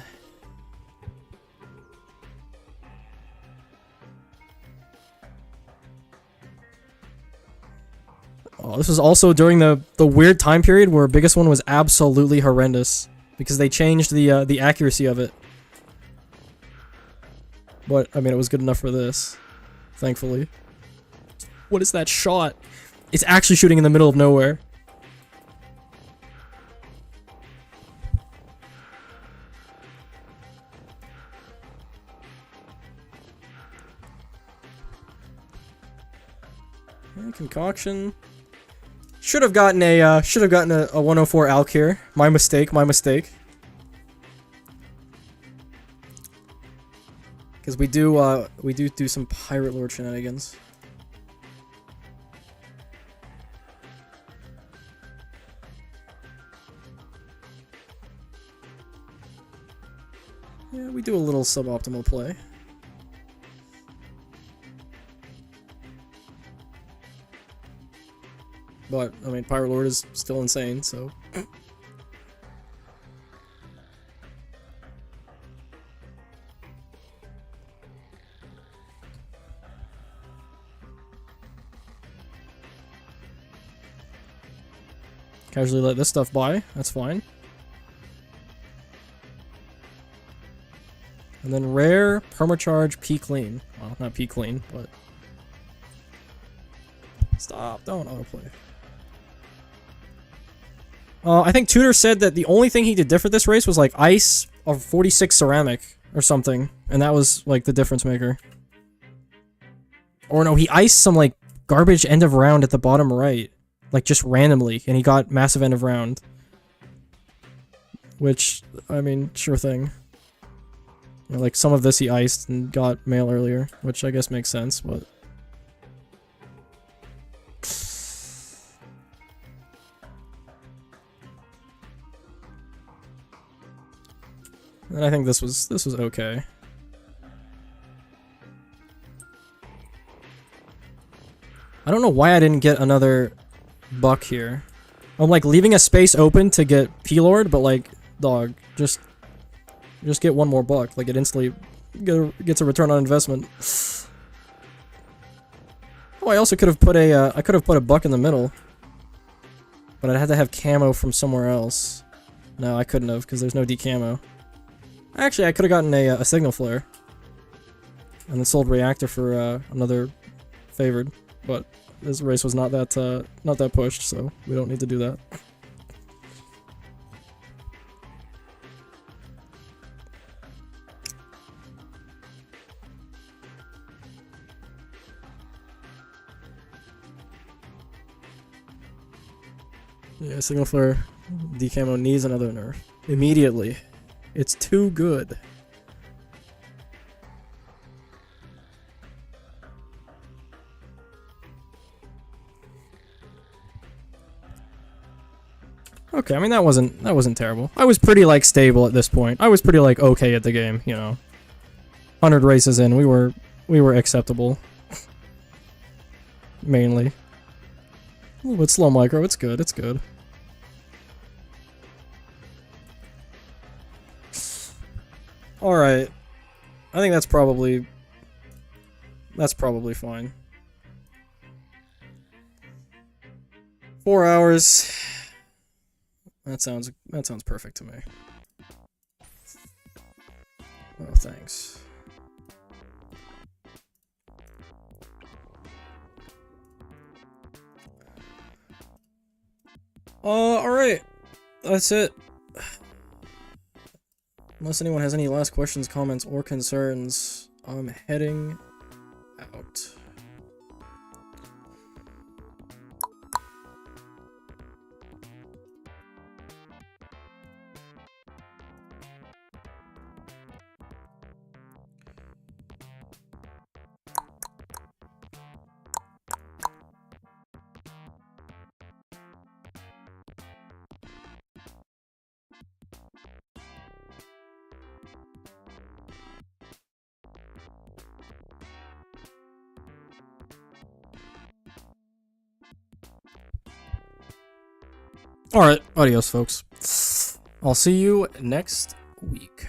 Speaker 4: Oh, this was also during the weird time period where biggest one was absolutely horrendous. Because they changed the accuracy of it. But, I mean, it was good enough for this. Thankfully. What is that shot? It's actually shooting in the middle of nowhere. Concoction. Should have gotten a 104 alk here. My mistake, my mistake. Because we do some Pirate Lord shenanigans. Yeah, we do a little suboptimal play. But, I mean, Pirate Lord is still insane, so... Casually let this stuff by, that's fine. And then rare, permacharge, P clean. Well, not P clean, but... Stop, don't autoplay. I think Tudor said that the only thing he did different this race was like ice or 46 ceramic or something. And that was like the difference maker. Or no, he iced some like garbage end of round at the bottom right. Like, just randomly, and he got massive end of round. Which, I mean, sure thing. You know, like, some of this he iced and got mail earlier, which I guess makes sense, but... And I think this was okay. I don't know why I didn't get another... buck here. I'm like leaving a space open to get P-Lord, but like, dog, just get one more buck. Like it instantly gets a return on investment. Oh, I also could have put a buck in the middle, but I'd had to have camo from somewhere else. No, I couldn't have because there's no decamo. Actually, I could have gotten a signal flare and then sold reactor for another favored, but. This race was not that pushed, so we don't need to do that. Yeah, signal flare decamo needs another nerf. Immediately. It's too good. Okay, I mean that wasn't terrible. I was pretty like stable at this point. I was pretty like okay at the game, you know. 100 races in, we were acceptable. Mainly. A little bit slow micro, it's good, it's good. Alright. I think that's probably fine. 4 hours. That sounds perfect to me. Oh, thanks. Alright. That's it. Unless anyone has any last questions, comments, or concerns, I'm heading out. Alright, adios folks. I'll see you next week.